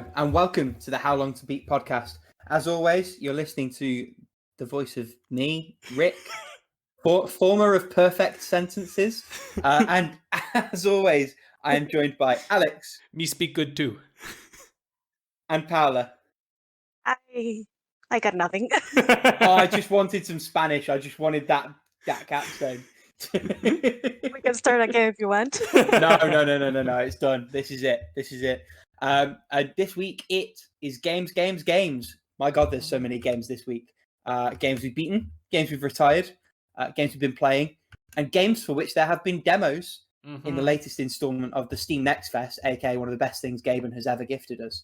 Hello and welcome to the How Long to Beat podcast. As always, you're listening to the voice of me, Rick, former of perfect sentences. And as always, I am joined by Alex. Me speak good too. And Paula. I got nothing. I just wanted some Spanish. I just wanted that capstone. We can start again if you want. No. It's done. This is it. This week it is games. My God, there's so many games this week. Games we've beaten, games we've retired, games we've been playing, and games for which there have been demos in the latest installment of the Steam Next Fest, aka one of the best things Gaben has ever gifted us.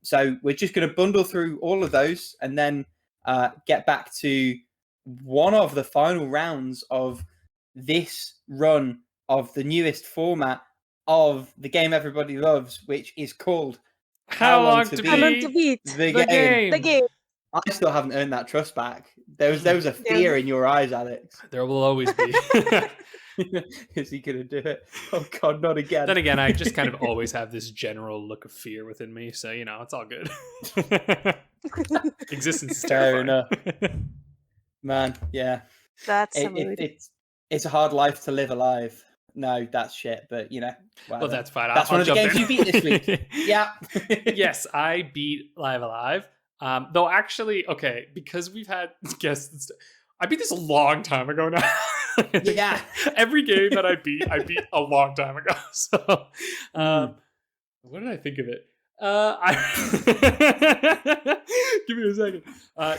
So we're just going to bundle through all of those and then get back to one of the final rounds of this run of the newest format of the game everybody loves, which is called How Long to Beat The Game. The game. I still haven't earned that trust back. There was a fear in your eyes, Alex. There will always be. Is he going to do it? Oh, God, not again. Then again, I just kind of always have this general look of fear within me. So, it's all good. Existence is Fair terrifying. enough. Man, yeah. That's it's a hard life to live alive. No, that's shit, but Well, that's fine. That's one of the games you beat this week. Yeah. Yes, I beat Live Alive. Though actually, okay, because we've had guests, I beat this a long time ago now. Yeah. Every game that I beat a long time ago. So, what did I think of it? Give me a second.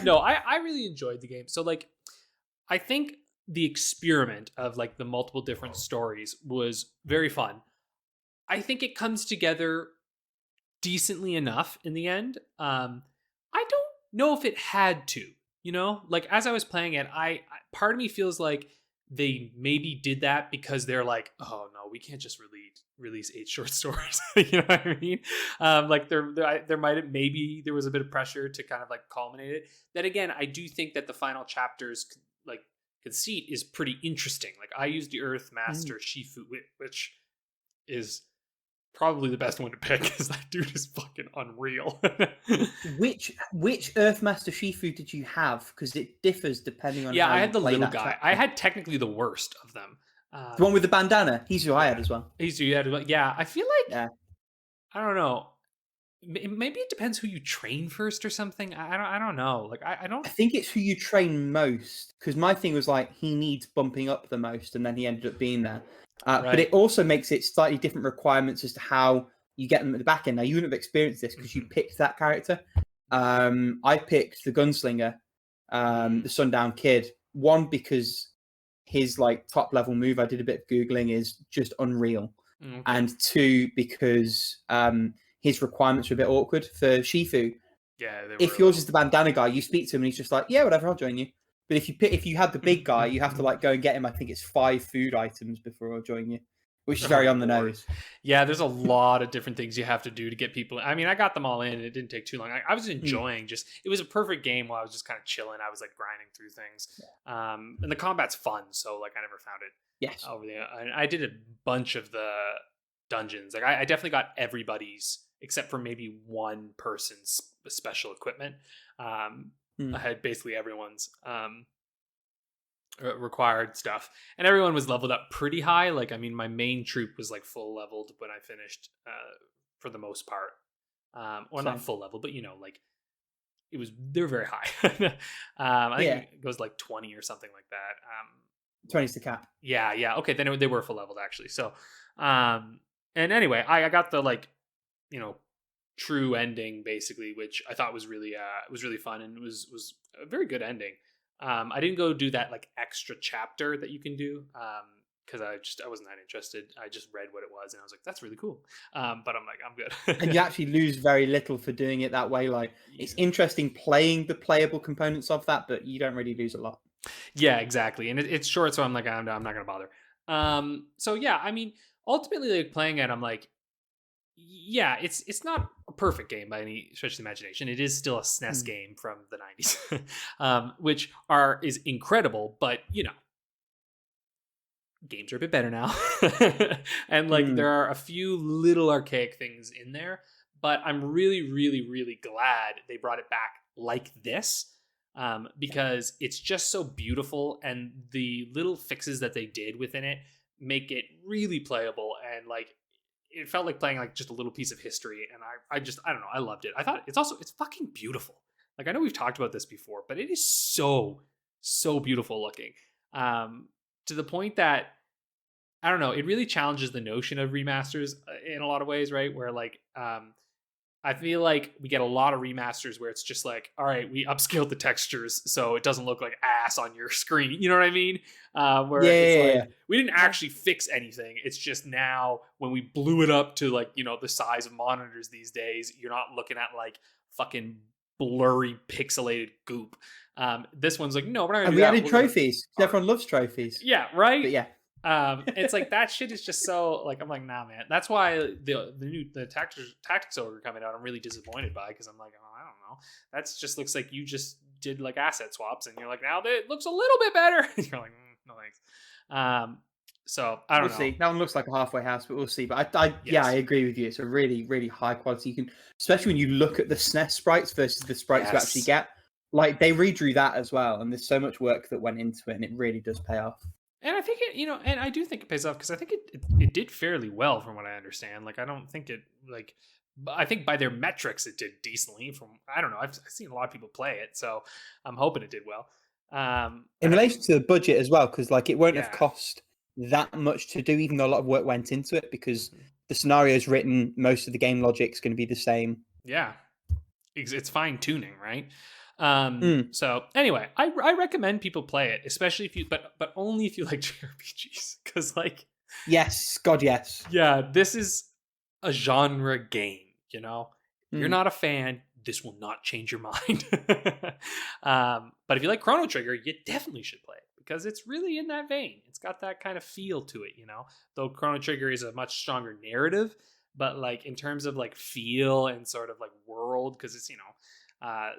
No, I really enjoyed the game. So, I think the experiment of the multiple different stories was very fun. I think it comes together decently enough in the end. I don't know if it had to, as I was playing it, I part of me feels like they maybe did that because they're like, oh no, we can't just release 8 short stories. You know what I mean? There might have, maybe there was a bit of pressure to kind of culminate it. Then again, I do think that the final chapters conceit is pretty interesting. I used the Earth Master Shifu, which is probably the best one to pick because that dude is fucking unreal. Which Earthmaster Shifu did you have? Because it differs depending on. Yeah, how I had the little guy. Chapter. I had technically the worst of them. The one with the bandana. He's who I had as well. He's who you had as well. Yeah, I feel like I don't know. Maybe it depends who you train first or something. I don't know. I don't. I think it's who you train most. Because my thing was he needs bumping up the most, and then he ended up being there. Right. But it also makes it slightly different requirements as to how you get them at the back end. Now, you wouldn't have experienced this because you picked that character. I picked the gunslinger, the Sundown Kid. One, because his top level move, I did a bit of Googling, is just unreal. Okay. And 2, because his requirements are a bit awkward for Shifu. Yeah. If yours is the bandana guy, you speak to him and he's just like, yeah, whatever, I'll join you. But if you had the big guy, you have to go and get him. I think it's 5 food items before I'll join you, which is very on the nose. Yeah, there's a lot of different things you have to do to get people. I mean, I got them all in. It didn't take too long. I was enjoying it was a perfect game while I was just kind of chilling. I was grinding through things. Yeah. And the combat's fun. So I never found it. Yes. Over there. I did a bunch of the dungeons. I definitely got everybody's except for maybe one person's special equipment. I had basically everyone's required stuff, and everyone was leveled up pretty high. My main troop was full leveled when I finished, for the most part. Well, not full level, but they're very high. I think it goes 20 or something like that. 20's the cap. Yeah. Okay, then they were full leveled actually. So, and anyway, I got the true ending basically, which I thought was really fun and was a very good ending. I didn't go do that extra chapter that you can do because I wasn't that interested. I just read what it was and I was like, that's really cool. But I'm good. And you actually lose very little for doing it that way. It's interesting playing the playable components of that, but you don't really lose a lot. Yeah, exactly. And it's short, so I'm not gonna bother. So yeah, ultimately playing it, I'm yeah, it's not a perfect game by any stretch of the imagination. It is still a SNES game from the 90s, which is incredible, but games are a bit better now. And there are a few little archaic things in there, but I'm really, really, really glad they brought it back like this, because it's just so beautiful, and the little fixes that they did within it make it really playable, and like it felt like playing like just a little piece of history. And I don't know, I loved it. I thought it's fucking beautiful. Like, I know we've talked about this before, but it is so beautiful looking, to the point that I don't know, it really challenges the notion of remasters in a lot of ways, right? Where like I feel like we get a lot of remasters where it's just like, all right, we upscaled the textures so it doesn't look like ass on your screen. You know what I mean? We didn't actually fix anything. It's just now when we blew it up to like, the size of monitors these days, you're not looking at like fucking blurry pixelated goop. This one's like, no, we're not gonna and do we that. added trophies. Everyone loves trophies. Yeah, right? But yeah. It's like that shit is just so like, I'm like, nah, man. That's why the tactics ogre coming out, I'm really disappointed by, because I'm like, oh, I don't know. That's just looks like you just did like asset swaps, and you're like, now it looks a little bit better. You're like, no thanks. So I don't know. See. That one looks like a halfway house, but we'll see. But I agree with you. It's a really, really high quality. You can, especially when you look at the SNES sprites versus the sprites you actually get. Like, they redrew that as well, and there's so much work that went into it, and it really does pay off. And I think it, and I do think it pays off, because I think it did fairly well from what I understand. Like, I don't think it, like, I think by their metrics it did decently. From, I don't know, I've seen a lot of people play it, so I'm hoping it did well. In relation to the budget as well, because like it won't have cost that much to do, even though a lot of work went into it, because the scenario's written, most of the game logic's going to be the same. Yeah, it's fine tuning, right? So anyway, I recommend people play it, especially if you, but only if you like JRPGs, because like, yes, God, yes, yeah, this is a genre game. You're not a fan, this will not change your mind. But if you like Chrono Trigger, you definitely should play it, because it's really in that vein. It's got that kind of feel to it, though Chrono Trigger is a much stronger narrative, but like in terms of like feel and sort of like world, because it's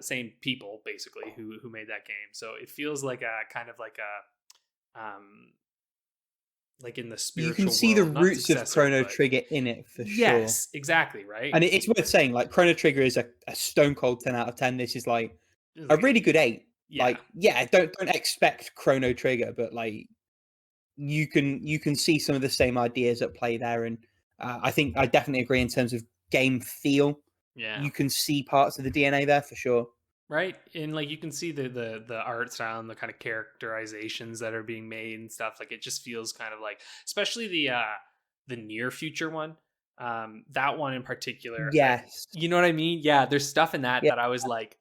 same people basically who made that game, so it feels like a kind of like a like in the spiritual you can see world, the roots of Chrono Trigger in it for sure. Yes, exactly, right. And it's worth saying, like, Chrono Trigger is a stone cold 10 out of 10. This is like a really good 8. Like, don't expect Chrono Trigger, but like you can see some of the same ideas at play there, and I think I definitely agree in terms of game feel. Yeah, you can see parts of the DNA there for sure. Right, and like you can see the art style and the kind of characterizations that are being made and stuff. Like, it just feels kind of like, especially the near future one, that one in particular. Yes, you know what I mean. Yeah, there's stuff in that that I was like,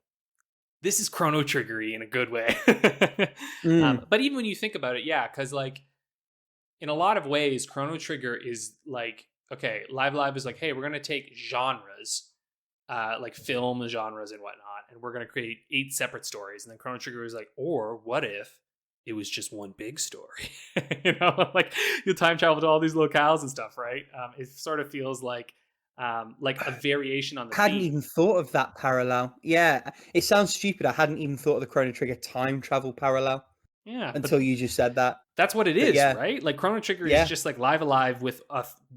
this is Chrono Trigger-y in a good way. But even when you think about it, yeah, because like in a lot of ways, Chrono Trigger is like, okay, Live is like, hey, we're gonna take genres. Like film genres and whatnot, and we're going to create 8 separate stories. And then Chrono Trigger was like, or what if it was just one big story? Like you time travel to all these locales and stuff, right? It sort of feels like a variation on the hadn't theme. even thought of that parallel. Yeah, it sounds stupid. I hadn't even thought of the Chrono Trigger time travel parallel. Yeah, until you just said that. That's what it is, right? Like Chrono Trigger is just like Live Alive with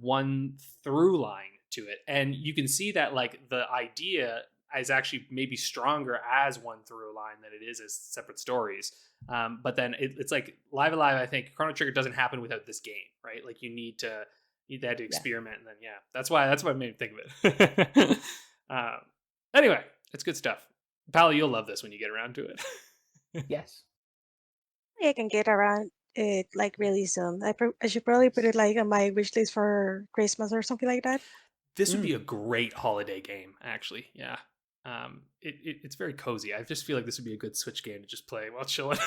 one through line to it, and you can see that like the idea is actually maybe stronger as one through line than it is as separate stories. But then it's like Live Alive, I think Chrono Trigger doesn't happen without this game, right? Like you had to experiment, and then that's what made me think of it. Anyway, it's good stuff. Paula, you'll love this when you get around to it. Yes, I can get around it like really soon. I should probably put it like on my wish list for Christmas or something like that. This would be a great holiday game, actually. Yeah. It's very cozy. I just feel like this would be a good Switch game to just play while chilling.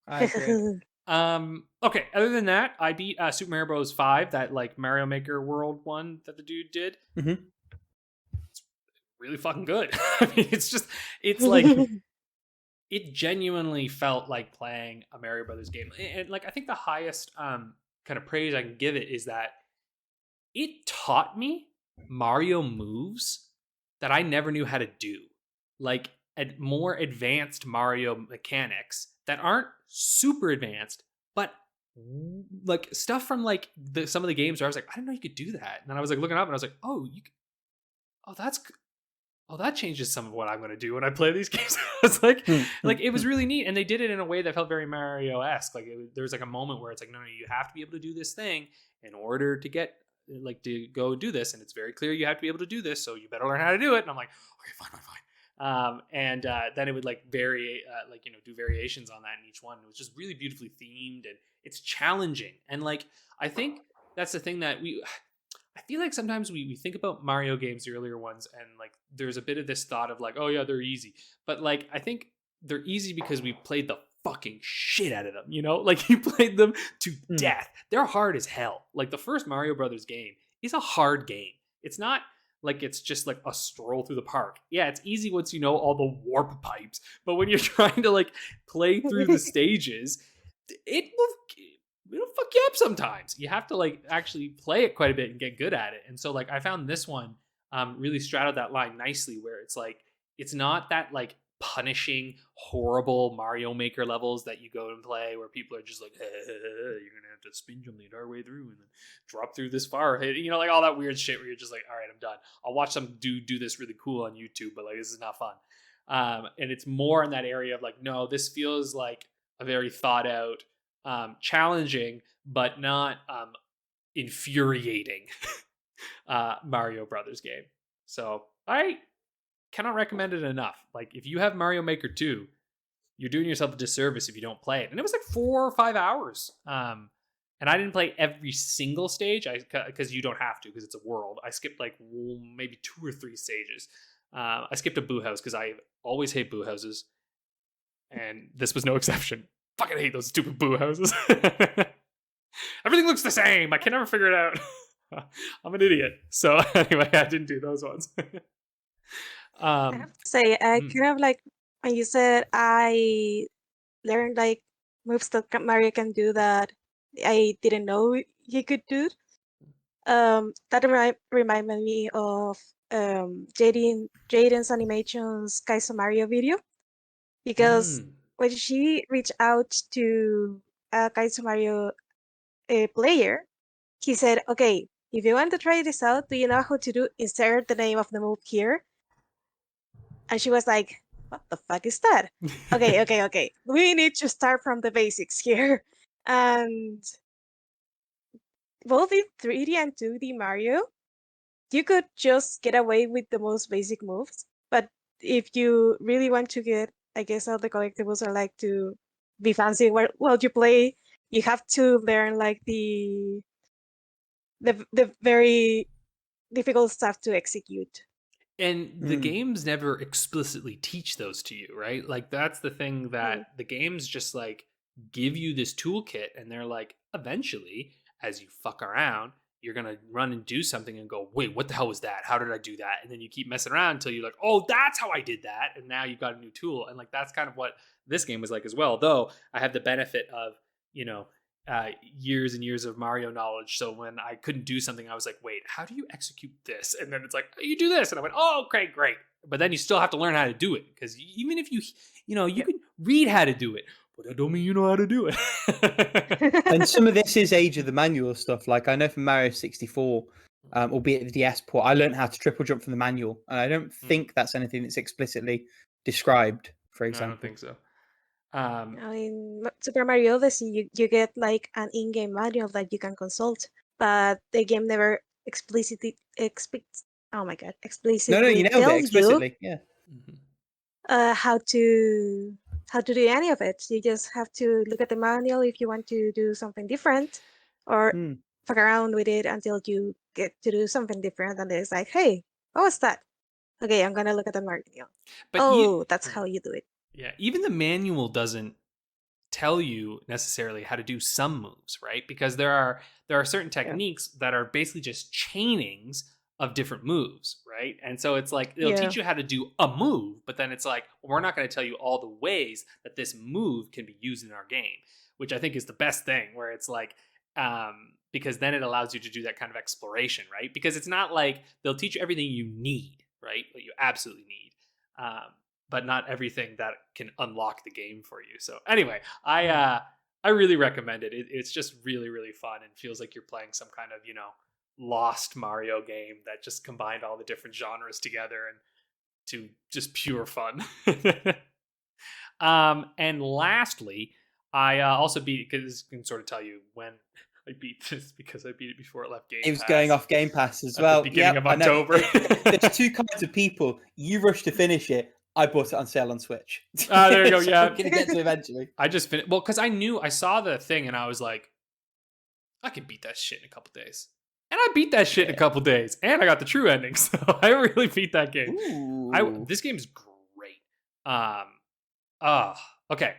I agree. Okay. Other than that, I beat Super Mario Bros. 5, that like Mario Maker World one that the dude did. Mm-hmm. It's really fucking good. I mean, it's like it genuinely felt like playing a Mario Brothers game, and like I think the highest kind of praise I can give it is that it taught me Mario moves that I never knew how to do, like more advanced Mario mechanics that aren't super advanced, but like stuff from like some of the games where I was like, I didn't know you could do that, and then I was like looking up and I was like, oh, that changes some of what I'm going to do when I play these games. It's like it was really neat. And they did it in a way that felt very Mario-esque. Like there's like a moment where it's like, no, you have to be able to do this thing in order to get like to go do this. And it's very clear you have to be able to do this. So you better learn how to do it. And I'm like, okay, fine. And then it would like vary, do variations on that in each one. It was just really beautifully themed and it's challenging. And like, I think that's the thing that I feel like sometimes we think about Mario games, the earlier ones, and like there's a bit of this thought of like, oh yeah, they're easy. But like, I think they're easy because we played the fucking shit out of them, like you played them to death. They're hard as hell. Like the first Mario Brothers game is a hard game. It's not like it's just like a stroll through the park. Yeah, it's easy once you know all the warp pipes. But when you're trying to like play through the stages, it'll fuck you up sometimes. You have to like actually play it quite a bit and get good at it. And so like I found this one really straddled that line nicely, where it's like it's not that like punishing horrible Mario Maker levels that you go and play where people are just like, you're gonna have to spin jump the entire way through and then drop through this far, like all that weird shit where you're just like, all right, I'm done. I'll watch some dude do this really cool on YouTube, but like this is not fun. And it's more in that area of like, no, this feels like a very thought out, challenging but not infuriating Mario Brothers game. So I cannot recommend it enough. Like if you have Mario Maker 2, you're doing yourself a disservice if you don't play it. And it was like 4 or 5 hours. And I didn't play every single stage because you don't have to, because it's a world. I skipped like maybe 2 or 3 stages. I skipped a boo house because I always hate boo houses. And this was no exception. Fucking hate those stupid boo houses. Everything looks the same. I can never figure it out. I'm an idiot. So anyway, I didn't do those ones. I have to say, I kind of like when you said I learned like moves that Mario can do that I didn't know he could do. That reminded me of Jaden's animations Kaizo Mario video, because when she reached out to a Kaizo Mario player, he said, okay, if you want to try this out, do you know how to insert the name of the move here? And she was like, what the fuck is that? Okay. We need to start from the basics here. And both in 3D and 2D Mario, you could just get away with the most basic moves. But if you really want to get, I guess all the collectibles are like to be fancy while you play, you have to learn like the very difficult stuff to execute. And the games never explicitly teach those to you, right? Like that's the thing that the games just like give you this toolkit, and they're like, eventually, as you fuck around, you're gonna run and do something and go, wait, what the hell was that? How did I do that? And then you keep messing around until you're like, oh, that's how I did that. And now you've got a new tool. And like that's kind of what this game was like as well. Though I have the benefit of, years and years of Mario knowledge. So when I couldn't do something, I was like, wait, how do you execute this? And then it's like, oh, you do this. And I went, oh, okay, great. But then you still have to learn how to do it. Because even if you can read how to do it, but that don't mean you know how to do it. And some of this is age of the manual stuff. Like I know from Mario 64, albeit the DS port, I learned how to triple jump from the manual. And I don't think that's anything that's explicitly described, for example. No, I don't think so. In Super Mario Odyssey, you get like an in-game manual that you can consult, but the game never explicitly No, you nailed it explicitly. How to do any of it. You just have to look at the manual if you want to do something different, or fuck around with it until you get to do something different. And it's like, hey, what was that? Okay, I'm gonna look at the manual. But that's how you do it. Yeah, even the manual doesn't tell you necessarily how to do some moves, right? Because there are certain techniques that are basically just chainings of different moves, right? And so it's like it'll teach you how to do a move, but then it's like, well, we're not going to tell you all the ways that this move can be used in our game, which I think is the best thing, where it's like because then it allows you to do that kind of exploration, right? Because it's not like they'll teach you everything you need, right? What you absolutely need. But not everything that can unlock the game for you. So anyway, I really recommend it. It's just really, really fun and feels like you're playing some kind of, lost Mario game that just combined all the different genres together and to just pure fun. And lastly, I also beat, because I can sort of tell you when I beat this, because I beat it before it left Game Pass. It was going off Game Pass as at well. the beginning of October. There's two kinds of people. You rush to finish it. I bought it on sale on Switch. There you go. So Yeah, I'm gonna get to eventually. I just finished. Well, because I saw the thing and I was like, I could beat that shit in a couple days. And I beat that shit in a couple days, and I got the true ending, so I really beat that game. This game is great. Okay.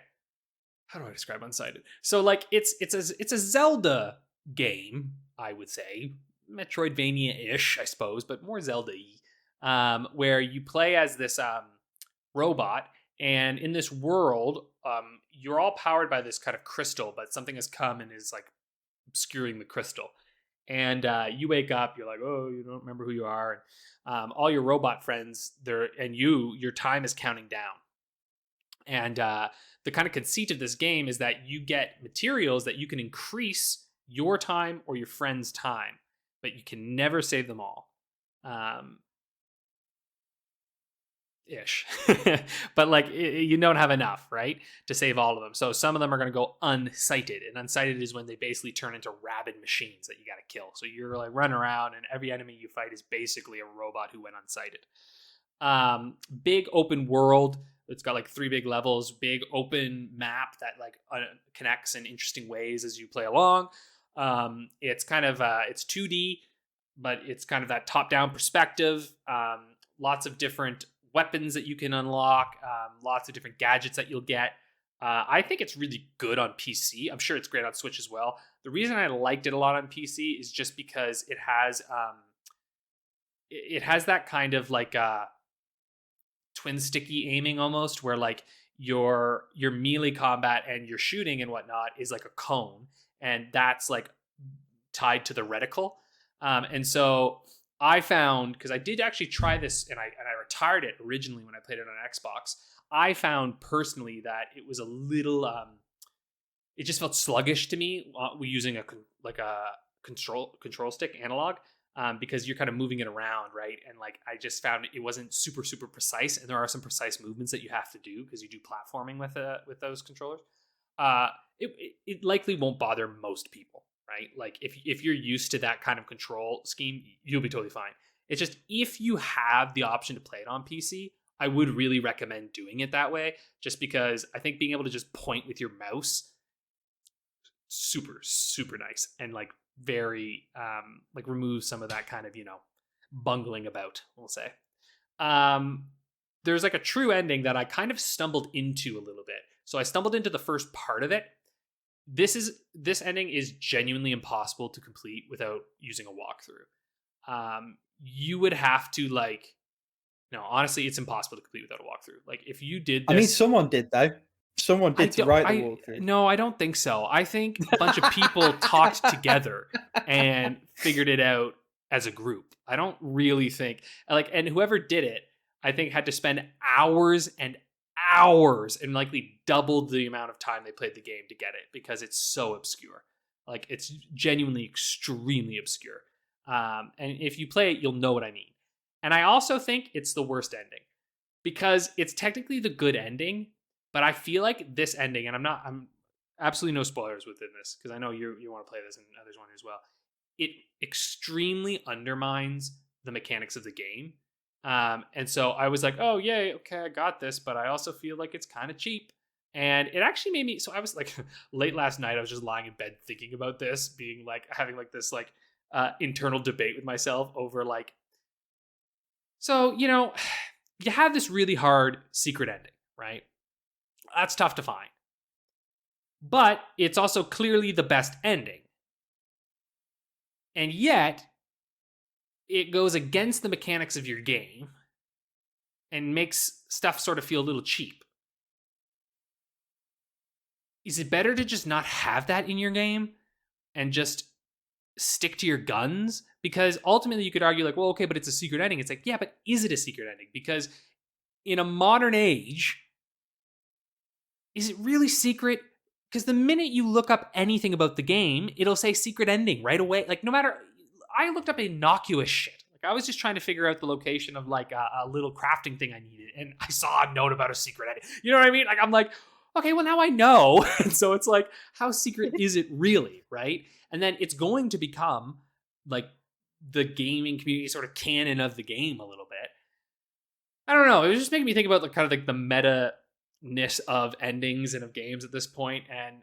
How do I describe Unsighted? So like it's a Zelda game, I would say, Metroidvania-ish, I suppose, but more Zelda-y, where you play as this robot, and in this world, you're all powered by this kind of crystal, but something has come and is like obscuring the crystal. And you wake up, you're like, oh, you don't remember who you are. And all your robot friends, your time is counting down. And the kind of conceit of this game is that you get materials that you can increase your time or your friend's time, but you can never save them all. Ish. But like you don't have enough, right, to save all of them. So some of them are going to go unsighted, and unsighted is when they basically turn into rabid machines that you got to kill. So you're like running around, and every enemy you fight is basically a robot who went unsighted. Big open world. It's got like 3 big levels, big open map that like connects in interesting ways as you play along. It's kind of it's 2D, but it's kind of that top-down perspective. Lots of different weapons that you can unlock, lots of different gadgets that you'll get. I think it's really good on PC. I'm sure it's great on Switch as well. The reason I liked it a lot on PC is just because it has that kind of like twin sticky aiming almost, where like your melee combat and your shooting and whatnot is like a cone, and that's like tied to the reticle. And so I found, because I did actually try this and I retired it originally when I played it on Xbox, I found personally that it was a little, it just felt sluggish to me using a control stick analog, because you're kind of moving it around, right? And like I just found it wasn't super, super precise, and there are some precise movements that you have to do because you do platforming with those controllers. It likely won't bother most people. Right? Like if you're used to that kind of control scheme, you'll be totally fine. It's just if you have the option to play it on PC, I would really recommend doing it that way, just because I think being able to just point with your mouse, super, super nice, and like very like remove some of that kind of, bungling about, we'll say. There's like a true ending that I kind of stumbled into a little bit. So I stumbled into the first part of it. This ending is genuinely impossible to complete without using a walkthrough. You would have to honestly, it's impossible to complete without a walkthrough. Like if you did this, I mean, someone did though. Someone did to write the walkthrough. No, I don't think so. I think a bunch of people talked together and figured it out as a group. I don't really think and whoever did it, I think had to spend hours and hours and likely doubled the amount of time they played the game to get it, because it's so obscure. Like it's genuinely extremely obscure. And if you play it, you'll know what I mean. And I also think it's the worst ending, because it's technically the good ending, but I feel like this ending, and I'm absolutely no spoilers within this, because I know you want to play this and others want to as well. It extremely undermines the mechanics of the game. And so I was like, oh, yay, okay, I got this, but I also feel like it's kind of cheap. And it actually made me, so I was like, late last night, I was just lying in bed thinking about this, being like, having like this like internal debate with myself over like, so, you have this really hard secret ending, right? That's tough to find. But it's also clearly the best ending. And yet, it goes against the mechanics of your game and makes stuff sort of feel a little cheap. Is it better to just not have that in your game and just stick to your guns? Because ultimately you could argue like, well, okay, but it's a secret ending. It's like, yeah, but is it a secret ending? Because in a modern age, is it really secret? Because the minute you look up anything about the game, it'll say secret ending right away. Like no matter, I looked up innocuous shit. Like I was just trying to figure out the location of like a little crafting thing I needed, and I saw a note about a secret ending. You know what I mean? Like I'm like, okay, well now I know. And so it's like, how secret is it really, right? And then it's going to become like the gaming community sort of canon of the game a little bit. I don't know. It was just making me think about the kind of like the meta-ness of endings and of games at this point. And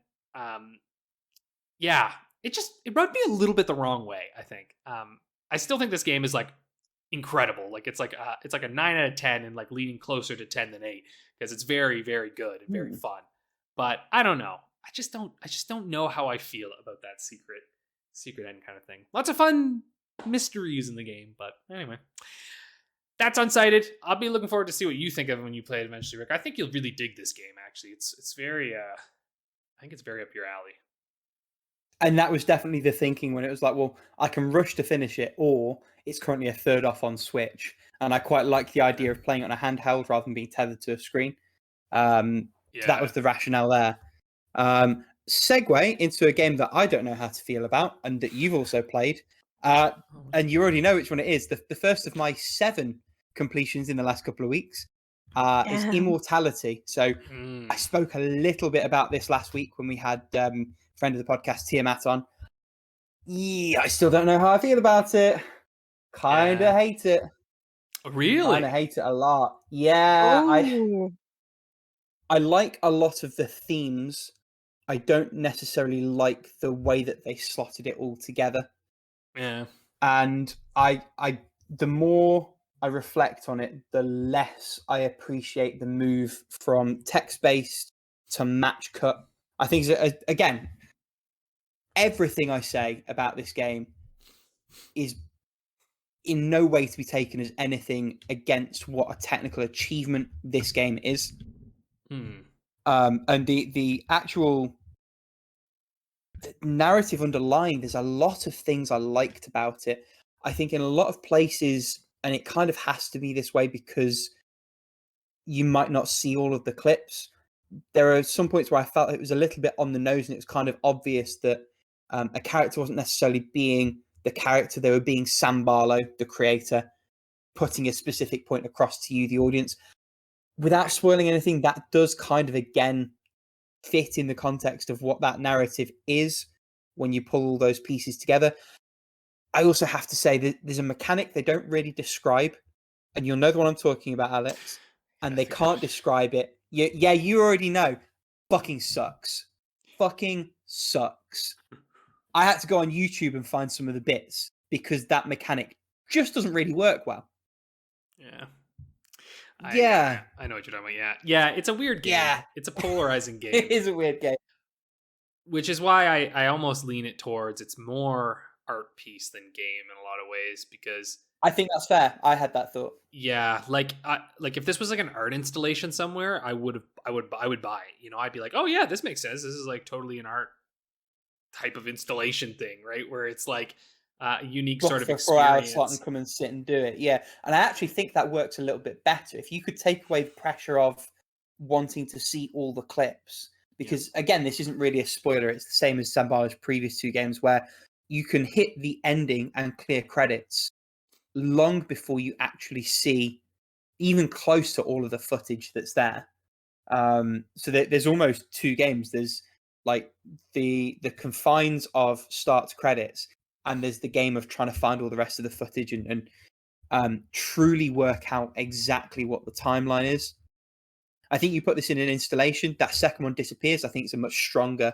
yeah, it rubbed me a little bit the wrong way, I think. I still think this game is like incredible. Like it's like a 9 out of 10 and like leaning closer to 10 than 8 because it's very, very good and very fun. But I don't know. I just don't know how I feel about that secret end kind of thing. Lots of fun mysteries in the game, but anyway. That's Unsighted. I'll be looking forward to see what you think of it when you play it eventually, Rick. I think you'll really dig this game, actually. It's very I think it's very up your alley. And that was definitely the thinking when it was like, well, I can rush to finish it, or it's currently a third off on Switch. And I quite like the idea of playing it on a handheld rather than being tethered to a screen. So that was the rationale there. Segue into a game that I don't know how to feel about and that you've also played. And you already know which one it is. The first of my 7 completions in the last couple of weeks is Immortality. So I spoke a little bit about this last week when we had friend of the podcast, Tiamat, on. Yeah, I still don't know how I feel about it. Kinda hate it. Really? Kinda hate it a lot. Yeah, I like a lot of the themes. I don't necessarily like the way that they slotted it all together. Yeah. And the more I reflect on it, the less I appreciate the move from text-based to match cut. I think, again, everything I say about this game is in no way to be taken as anything against what a technical achievement this game is. And the actual narrative underlying, there's a lot of things I liked about it. I think in a lot of places, and it kind of has to be this way because you might not see all of the clips, there are some points where I felt it was a little bit on the nose and it was kind of obvious that a character wasn't necessarily being the character. They were being Sam Barlow, the creator, putting a specific point across to you, the audience. Without spoiling anything, that does kind of, again, fit in the context of what that narrative is when you pull all those pieces together. I also have to say that there's a mechanic they don't really describe, and you'll know the one I'm talking about, Alex, and they can't describe it. Yeah, you already know. Fucking sucks. Fucking sucks. I had to go on YouTube and find some of the bits because that mechanic just doesn't really work well. Yeah. I know what you're talking about. Yeah, it's a weird game. Yeah. It's a polarizing game. It is a weird game. Which is why I almost lean it towards it's more art piece than game in a lot of ways, because I think that's fair. I had that thought. Yeah, like if this was like an art installation somewhere, I would buy it. You know, I'd be like, oh yeah, this makes sense. This is like totally an art type of installation thing, right? Where it's like a unique sort of experience. 4-hour slot and come and sit and do it. Yeah, and I actually think that works a little bit better if you could take away the pressure of wanting to see all the clips. Because again, this isn't really a spoiler. It's the same as Sam Barlow's previous 2 games, where you can hit the ending and clear credits long before you actually see even close to all of the footage that's there. So there's almost 2 games. There's like the confines of start to credits, and there's the game of trying to find all the rest of the footage and truly work out exactly what the timeline is. I think you put this in an installation, that second one disappears. I think it's a much stronger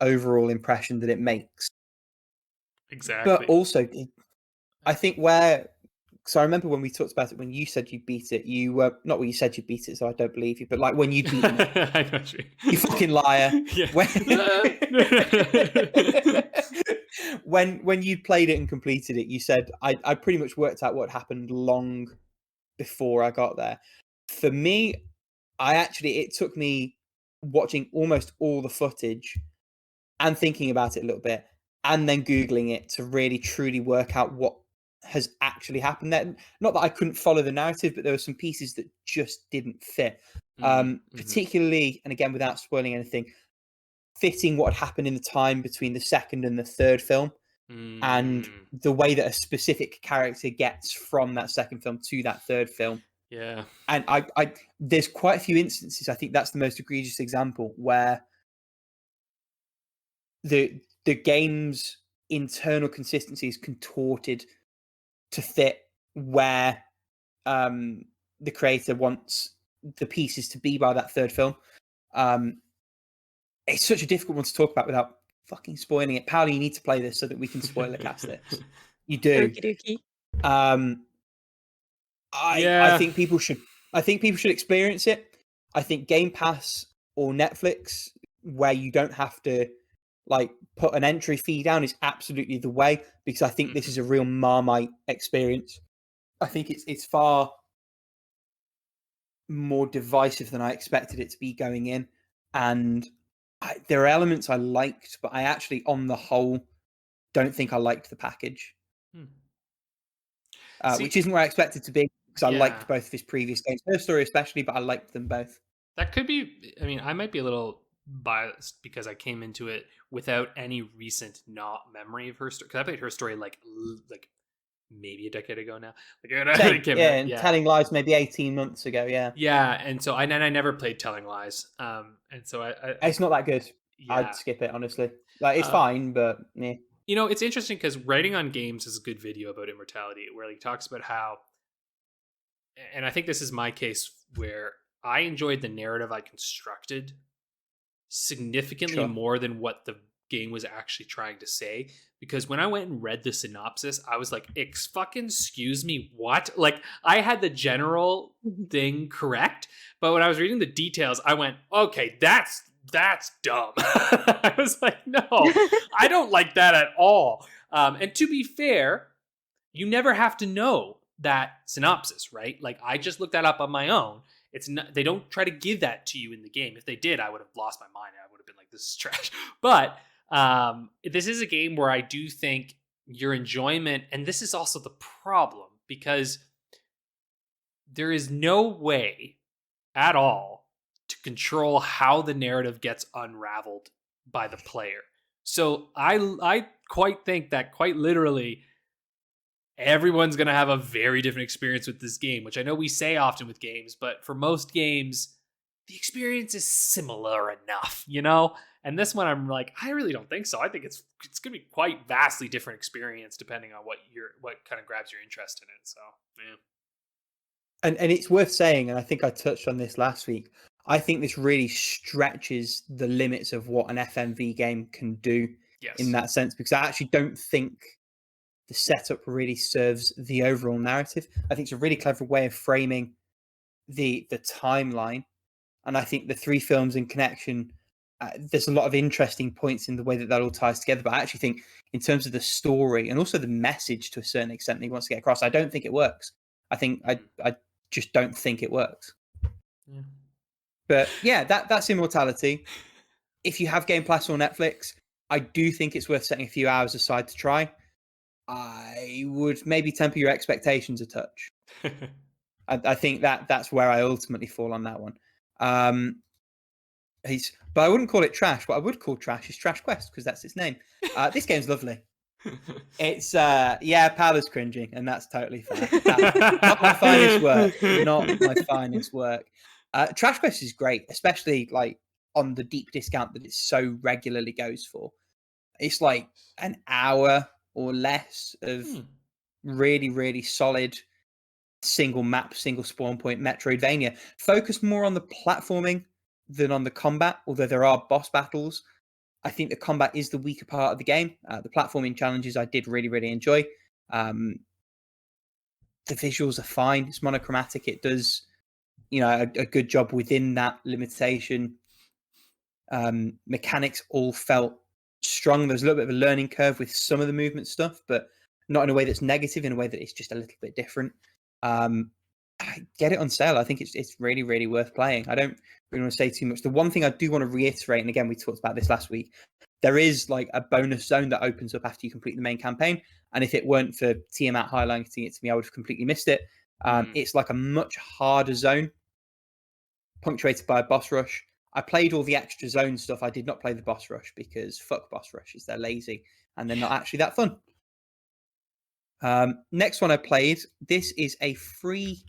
overall impression that it makes. Exactly. But also, I think so I remember when we talked about it, when you said you beat it, you were, not when you said you beat it, so I don't believe you, but like when you'd beaten it. I got you. You fucking liar. Yeah. When you played it and completed it, you said, I pretty much worked out what happened long before I got there. For me, it took me watching almost all the footage and thinking about it a little bit and then Googling it to really truly work out what has actually happened there. Not that I couldn't follow the narrative, but there were some pieces that just didn't fit. Particularly, and again, without spoiling anything, fitting what had happened in the time between the second and the third film. and the way that a specific character gets from that second film to that third film. Yeah. And I there's quite a few instances, I think that's the most egregious example, where the game's internal consistency is contorted to fit where the creator wants the pieces to be by that third film. It's such a difficult one to talk about without fucking spoiling it. Paula, you need to play this so that we can spoiler cast this. You do. Okie I think people should. I think people should experience it. I think Game Pass or Netflix, where you don't have to like put an entry fee down, is absolutely the way, because I think this is a real Marmite experience. I think it's far more divisive than I expected it to be going in, and there are elements I liked, but I actually, on the whole, don't think I liked the package. Which isn't where I expected to be, because I liked both of his previous games, Her Story especially, but I liked them both. That could be, I mean, I might be a little biased because I came into it without any recent memory of Her Story, because I played Her Story like maybe a decade ago now. Telling Lies maybe 18 months ago, and so I never played Telling Lies, and so I it's not that good. I'd skip it, honestly. Like, it's fine, but yeah. You know, it's interesting because Writing on Games is a good video about Immortality, where he talks about how, and I think this is my case, where I enjoyed the narrative I constructed significantly more than what the game was actually trying to say. Because when I went and read the synopsis, I was like, excuse me, what? Like, I had the general thing correct, but when I was reading the details, I went, okay, that's dumb. I was like, no, I don't like that at all. And to be fair, you never have to know that synopsis, right? Like, I just looked that up on my own. It's not, they don't try to give that to you in the game. If they did, I would have lost my mind. I would have been like, this is trash. But this is a game where I do think your enjoyment, and this is also the problem, because there is no way at all to control how the narrative gets unraveled by the player. So I quite think that quite literally everyone's going to have a very different experience with this game, which I know we say often with games, but for most games, the experience is similar enough, you know? And this one, I'm like, I really don't think so. I think it's going to be quite vastly different experience depending on what kind of grabs your interest in it. So, yeah. And it's worth saying, and I think I touched on this last week, I think this really stretches the limits of what an FMV game can do in that sense, because I actually don't think the setup really serves the overall narrative. I think it's a really clever way of framing the timeline. And I think the three films in connection, there's a lot of interesting points in the way that all ties together. But I actually think in terms of the story and also the message to a certain extent that he wants to get across, I don't think it works. I just don't think it works. Yeah. But yeah, that's Immortality. If you have Game Pass or Netflix, I do think it's worth setting a few hours aside to try. I would maybe temper your expectations a touch. I think that's where I ultimately fall on that one. But I wouldn't call it trash. What I would call trash is Trash Quest, because that's its name. This game's lovely. It's Paula's cringing, and that's totally fine. Not my finest work. Not my finest work. Trash Quest is great, especially like on the deep discount that it so regularly goes for. It's like an hour or less of really, really solid single map, single spawn point Metroidvania. Focus more on the platforming than on the combat, although there are boss battles. I think the combat is the weaker part of the game. The platforming challenges I did really, really enjoy. The visuals are fine. It's monochromatic. It does, a good job within that limitation. Mechanics all felt strong. There's a little bit of a learning curve with some of the movement stuff, but not in a way that's negative, in a way that it's just a little bit different. I get it on sale. I think it's really, really worth playing. I don't really want to say too much. The one thing I do want to reiterate, and again, we talked about this last week, there is like a bonus zone that opens up after you complete the main campaign. And if it weren't for Tiamat highlighting it to me, I would have completely missed it. It's like a much harder zone, punctuated by a boss rush. I played all the extra zone stuff. I did not play the boss rush because fuck boss rushes. They're lazy. and they're not actually that fun. Next one I played, this is a free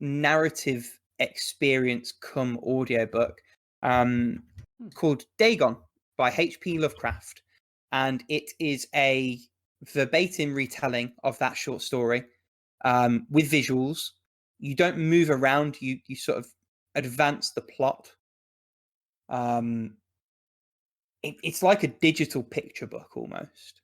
narrative experience come audiobook called Dagon by H.P. Lovecraft, and it is a verbatim retelling of that short story with visuals. You don't move around, you sort of advance the plot. It's like a digital picture book almost.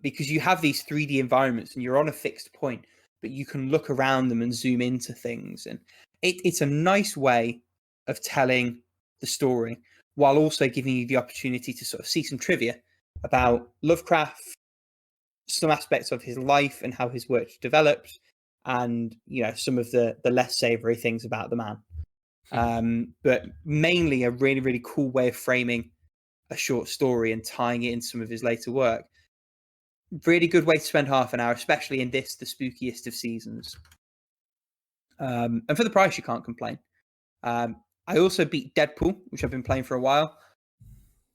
Because you have these 3D environments and you're on a fixed point, but you can look around them and zoom into things. And it's a nice way of telling the story while also giving you the opportunity to sort of see some trivia about Lovecraft, some aspects of his life and how his work developed, and some of the less savory things about the man. But mainly a really, really cool way of framing a short story and tying it in some of his later work. Really good way to spend half an hour, especially in this, the spookiest of seasons. And for the price, you can't complain. I also beat Deadpool, which I've been playing for a while.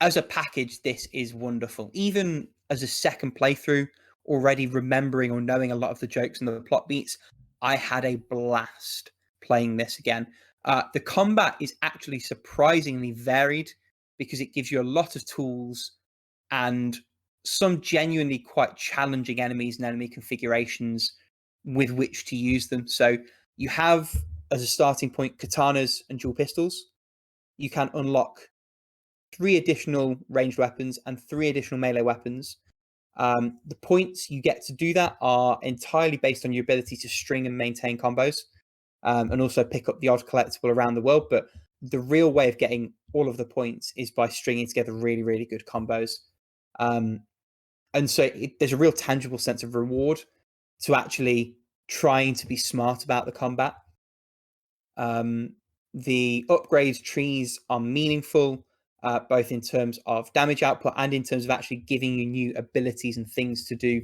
As a package, this is wonderful. Even as a second playthrough, already remembering or knowing a lot of the jokes and the plot beats, I had a blast playing this again. The combat is actually surprisingly varied because it gives you a lot of tools and some genuinely quite challenging enemies and enemy configurations with which to use them. So you have, as a starting point, katanas and dual pistols. You can unlock 3 additional ranged weapons and 3 additional melee weapons. The points you get to do that are entirely based on your ability to string and maintain combos, and also pick up the odd collectible around the world. But the real way of getting all of the points is by stringing together really, really good combos. And so there's a real tangible sense of reward to actually trying to be smart about the combat. The upgrade trees are meaningful, both in terms of damage output and in terms of actually giving you new abilities and things to do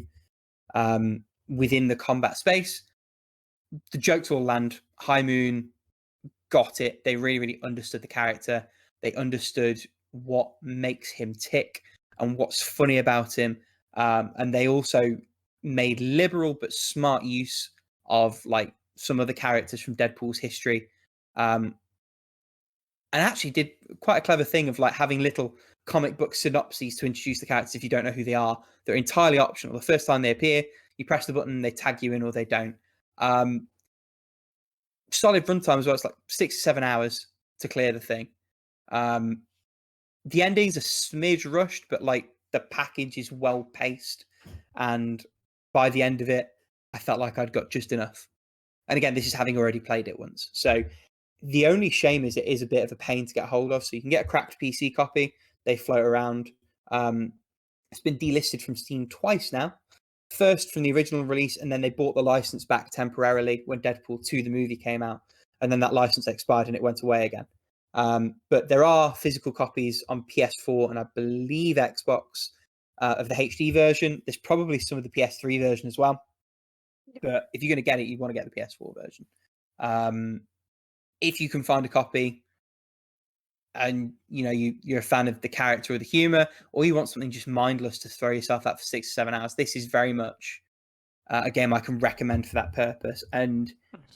within the combat space. The jokes all land. High Moon got it. They really, really understood the character. They understood what makes him tick and what's funny about him. And they also made liberal but smart use of like some of the characters from Deadpool's history. And actually did quite a clever thing of like having little comic book synopses to introduce the characters if you don't know who they are. They're entirely optional. The first time they appear, you press the button, they tag you in or they don't. Solid runtime as well. It's like 6 to 7 hours to clear the thing. The ending's a smidge rushed, but like the package is well paced. And by the end of it, I felt like I'd got just enough. And again, this is having already played it once. So the only shame is it is a bit of a pain to get hold of. So you can get a cracked PC copy. They float around. It's been delisted from Steam twice now. First from the original release, and then they bought the license back temporarily when Deadpool 2, the movie, came out. And then that license expired and it went away again. But there are physical copies on PS4 and I believe Xbox of the HD version. There's probably some of the PS3 version as well. But if you're going to get it, you want to get the PS4 version. If you can find a copy and you're a fan of the character or the humor, or you want something just mindless to throw yourself at for 6 to 7 hours, this is very much a game I can recommend for that purpose. And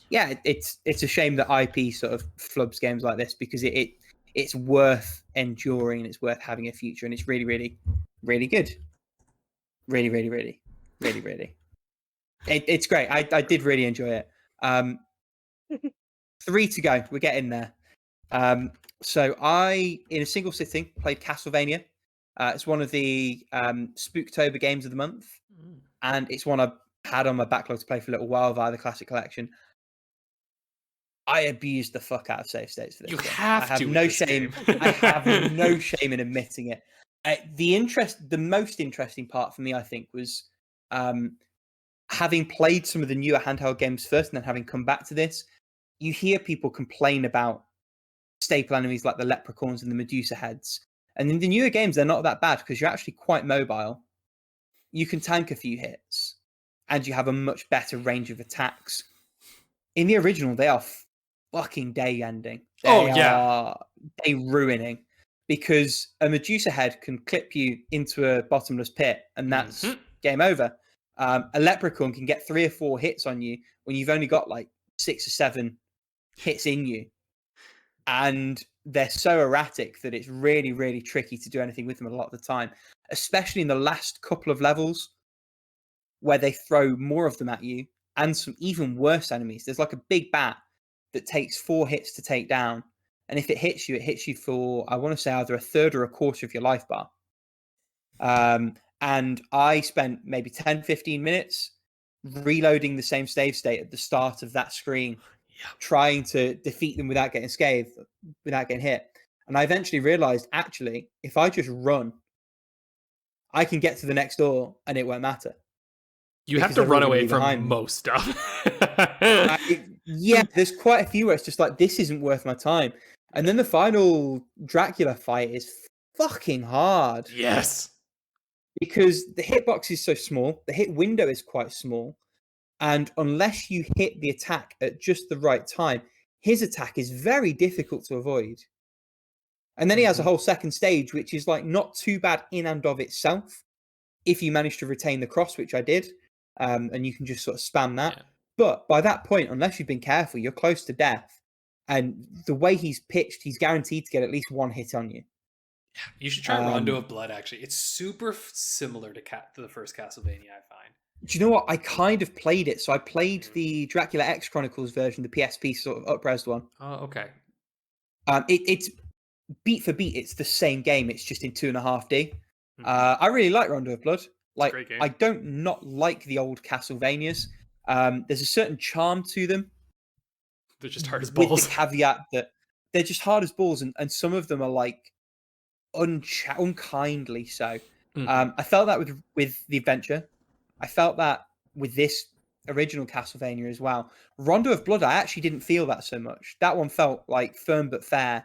yeah, it's a shame that IP sort of flubs games like this because it's worth enduring and it's worth having a future, and it's really, really, really good. Really, really, really, really, really. It's great. I did really enjoy it. 3 to go. We're getting there. So I, in a single sitting, played Castlevania. It's one of the Spooktober games of the month, and it's one I've had on my backlog to play for a little while via the Classic Collection. I abused the fuck out of save states for this. You game. have I have to. no shame. I have no shame in admitting it. The most interesting part for me, I think, was having played some of the newer handheld games first, and then having come back to this. You hear people complain about staple enemies like the leprechauns and the Medusa heads, and in the newer games, they're not that bad because you're actually quite mobile. You can tank a few hits, and you have a much better range of attacks. In the original, they are fucking day ending. They ruining. because a Medusa head can clip you into a bottomless pit, and that's game over. A leprechaun can get 3 or 4 hits on you when you've only got like 6 or 7 hits in you. And they're so erratic that it's really, really tricky to do anything with them a lot of the time, especially in the last couple of levels where they throw more of them at you and some even worse enemies. There's like a big bat that takes 4 hits to take down. And if it hits you for, I want to say, either a third or a quarter of your life bar. And I spent maybe 10, 15 minutes reloading the same save state at the start of that screen, trying to defeat them without getting scathed, without getting hit. And I eventually realized, actually, if I just run, I can get to the next door and it won't matter. You have to run away from most stuff. There's quite a few where it's just like, this isn't worth my time. And then the final Dracula fight is fucking hard. Yes. Because the hitbox is so small, the hit window is quite small, and unless you hit the attack at just the right time, his attack is very difficult to avoid. And then he has a whole second stage, which is like not too bad in and of itself, if you manage to retain the cross, which I did, and you can just sort of spam that. Yeah. But by that point, unless you've been careful, you're close to death. And the way he's pitched, he's guaranteed to get at least 1 hit on you. You should try Rondo of Blood, actually. It's super similar to the first Castlevania, I find. Do you know what? I kind of played it. So I played the Dracula X Chronicles version, the PSP sort of up-res one. Oh, okay. It's beat for beat. It's the same game. It's just in 2.5D. I really like Rondo of Blood. Like, great game. I don't not like the old Castlevanias. There's a certain charm to them. They're just hard as balls. With the caveat that they're just hard as balls, and some of them are like unkindly so. I felt that with the Adventure. I felt that with this original Castlevania as well. Rondo of Blood, I actually didn't feel that so much. That one felt like firm but fair,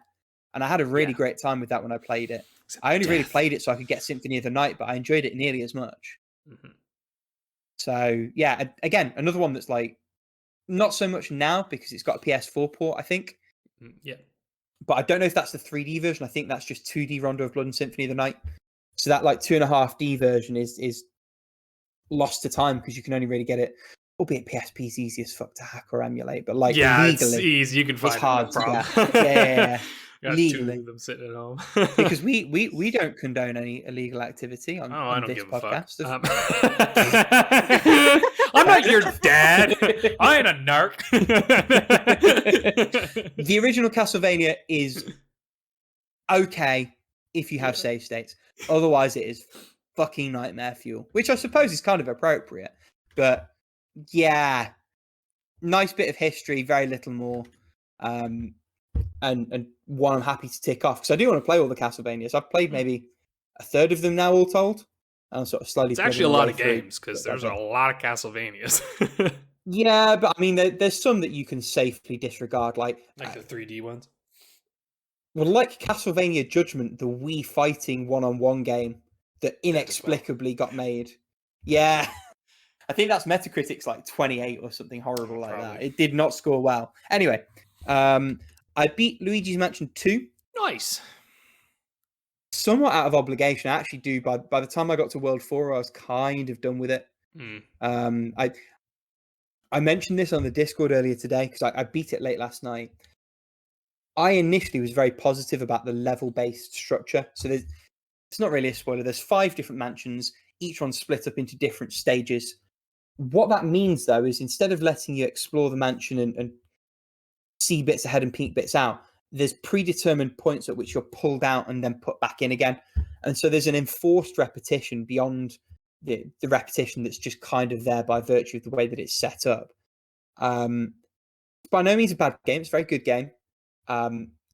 and I had a really great time with that when I played it. I only really played it so I could get Symphony of the Night, but I enjoyed it nearly as much. So yeah, again, another one that's like not so much now because it's got a PS4 port, I think. Yeah. But I don't know if that's the 3D version. I think that's just 2D Rondo of Blood and Symphony of the Night. So that like 2.5D version is lost to time because you can only really get it. Albeit PSP is easy as fuck to hack or emulate, but like legally, it's easy. You can find it's hard no problem. to get. Yeah. Legally, 2 of them sitting at home because we don't condone any illegal activity on this podcast. I'm not your dad. I ain't a narc. The original Castlevania is okay if you have save states. Otherwise, it is fucking nightmare fuel, which I suppose is kind of appropriate. But yeah, nice bit of history, very little more. And one I'm happy to tick off because I do want to play all the Castlevanias. I've played maybe a third of them now, all told. And I'm sort of slowly. It's actually a lot of games because there's a lot of Castlevanias. Yeah, but I mean, there's some that you can safely disregard, like the 3D ones. Well, like Castlevania Judgment, the Wii fighting one-on-one game that inexplicably got made. Yeah. I think that's Metacritic's like 28 or something horrible like that. It did not score well. Anyway, I beat Luigi's Mansion 2. Nice. Somewhat out of obligation. I actually do. By the time I got to World 4, I was kind of done with it. I mentioned this on the Discord earlier today because I beat it late last night. I initially was very positive about the level-based structure. So it's not really a spoiler. There's 5 different mansions, each one split up into different stages. What that means, though, is instead of letting you explore the mansion and see bits ahead and peek bits out, there's predetermined points at which you're pulled out and then put back in again. And so there's an enforced repetition beyond the repetition that's just kind of there by virtue of the way that it's set up. By no means a bad game. It's a very good game.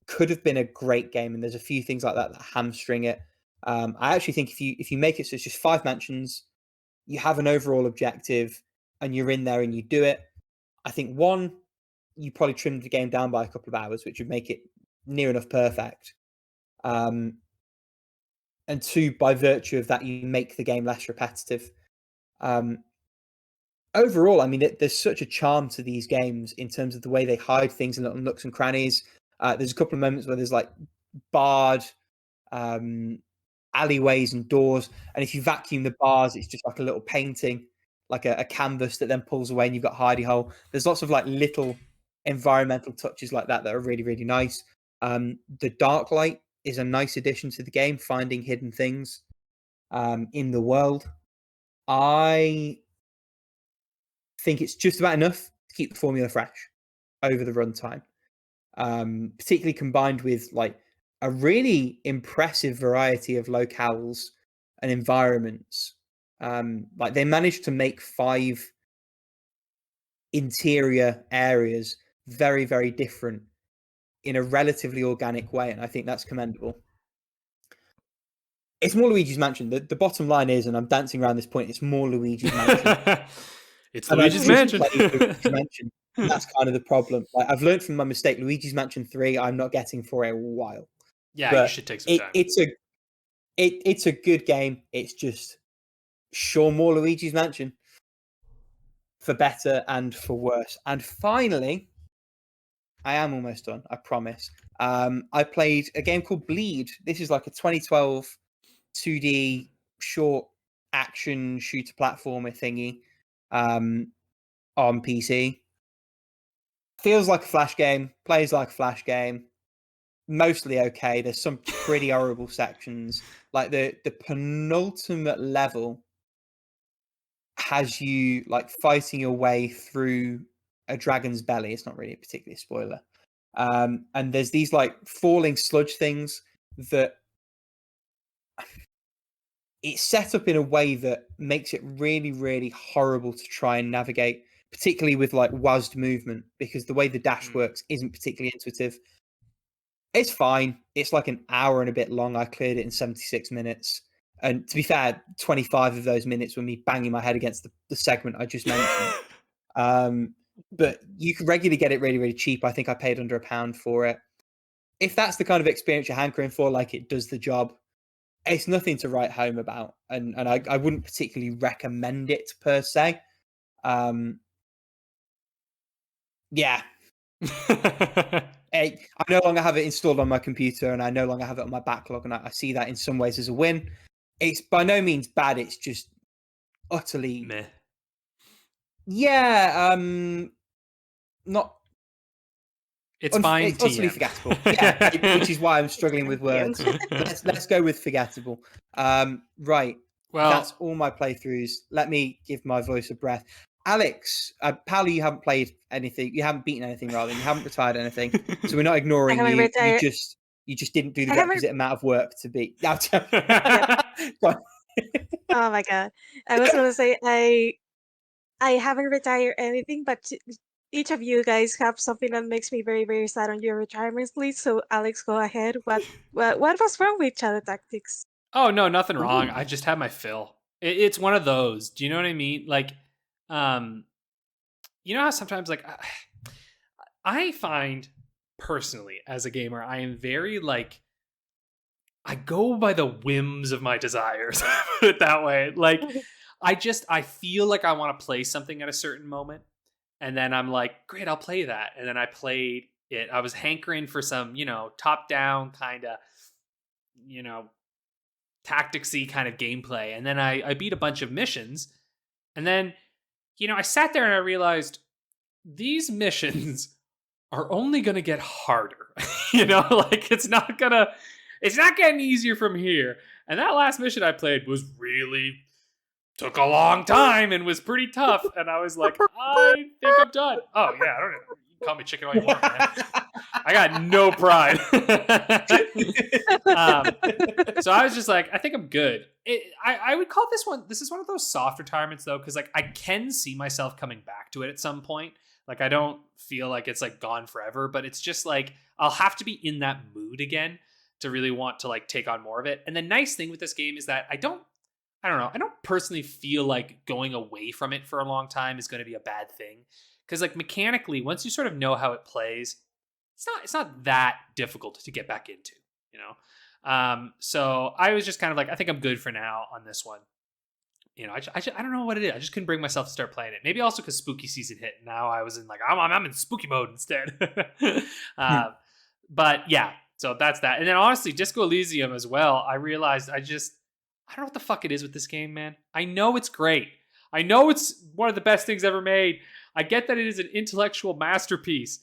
Could have been a great game, and there's a few things like that hamstring it. I actually think if you make it so it's just 5 mansions, you have an overall objective, and you're in there and you do it. I think 1, you probably trimmed the game down by a couple of hours, which would make it near enough perfect. And 2, by virtue of that, you make the game less repetitive. Overall, I mean, there's such a charm to these games in terms of the way they hide things in little nooks and crannies. There's a couple of moments where there's like barred alleyways and doors. And if you vacuum the bars, it's just like a little painting, like a canvas that then pulls away and you've got hidey hole. There's lots of like little environmental touches like that are really, really nice. The dark light is a nice addition to the game, finding hidden things in the world. I think it's just about enough to keep the formula fresh over the runtime, particularly combined with like a really impressive variety of locales and environments. Like they managed to make 5 interior areas very, very different in a relatively organic way, and I think that's commendable. It's more Luigi's Mansion. The bottom line is, and I'm dancing around this point, it's more Luigi's Mansion. It's Luigi's Mansion. That's kind of the problem. Like, I've learned from my mistake. Luigi's Mansion 3, I'm not getting for a while. Yeah, but you should take some time. It's a good game. It's just sure more Luigi's Mansion, for better and for worse. And finally, I am almost done, I promise. I played a game called Bleed. This is like a 2012 2D short action shooter platformer thingy on PC. Feels like a Flash game, plays like a Flash game. Mostly okay. There's some pretty horrible sections. Like the penultimate level has you like fighting your way through a dragon's belly. It's not really a particular spoiler. And there's these like falling sludge things that it's set up in a way that makes it really, really horrible to try and navigate, particularly with like WASD movement, because the way the dash works isn't particularly intuitive. It's fine. It's like an hour and a bit long. I cleared it in 76 minutes. And to be fair, 25 of those minutes were me banging my head against the segment I just mentioned. But you can regularly get it really, really cheap. I think I paid under £1 for it. If that's the kind of experience you're hankering for, like it does the job, it's nothing to write home about. And I wouldn't particularly recommend it per se. Yeah. I no longer have it installed on my computer and I no longer have it on my backlog. And I see that in some ways as a win. It's by no means bad. It's just utterly meh. Yeah, not. It's fine. It's utterly forgettable. Yeah, which is why I'm struggling with words. Let's go with forgettable. Right. Well, that's all my playthroughs. Let me give my voice a breath. Alex, Paula, you haven't played anything. You haven't beaten anything, rather. You haven't retired anything. So we're not ignoring you. You just didn't do the requisite amount of work to beat. Oh my god! I was gonna say I haven't retired anything, but each of you guys have something that makes me very, very sad on your retirement list. So Alex, go ahead. What was wrong with Shadow Tactics? Oh no, nothing wrong. I just had my fill. It's one of those. Do you know what I mean? Like, you know how sometimes like I find personally as a gamer, I am very like I go by the whims of my desires. Put it that way. Like I feel like I want to play something at a certain moment. And then I'm like, great, I'll play that. And then I played it. I was hankering for some, top down kind of, tacticsy kind of gameplay. And then I beat a bunch of missions. And then, I sat there and I realized these missions are only going to get harder. Like it's not getting easier from here. And that last mission I played was really took a long time and was pretty tough. And I was like, I think I'm done. Oh yeah, I don't know. You can call me chicken all you want, man. I got no pride. So I was just like, I think I'm good. I would call this is one of those soft retirements though, because like I can see myself coming back to it at some point. Like I don't feel like it's like gone forever, but it's just like I'll have to be in that mood again to really want to like take on more of it. And the nice thing with this game is that I don't personally feel like going away from it for a long time is going to be a bad thing. Because like mechanically, once you sort of know how it plays, it's not that difficult to get back into, So I was just kind of like, I think I'm good for now on this one. I don't know what it is. I just couldn't bring myself to start playing it. Maybe also because spooky season hit. Now I was in like, I'm in spooky mode instead. But yeah, So that's that. And then honestly, Disco Elysium as well. I realized I don't know what the fuck it is with this game, man. I know it's great. I know it's one of the best things ever made. I get that it is an intellectual masterpiece.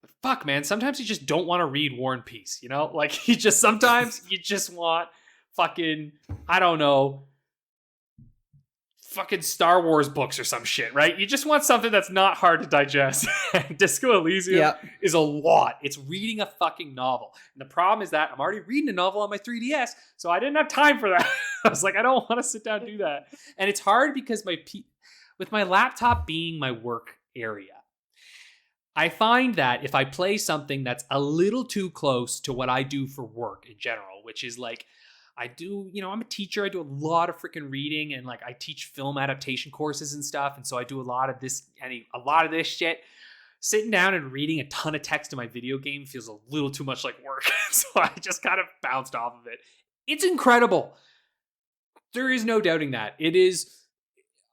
But fuck, man, sometimes you just don't want to read War and Peace, you know? Like, sometimes you just want fucking, I don't know, fucking Star Wars books or some shit, right? You just want something that's not hard to digest. Disco Elysium is a lot. It's reading a fucking novel. And the problem is that I'm already reading a novel on my 3DS, so I didn't have time for that. I was like, I don't want to sit down and do that. And it's hard because with my laptop being my work area, I find that if I play something that's a little too close to what I do for work in general, which is like, I'm a teacher. I do a lot of freaking reading, and like I teach film adaptation courses and stuff. And so I do a lot of this shit. Sitting down and reading a ton of text in my video game feels a little too much like work. So I just kind of bounced off of it. It's incredible. There is no doubting that. It is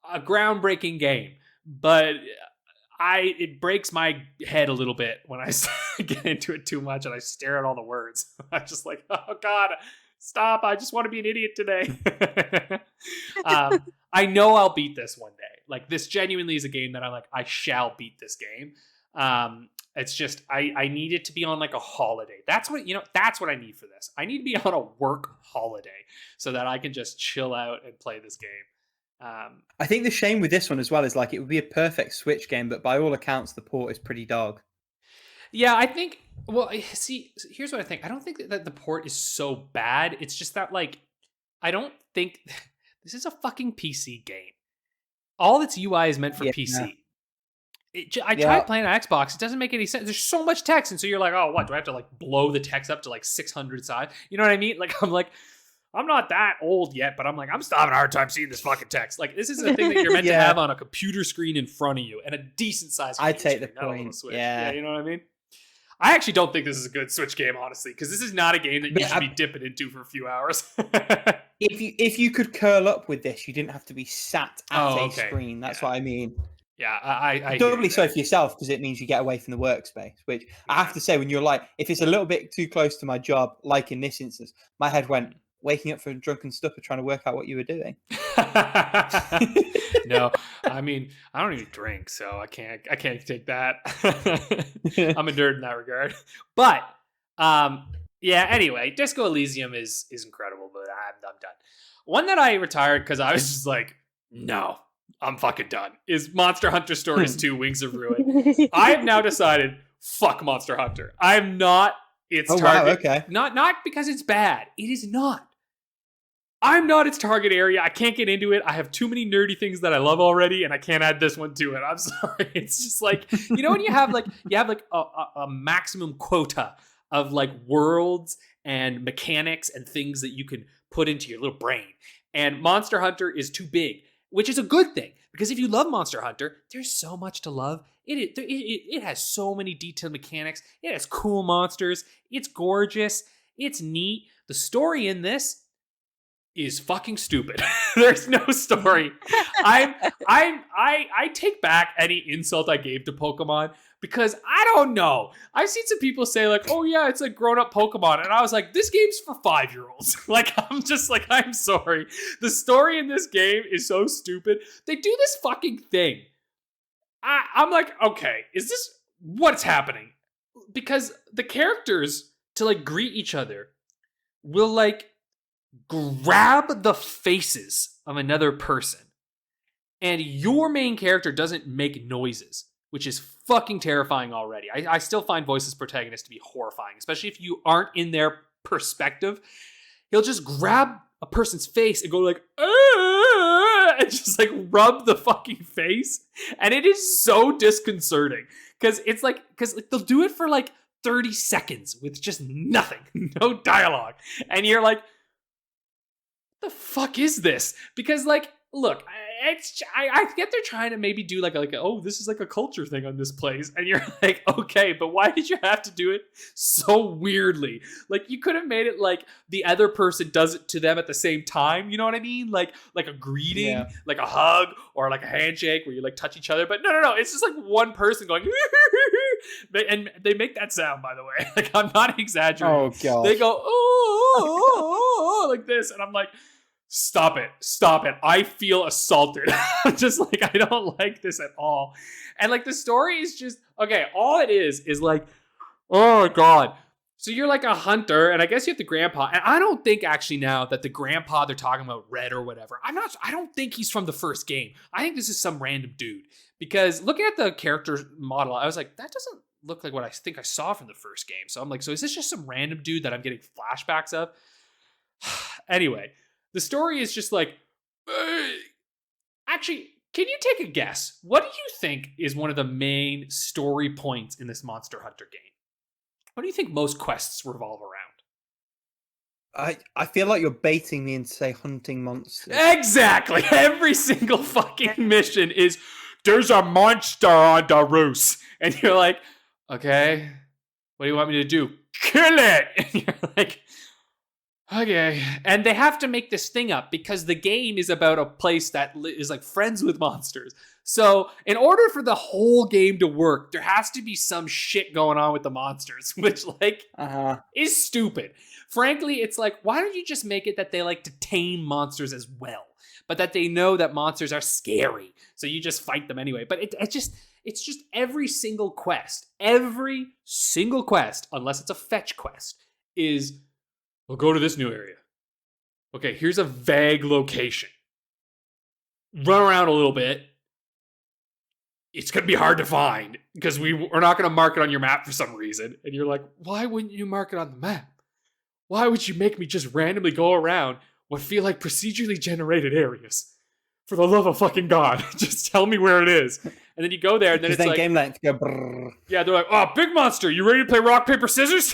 a groundbreaking game, but it breaks my head a little bit when I get into it too much and I stare at all the words. I'm just like, oh God, stop. I just want to be an idiot today. I know I'll beat this one day. Like, this genuinely is a game that I'm like, I shall beat this game. It's just, I need it to be on like a holiday. That's what I need for this. I need to be on a work holiday so that I can just chill out and play this game. I think the shame with this one as well is like, it would be a perfect Switch game, but by all accounts, the port is pretty dog. Yeah, I think, well, see, here's what I think. I don't think that the port is so bad. It's just that, like, I don't think this is a fucking PC game. All its UI is meant for PC. I tried playing on Xbox. It doesn't make any sense. There's so much text. And so you're like, oh, what? Do I have to like blow the text up to like 600 size? You know what I mean? Like, I'm not that old yet, but I'm like, I'm still having a hard time seeing this fucking text. Like, this is a thing that you're meant to have on a computer screen in front of you, and a decent size. I take the point. Yeah, you know what I mean? I actually don't think this is a good Switch game, honestly, because this is not a game that you should be dipping into for a a few hours. If you could curl up with this, you didn't have to be sat at a screen. That's what I mean. Yeah, I doubly so for yourself, because it means you get away from the workspace. Which I have to say, when you're like, if it's a little bit too close to my job, like in this instance, my head went waking up from drunken stupor trying to work out what you were doing. No, I mean, I don't even drink, so I can't take that. I'm a nerd in that regard. But anyway, Disco Elysium is incredible, but I'm done. One that I retired because I was just like, no, I'm fucking done, is Monster Hunter Stories 2 Wings of Ruin. I have now decided, fuck Monster Hunter. I'm not its target. Wow, okay. Not because it's bad. It is not. I'm not its target area. I can't get into it. I have too many nerdy things that I love already, and I can't add this one to it. I'm sorry. It's just like, when you have a maximum quota of like worlds and mechanics and things that you can put into your little brain. And Monster Hunter is too big, which is a good thing, because if you love Monster Hunter, there's so much to love. It has so many detailed mechanics. It has cool monsters. It's gorgeous. It's neat. The story in this is fucking stupid. There's no story. I take back any insult I gave to Pokemon, because I don't know. I've seen some people say like, oh yeah, it's like grown-up Pokemon. And I was like, this game's for 5-year-olds. Like, I'm just like, I'm sorry. The story in this game is so stupid. They do this fucking thing. I'm like, okay, is this what's happening? Because the characters, to like greet each other, will like grab the faces of another person, and your main character doesn't make noises, which is fucking terrifying already. I still find Voice's protagonist to be horrifying, especially if you aren't in their perspective. He'll just grab a person's face and go like, and just like rub the fucking face, and it is so disconcerting because they'll do it for like 30 seconds with just nothing, no dialogue, and you're like, the fuck is this? Because like, look, I get they're trying to maybe do like oh, this is like a culture thing on this place, and you're like, okay, but why did you have to do it so weirdly? Like, you could have made it like the other person does it to them at the same time, you know what I mean? Like a greeting, like a hug, or like a handshake where you like touch each other. But no, it's just like one person going And they make that sound, by the way. Like, I'm not exaggerating. Oh, God. They go, oh, like this. And I'm like, stop it. I feel assaulted. I'm just like, I don't like this at all. And like, the story is just, okay, all it is like, oh, God. So you're like a hunter, and I guess you have the grandpa. And I don't think actually now that the grandpa they're talking about, Red or whatever, I don't think he's from the first game. I think this is some random dude. Because looking at the character model, I was like, that doesn't look like what I think I saw from the first game. So I'm like, so is this just some random dude that I'm getting flashbacks of? Anyway, the story is just like, actually, can you take a guess? What do you think is one of the main story points in this Monster Hunter game? What do you think most quests revolve around? I feel like you're baiting me into say hunting monsters. Exactly. Every single fucking mission is, there's a monster on the roost. And you're like, okay, what do you want me to do? Kill it! And you're like, okay. And they have to make this thing up because the game is about a place that is like friends with monsters. So in order for the whole game to work, there has to be some shit going on with the monsters, which like is stupid. Frankly, it's like, why don't you just make it that they like to tame monsters as well, but that they know that monsters are scary, so you just fight them anyway. But it's just every single quest, unless it's a fetch quest, is, we'll go to this new area. Okay, here's a vague location. Run around a little bit. It's going to be hard to find because we're not going to mark it on your map for some reason. And you're like, why wouldn't you mark it on the map? Why would you make me just randomly go around what feel like procedurally generated areas? For the love of fucking God, just tell me where it is. And then you go there, and then it's like, game length go brrr. Yeah, they're like, oh, big monster, you ready to play rock, paper, scissors?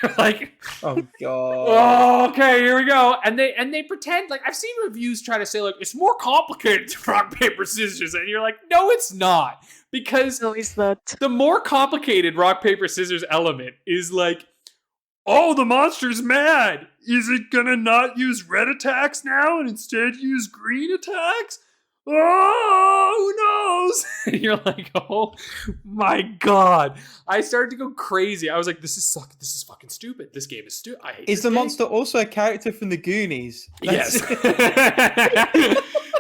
You're like, oh, God. Oh, okay, here we go. And they pretend, like, I've seen reviews try to say, like, it's more complicated than rock, paper, scissors. And you're like, no, it's not. Because No, it's not. the more complicated rock, paper, scissors element is like, oh, the monster's mad. Is it gonna not use red attacks now and instead use green attacks? Oh, who knows? And you're like, oh my God. I started to go crazy. I was like, this is fucking stupid. This game is stupid. I hate Is this the game. monster also a character from the Goonies? Yes.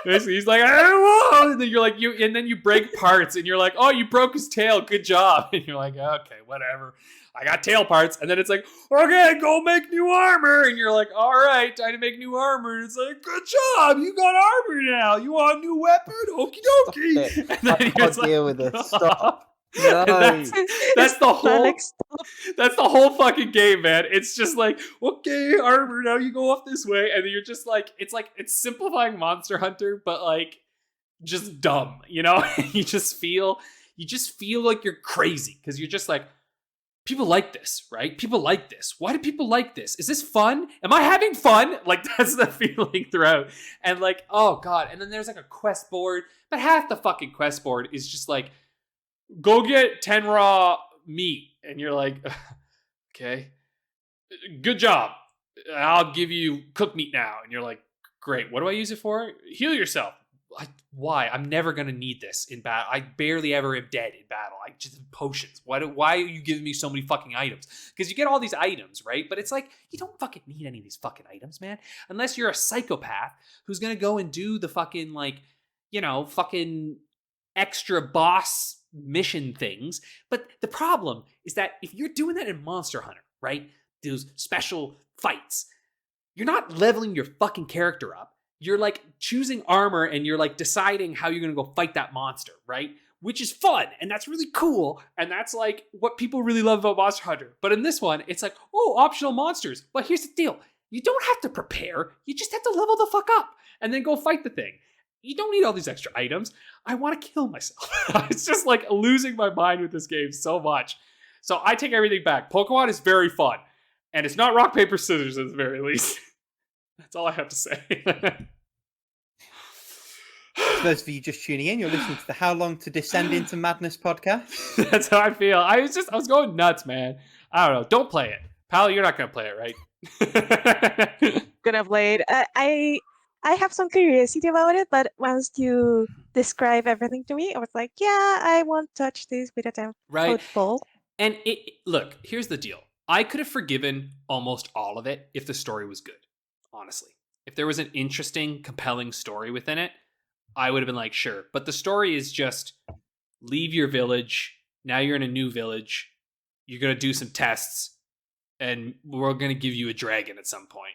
He's like, I don't know. And then you're like, and then you break parts, and you're like, oh, you broke his tail. Good job. And you're like, okay, whatever. I got tail parts. And then it's like, okay, go make new armor. And you're like, all right, time to make new armor. And it's like, good job. You got armor now. You want a new weapon? Okie dokie. And then I can't deal with it. Stop. No. That's the whole fucking game, man. It's just like, okay, armor, now you go off this way. And then you're just like, it's simplifying Monster Hunter, but like just dumb, you know? you just feel like you're crazy because you're just like, people like this, right? People like this. Why do people like this? Is this fun? Am I having fun? Like, that's the feeling throughout. And like, oh God. And then there's like a quest board, but half the fucking quest board is just like, go get 10 raw meat. And you're like, okay, good job. I'll give you cooked meat now. And you're like, great. What do I use it for? Heal yourself. Why? I'm never going to need this in battle. I barely ever am dead in battle. I just have potions. Why are you giving me so many fucking items? Because you get all these items, right? But it's like, you don't fucking need any of these fucking items, man. Unless you're a psychopath who's going to go and do the fucking, like, you know, fucking extra boss mission things. But the problem is that if you're doing that in Monster Hunter, right? Those special fights, you're not leveling your fucking character up. You're like choosing armor and you're like deciding how you're going to go fight that monster, right? Which is fun and that's really cool. And that's like what people really love about Monster Hunter. But in this one, it's like, oh, optional monsters. But here's the deal. You don't have to prepare. You just have to level the fuck up and then go fight the thing. You don't need all these extra items. I want to kill myself. It's just like losing my mind with this game so much. So I take everything back. Pokemon is very fun. And it's not rock, paper, scissors at the very least. That's all I have to say. For those of you just tuning in, you're listening to the How Long to Descend into Madness podcast. That's how I feel. I was going nuts, man. I don't know. Don't play it. Paula, you're not going to play it, right? Gonna play it. I have some curiosity about it, but once you describe everything to me, I was like, yeah, I won't touch this with a 10 Right. foot pole. And look, here's the deal. I could have forgiven almost all of it if the story was good, honestly. If there was an interesting, compelling story within it, I would have been like, sure. But the story is just leave your village. Now you're in a new village. You're going to do some tests, and we're going to give you a dragon at some point.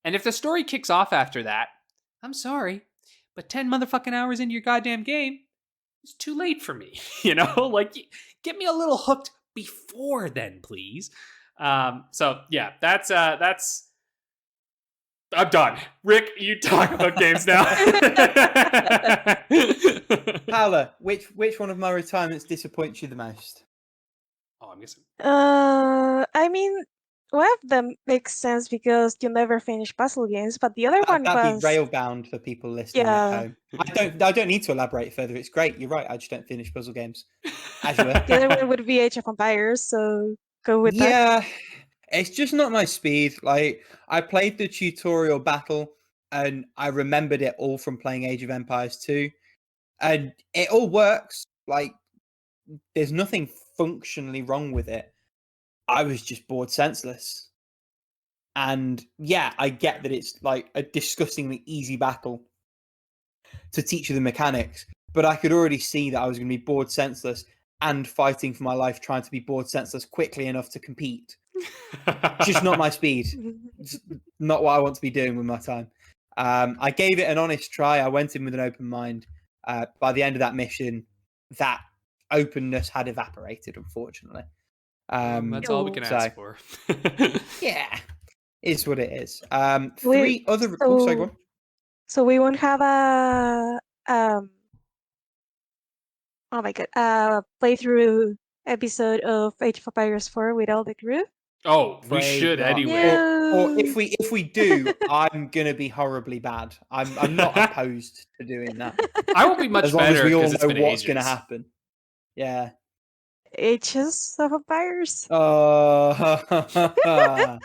And if the story kicks off after that, I'm sorry, but 10 motherfucking hours into your goddamn game, it's too late for me. Like, get me a little hooked before then, please. So yeah, that's I'm done. Rick, you talk about games now. Paula, which one of my retirements disappoints you the most? Oh, I'm guessing. I mean, one of them makes sense because you never finish puzzle games, but the other one That'd was be Railbound for people listening at home. I don't need to elaborate further. It's great. You're right. I just don't finish puzzle games. As you were. The other one would be Age of Empires, so go with that. Yeah, it's just not my speed. Like, I played the tutorial battle and I remembered it all from playing Age of Empires 2. And it all works. Like, there's nothing functionally wrong with it. I was just bored senseless. And yeah, I get that it's like a disgustingly easy battle to teach you the mechanics, but I could already see that I was going to be bored senseless and fighting for my life, trying to be bored senseless quickly enough to compete. Just not my speed. It's not what I want to be doing with my time. I gave it an honest try. I went in with an open mind. By the end of that mission, that openness had evaporated, unfortunately. That's all we can ask for. Yeah, is what it is. Wait, sorry, go on. So we won't have a oh my god, playthrough episode of Age of Empires 4 with all the crew. Oh, we should anyway. Or if we do, I'm gonna be horribly bad. I'm not opposed to doing that. I won't be much as long better as we all because know it's been what's ages. gonna happen. Yeah. Ages of Empires. Oh, God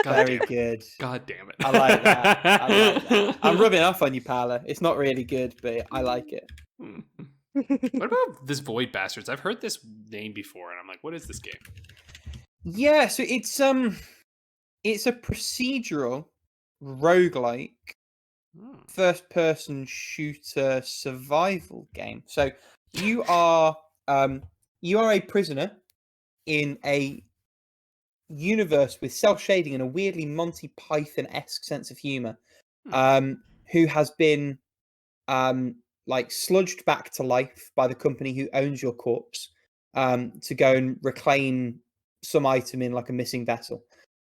very damn it. good. God damn it. I like that. I'm rubbing off on you, Paula. It's not really good, but I like it. What about this Void Bastards? I've heard this name before, and I'm like, what is this game? Yeah, so it's a procedural roguelike first-person shooter survival game. So you are a prisoner in a universe with self-shading and a weirdly Monty Python-esque sense of humor, who has been like sludged back to life by the company who owns your corpse to go and reclaim some item in like a missing vessel.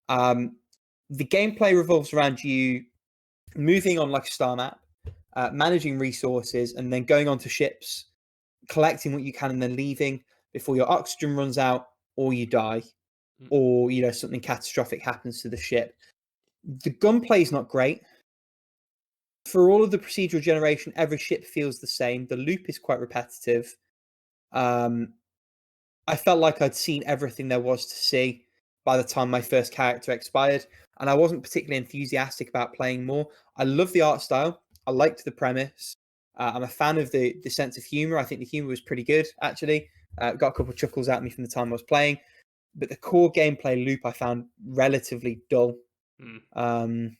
The gameplay revolves around you moving on like a star map, managing resources, and then going onto ships, collecting what you can, and then leaving before your oxygen runs out, or you die, or something catastrophic happens to the ship. The gunplay is not great. For all of the procedural generation, every ship feels the same. The loop is quite repetitive. I felt like I'd seen everything there was to see by the time my first character expired, and I wasn't particularly enthusiastic about playing more. I love the art style. I liked the premise. I'm a fan of the sense of humor. I think the humor was pretty good, actually. Got a couple of chuckles at me from the time I was playing. But the core gameplay loop I found relatively dull. And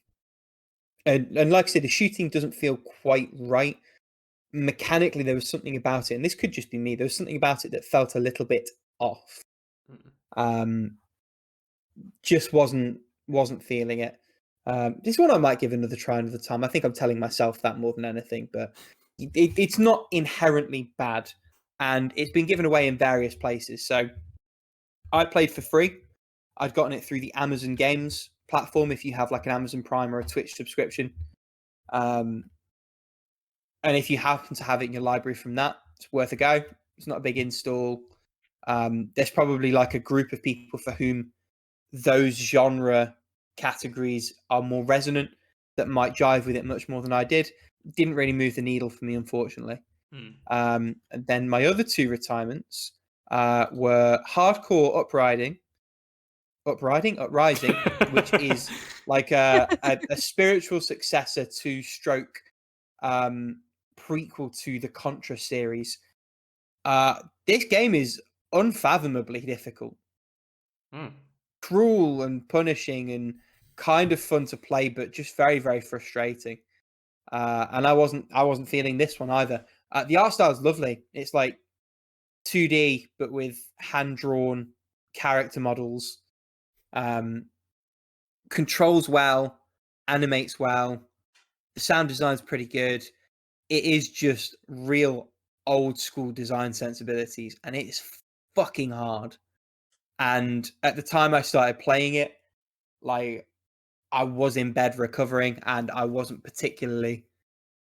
like I said, the shooting doesn't feel quite right. Mechanically, there was something about it, and this could just be me. There was something about it that felt a little bit off. Just wasn't feeling it. This one I might give another try another time. I think I'm telling myself that more than anything, but it's not inherently bad, and it's been given away in various places. So I played for free. I'd gotten it through the Amazon Games platform if you have like an Amazon Prime or a Twitch subscription. And if you happen to have it in your library from that, it's worth a go. It's not a big install. There's probably like a group of people for whom those genre categories are more resonant that might jive with it much more than I did. Didn't really move the needle for me, unfortunately. And then my other two retirements were hardcore Uprising Uprising, which is like a spiritual successor to stroke prequel to the Contra series. This game is unfathomably difficult, cruel and punishing, and kind of fun to play, but just very, very frustrating. And I wasn't feeling this one either. The art style is lovely. It's like 2D, but with hand-drawn character models. Controls well, animates well. The sound design's pretty good. It is just real old school design sensibilities, and it's fucking hard. And at the time I started playing it, like, I was in bed recovering, and I wasn't particularly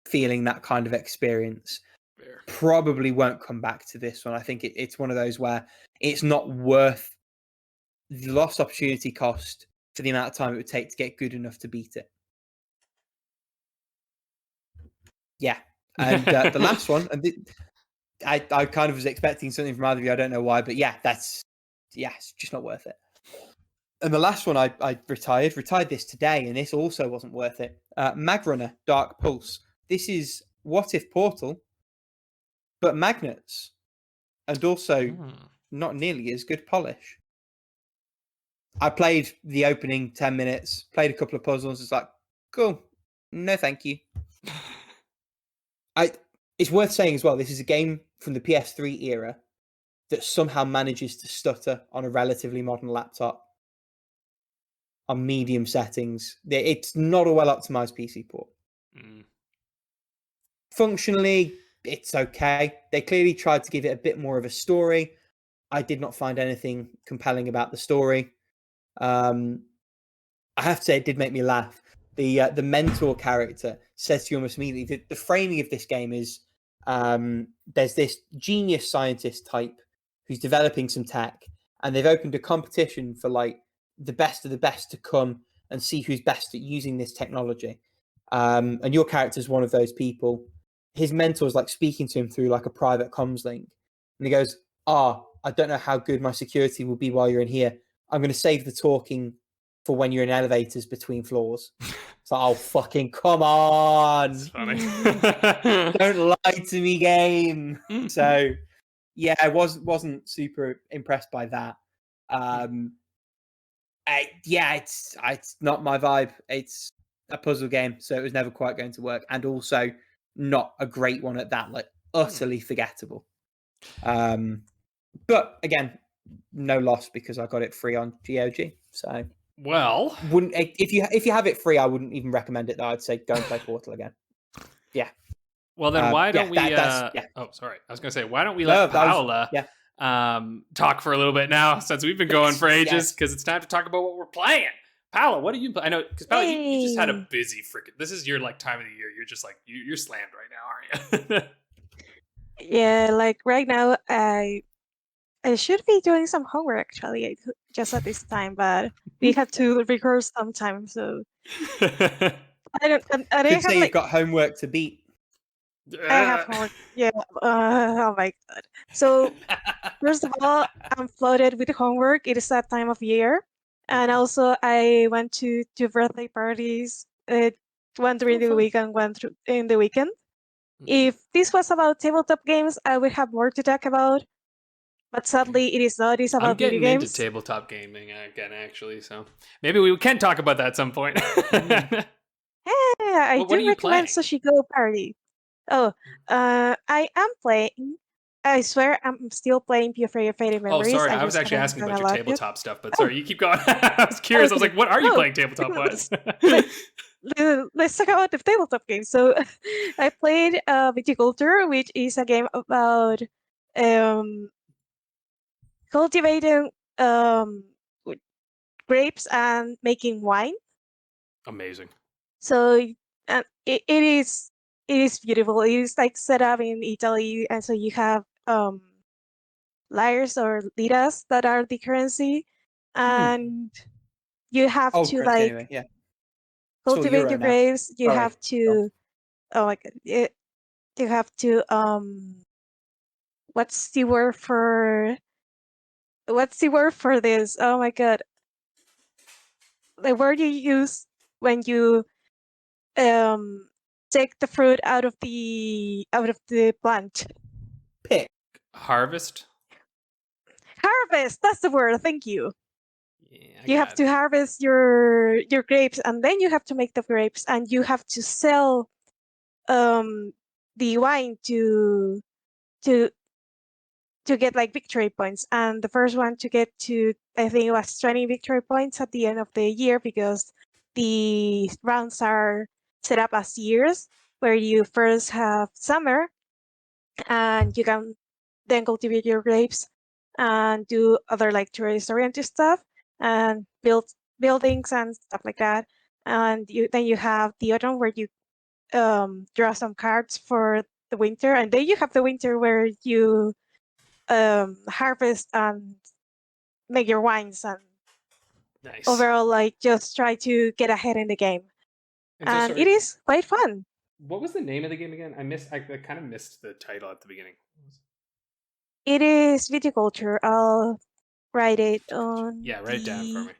feeling that kind of experience. Fair. Probably won't come back to this one. I think it's one of those where it's not worth the lost opportunity cost for the amount of time it would take to get good enough to beat it. Yeah. And the last one, and I kind of was expecting something from either of you. I don't know why, but it's just not worth it. And the last one I retired this today, and this also wasn't worth it. Magrunner Dark Pulse. This is What If Portal, but magnets, and also not nearly as good polish. I played the opening 10 minutes, played a couple of puzzles. It's like, cool. No, thank you. It's worth saying as well, this is a game from the PS3 era that somehow manages to stutter on a relatively modern laptop on medium settings. It's not a well-optimized PC port. Functionally, it's okay. They clearly tried to give it a bit more of a story. I did not find anything compelling about the story. I have to say, it did make me laugh. The mentor character says to you almost immediately, the framing of this game is there's this genius scientist type who's developing some tech, and they've opened a competition for like the best of the best to come and see who's best at using this technology. And your character's one of those people. His mentor's like speaking to him through like a private comms link, and he goes, I don't know how good my security will be while you're in here. I'm going to save the talking for when you're in elevators between floors. So, oh, fucking come on. It's funny. Don't lie to me, game. So, yeah, I wasn't super impressed by that. It's not my vibe. It's a puzzle game, so it was never quite going to work. And also not a great one at that, like utterly forgettable. But again, no loss because I got it free on GOG. So well, wouldn't if you have it free, I wouldn't even recommend it though. I'd say go and play Portal again. Yeah. Well, then why don't we? Oh, sorry. I was going to say, why don't we let Paula talk for a little bit now, since we've been going for ages, because it's time to talk about what we're playing. Paula, what do you play? I know, because Paula, you just had a busy freaking. This is your like time of the year. You're just like you're slammed right now, aren't you? Yeah, like right now, I should be doing some homework actually, just at this time, but we had to record sometime, so I don't. I Could say have, you've got homework to beat. I have homework. Yeah. Oh my god. So first of all, I'm flooded with homework. It is that time of year, and also I went to 2 birthday parties. One during the weekend, one in the weekend. If this was about tabletop games, I would have more to talk about. But sadly, it is not. It's about video games. I'm getting into tabletop gaming again, actually. So maybe we can talk about that at some point. Yeah, I do recommend Sushi Go Party. Oh, I am playing. I swear I'm still playing Pure Faded Memories. Oh, sorry. I was actually asking about your tabletop stuff, but sorry, you keep going. I was curious. Okay. I was like, what are you playing tabletop-wise? Let's talk about the tabletop game. So I played Viticulture, which is a game about cultivating grapes and making wine. Amazing. So it is beautiful. It is like set up in Italy, and so you have lyres or liras that are the currency, and you have to like cultivate your grapes. You have to oh my god, you have to what's the word for this? Oh my god. the word you use when you take the fruit out of the plant. Pick. Harvest. Harvest. That's the word. Thank you. Yeah, you have to harvest your grapes, and then you have to make the grapes, and you have to sell the wine to get like victory points. And the first one to get to, I think it was 20 victory points at the end of the year, because the rounds are set up as years, where you first have summer, and you can then cultivate your grapes and do other like tourist-oriented stuff and build buildings and stuff like that. And then you have the autumn, where you draw some cards for the winter, and then you have the winter, where you harvest and make your wines and nice. overall like just try to get ahead in the game. And it is quite fun. What was the name of the game again? I kind of missed the title at the beginning. It is viticulture. I'll write it on. Yeah, write it down for me.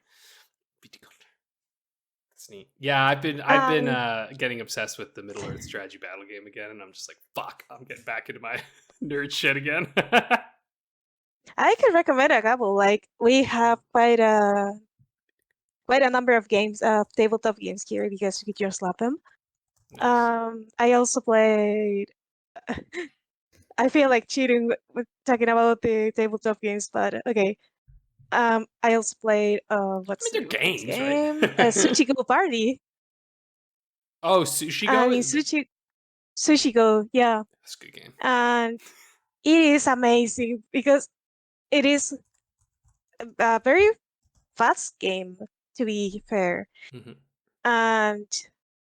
Viticulture. That's neat. Yeah, I've been getting obsessed with the Middle Earth strategy battle game again, and I'm just like, fuck, I'm getting back into my nerd shit again. I can recommend a couple. Like, we have quite a number of games, tabletop games here, because you just love them. Nice. I also played. I feel like cheating with talking about the tabletop games, but okay. I also played what's the games, game? right? Sushi Go Party. Oh, Sushi Go. Sushi Go, yeah. That's a good game. And it is amazing because it is a very fast game, to be fair. Mm-hmm. And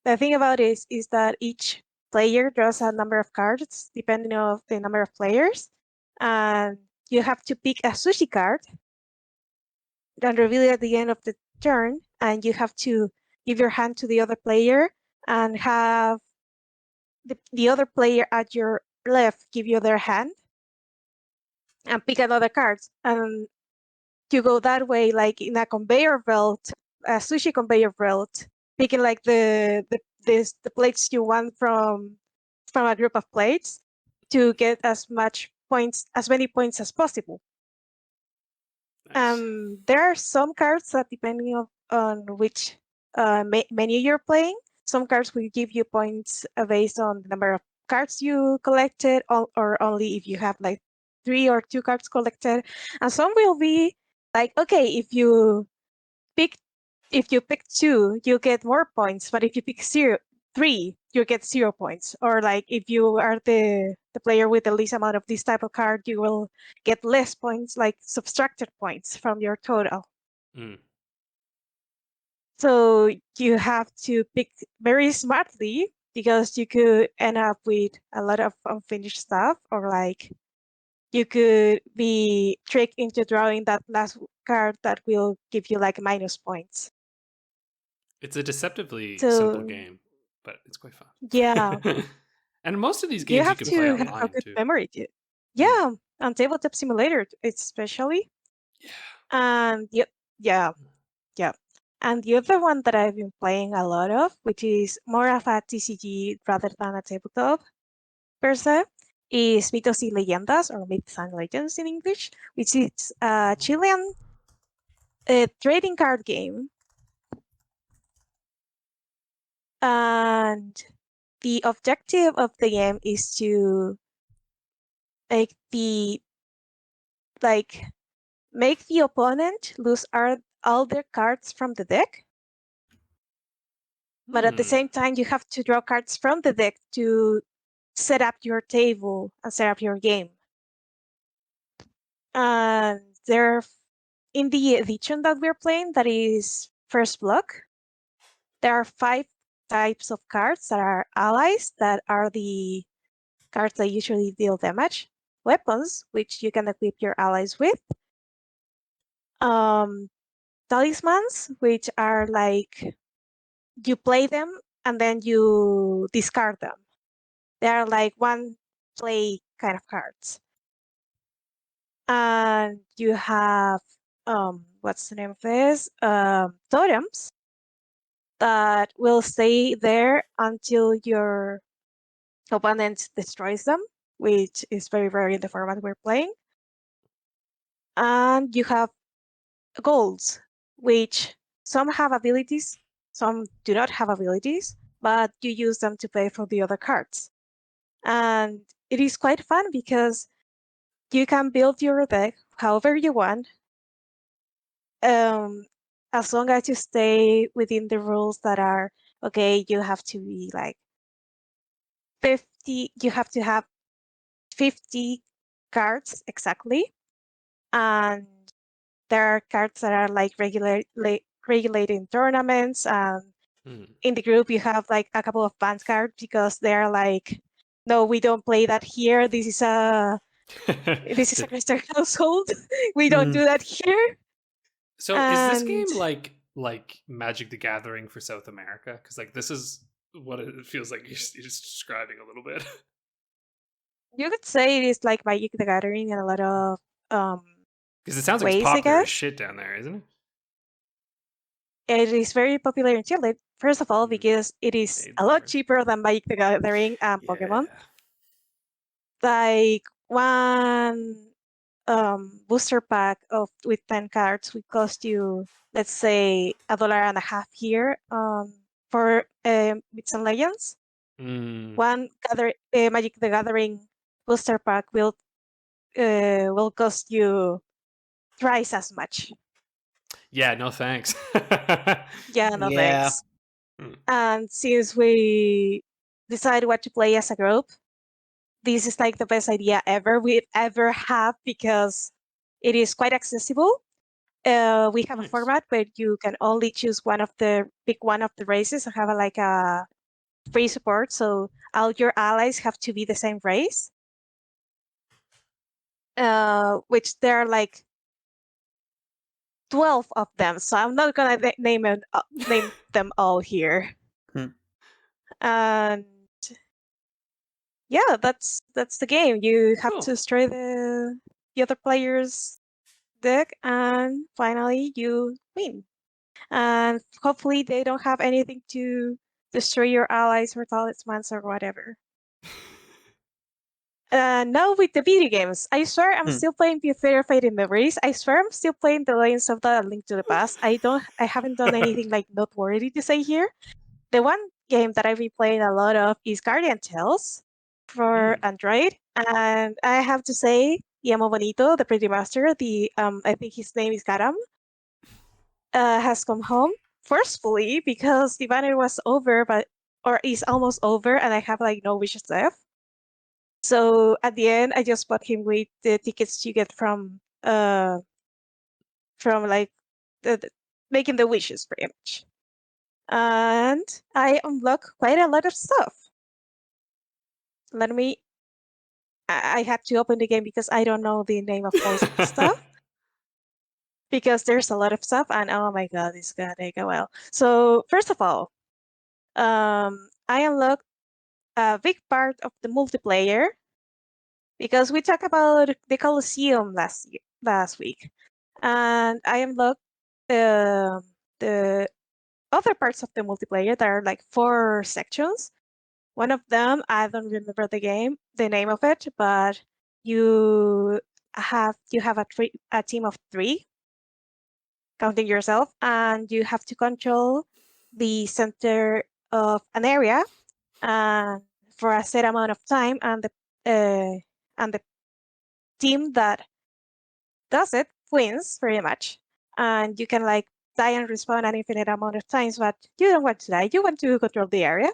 the thing about it is that each player draws a number of cards depending on the number of players, and you have to pick a sushi card and reveal it at the end of the turn, and you have to give your hand to the other player and have the other player at your left give you their hand and pick another card. And you go that way, like in a conveyor belt, a sushi conveyor belt, picking like the plates you want from a group of plates to get as many points as possible. Nice. There are some cards that, depending on which menu you're playing, some cards will give you points based on the number of cards you collected, or only if you have like 3 or 2 cards collected. And some will be like, okay, if you pick 2, you get more points, but if you pick 3, you get 0 points. Or like, if you are the player with the least amount of this type of card, you will get less points, like subtracted points from your total. Mm. So you have to pick very smartly, because you could end up with a lot of unfinished stuff, or like you could be tricked into drawing that last card that will give you like minus points. It's a deceptively simple game, but it's quite fun. Yeah. And most of these games you can play online too. You have to have a good memory too. Yeah, on Tabletop Simulator especially. Yeah. And yeah. And the other one that I've been playing a lot of, which is more of a TCG rather than a tabletop per se, is Mitos y Leyendas, or Myths and Legends in English, which is a Chilean trading card game. And the objective of the game is to make the opponent lose all their cards from the deck. But at the same time, you have to draw cards from the deck to set up your table and set up your game. And in the edition that we're playing, that is first block, there are 5 types of cards that are allies, that are the cards that usually deal damage. Weapons, which you can equip your allies with. Talismans, which are like, you play them and then you discard them. They are like one play kind of cards. And you have what's the name of this? Totems, that will stay there until your opponent destroys them, which is very rare in the format we're playing. And you have goals, which some have abilities, some do not have abilities, but you use them to pay for the other cards. And it is quite fun because you can build your deck however you want, as long as you stay within the rules that are, okay, you have to be like 50, you have to have 50 cards exactly. And there are cards that are like regulated in tournaments. In the group, you have like a couple of banned cards because they're like, no, we don't play that here. This is a Crystal household. We don't do that here. So is this game like Magic the Gathering for South America? Because like this is what it feels like you're just describing a little bit. You could say it is like Magic the Gathering in a lot of because it sounds like it's popular as shit down there, isn't it? It is very popular in Chile. First of all, because it is a lot cheaper than Magic the Gathering and Pokemon. Like one booster pack with 10 cards would cost you, let's say, $1.50 here for Myths and Legends. One Magic the Gathering booster pack will cost you thrice as much. Yeah, no thanks. Thanks. And since we decided what to play as a group, this is like the best idea we've ever had because it is quite accessible. We have a format where you can only choose pick one of the races and have a free support. So all your allies have to be the same race, which there are like 12 of them. So I'm not gonna name them all here. And yeah, that's the game. You have to destroy the other player's deck, and finally you win. And hopefully they don't have anything to destroy your allies or talismans or whatever. Now with the video games, I swear I'm still playing Pure Faded Memories. I swear I'm still playing The Legend of Zelda: A Link to the Past. I haven't done anything like noteworthy to say here. The one game that I've been playing a lot of is Guardian Tales for Android, and I have to say, Llamo Bonito, the Pretty Master, I think his name is Garam, has come home forcefully because the banner was over, or is almost over, and I have like no wishes left. So at the end, I just bought him with the tickets you get from like making the wishes pretty much. And I unlock quite a lot of stuff. I had to open the game because I don't know the name of most of the stuff. Because there's a lot of stuff, and oh my god, it's gonna take a while. So first of all, I unlocked a big part of the multiplayer because we talked about the Coliseum last week, and I unlocked the other parts of the multiplayer. There are like 4 sections. One of them, I don't remember the name of it, but you have a team of 3, counting yourself, and you have to control the center of an area for a set amount of time, and the team that does it wins pretty much. And you can like die and respawn an infinite amount of times, but you don't want to die. You want to control the area.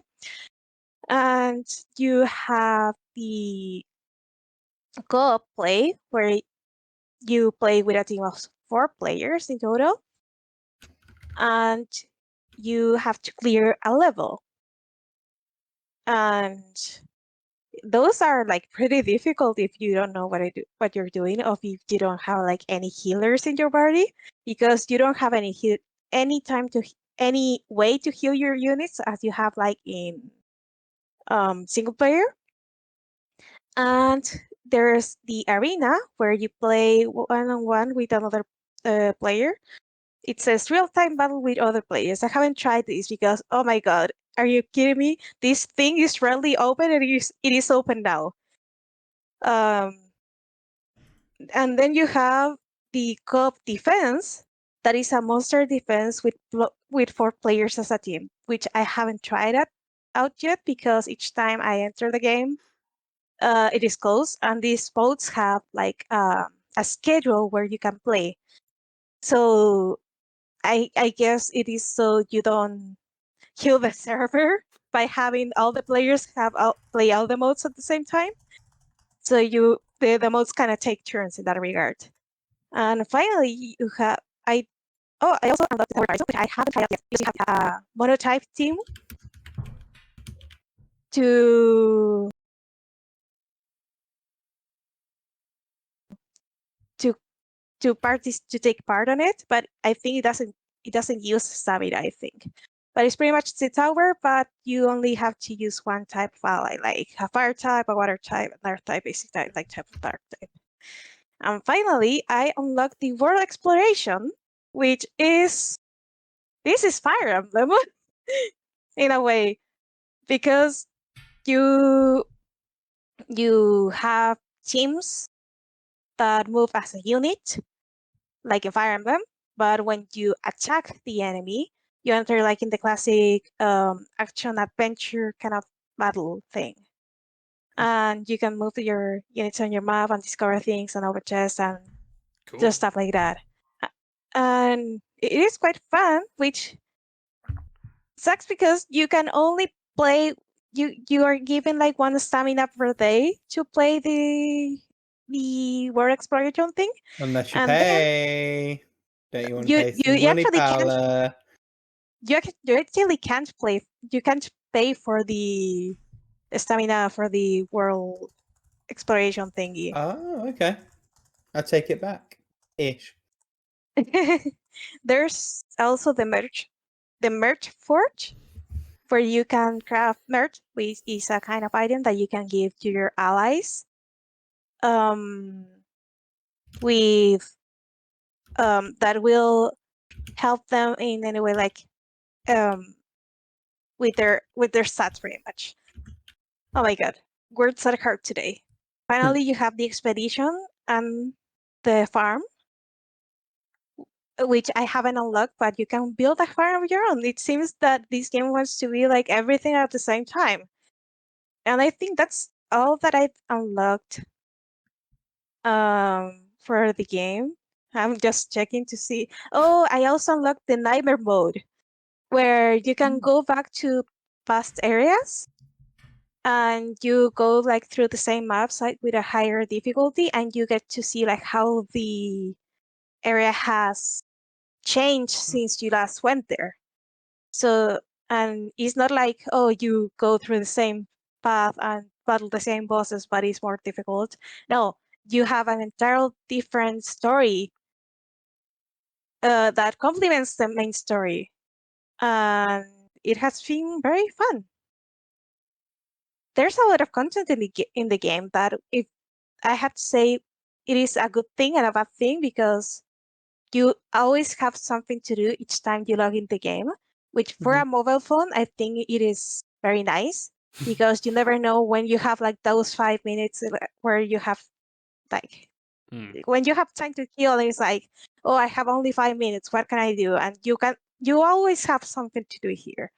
And you have the co-op play where you play with a team of 4 players in total, and you have to clear a level. And those are like pretty difficult if you don't know what you're doing, or if you don't have like any healers in your party, because you don't have any way to heal your units as you have like in single player. And there's the arena where you play one-on-one with another player, it says real-time battle with other players. I haven't tried this because, oh my god, are you kidding me? This thing is rarely open and it is open now. And then you have the co-op defense, that is a monster defense with 4 players as a team, which I haven't tried out yet because each time I enter the game, it is closed, and these modes have like a schedule where you can play. So I guess it is so you don't kill the server by having all the players play all the modes at the same time. So the modes kind of take turns in that regard. And finally, you have I also unlocked the Horizon, which I haven't tried yet. You have a monotype team to take part on it, but I think it doesn't use stamina, I think. But it's pretty much the tower, but you only have to use one type of ally, like a fire type, a water type, an earth type, basic type, like type of dark type. And finally, I unlocked the world exploration, which is Fire Emblem in a way, because you have teams that move as a unit, like in Fire Emblem, but when you attack the enemy, you enter like in the classic action adventure kind of battle thing. And you can move your units on your map and discover things and over chests and just stuff like that. And it is quite fun, which sucks because you can only play. You are given like 1 stamina per day to play the world exploration thing. Unless you pay. Don't you want to pay some you money, actually Paula? you actually can't play. You can't pay for the stamina for the world exploration thingy. Oh, okay. I take it back. Ish. There's also the merch forge, where you can craft merch, which is a kind of item that you can give to your allies. With that will help them in any way, like with their stats, pretty much. Oh my god, words are hard today. Finally, you have the expedition and the farm, which I haven't unlocked, but you can build a farm of your own. It seems that this game wants to be like everything at the same time. And I think that's all that I've unlocked for the game. I'm just checking to see. Oh, I also unlocked the nightmare mode, where you can go back to past areas and you go like through the same maps like with a higher difficulty, and you get to see like how the area has changed since you last went there. So, and it's not like, oh, you go through the same path and battle the same bosses, but it's more difficult. No, you have an entirely different story that complements the main story. And it has been very fun. There's a lot of content in the game that, if I have to say, it is a good thing and a bad thing, because you always have something to do each time you log in the game, which for a mobile phone, I think it is very nice, because you never know when you have like those 5 minutes where you have like, when you have time to kill, it's like, oh, I have only 5 minutes, what can I do? And you always have something to do here.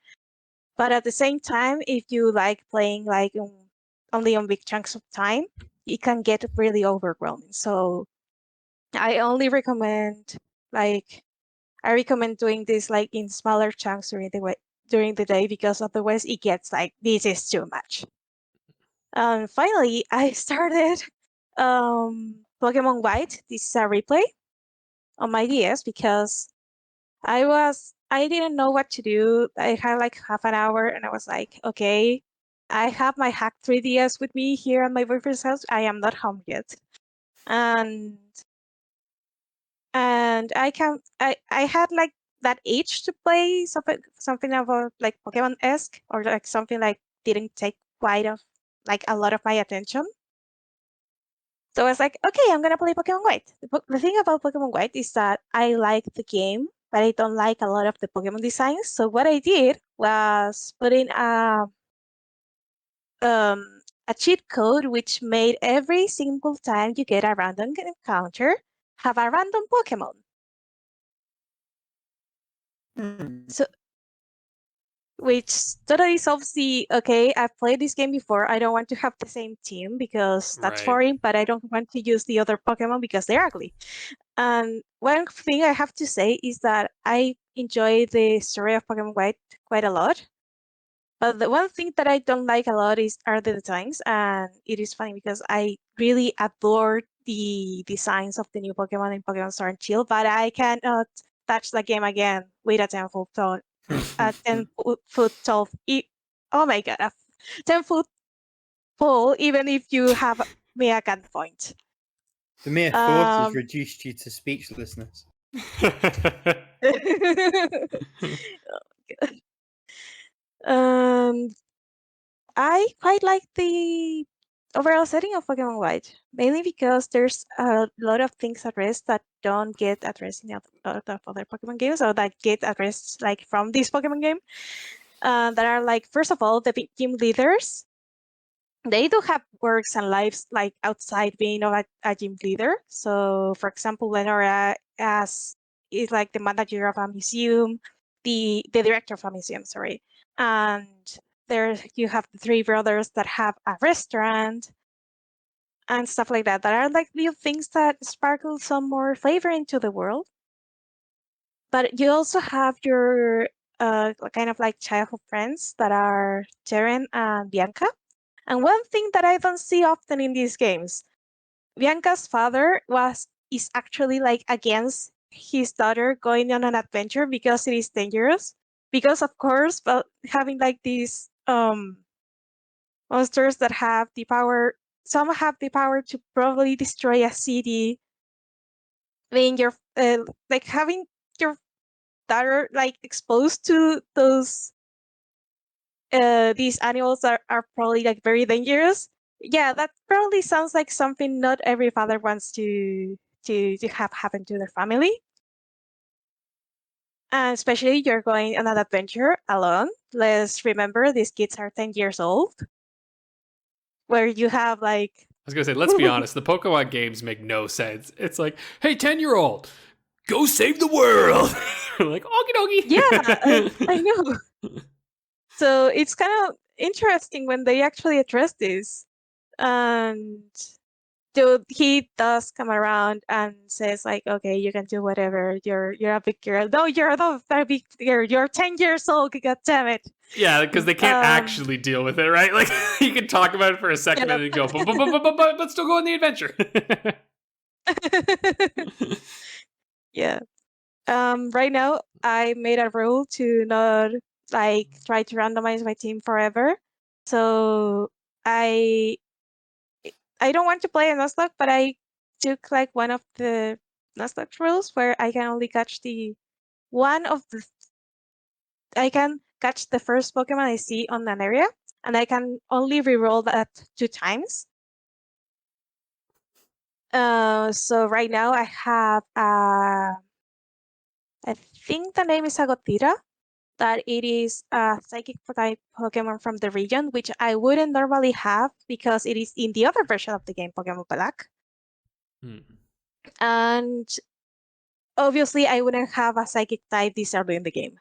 But at the same time, if you like playing like only on big chunks of time, it can get really overwhelming. So I only recommend doing this like in smaller chunks during the day, because otherwise it gets like, this is too much. Finally, I started Pokemon White. This is a replay on my DS, because I didn't know what to do. I had like half an hour and I was like, okay, I have my hack 3DS with me here at my boyfriend's house. I am not home yet. And I had like that itch to play something about like Pokemon-esque, or like something like didn't take quite a lot of my attention. So I was like, okay, I'm gonna play Pokemon White. The thing about Pokemon White is that I like the game but I don't like a lot of the Pokemon designs. So what I did was put in a cheat code which made every single time you get a random encounter have a random Pokemon. So, which totally solves the, okay, I've played this game before, I don't want to have the same team because that's Right. boring, but I don't want to use the other Pokemon because they're ugly. And one thing I have to say is that I enjoy the story of Pokemon White quite a lot. But the one thing that I don't like a lot are the designs, and it is funny because I really adore the designs of the new Pokemon in Pokemon Sword and Shield, but I cannot touch the game again with a 10-foot tall, a 10-foot tall. Oh my god, a 10-foot pole, even if you have me at gunpoint. The mere thought has reduced you to speechlessness. I quite like the overall setting of Pokemon White, mainly because there's a lot of things addressed that don't get addressed in a lot of other Pokemon games, or that get addressed like from this Pokemon game. That are like, first of all, the big gym leaders. They do have works and lives like outside being a gym leader. So, for example, Lenora is like the manager of a museum, the director of a museum, sorry, and there you have the three brothers that have a restaurant and stuff like that. That are like little things that sparkle some more flavor into the world. But you also have your kind of like childhood friends that are Jeren and Bianca. And one thing that I don't see often in these games, Bianca's father is actually like against his daughter going on an adventure because it is dangerous. Because of course, but having like these monsters that have the power, some have the power to probably destroy a city. Being your like having your daughter like exposed to those these animals are probably like very dangerous. Yeah, that probably sounds like something not every father wants to have happen to their family. And especially you're going on an adventure alone. Let's remember these kids are 10 years old. Where you have like I was gonna say, let's be honest, the Pokemon games make no sense. It's like, hey, 10-year-old, go save the world. Like, okie dokie. Yeah, I know. So it's kind of interesting when they actually address this. And he does come around and says like, okay, you can do whatever. You're a big girl. No, you're not a big girl. You're 10 years old. God damn it. Yeah, because they can't actually deal with it, right? Like, you can talk about it for a second and then go, but still go on the adventure. Yeah. Right now, I made a rule to not like try to randomize my team forever. So I don't want to play a Nuzlocke, but I took like one of the Nuzlocke rules where I can only catch I can catch the first Pokemon I see on an area, and I can only reroll that 2 times. So right now I have I think the name is Agotira, that it is a psychic type Pokemon from the region, which I wouldn't normally have because it is in the other version of the game, Pokemon Black. And obviously I wouldn't have a psychic type this early in the game.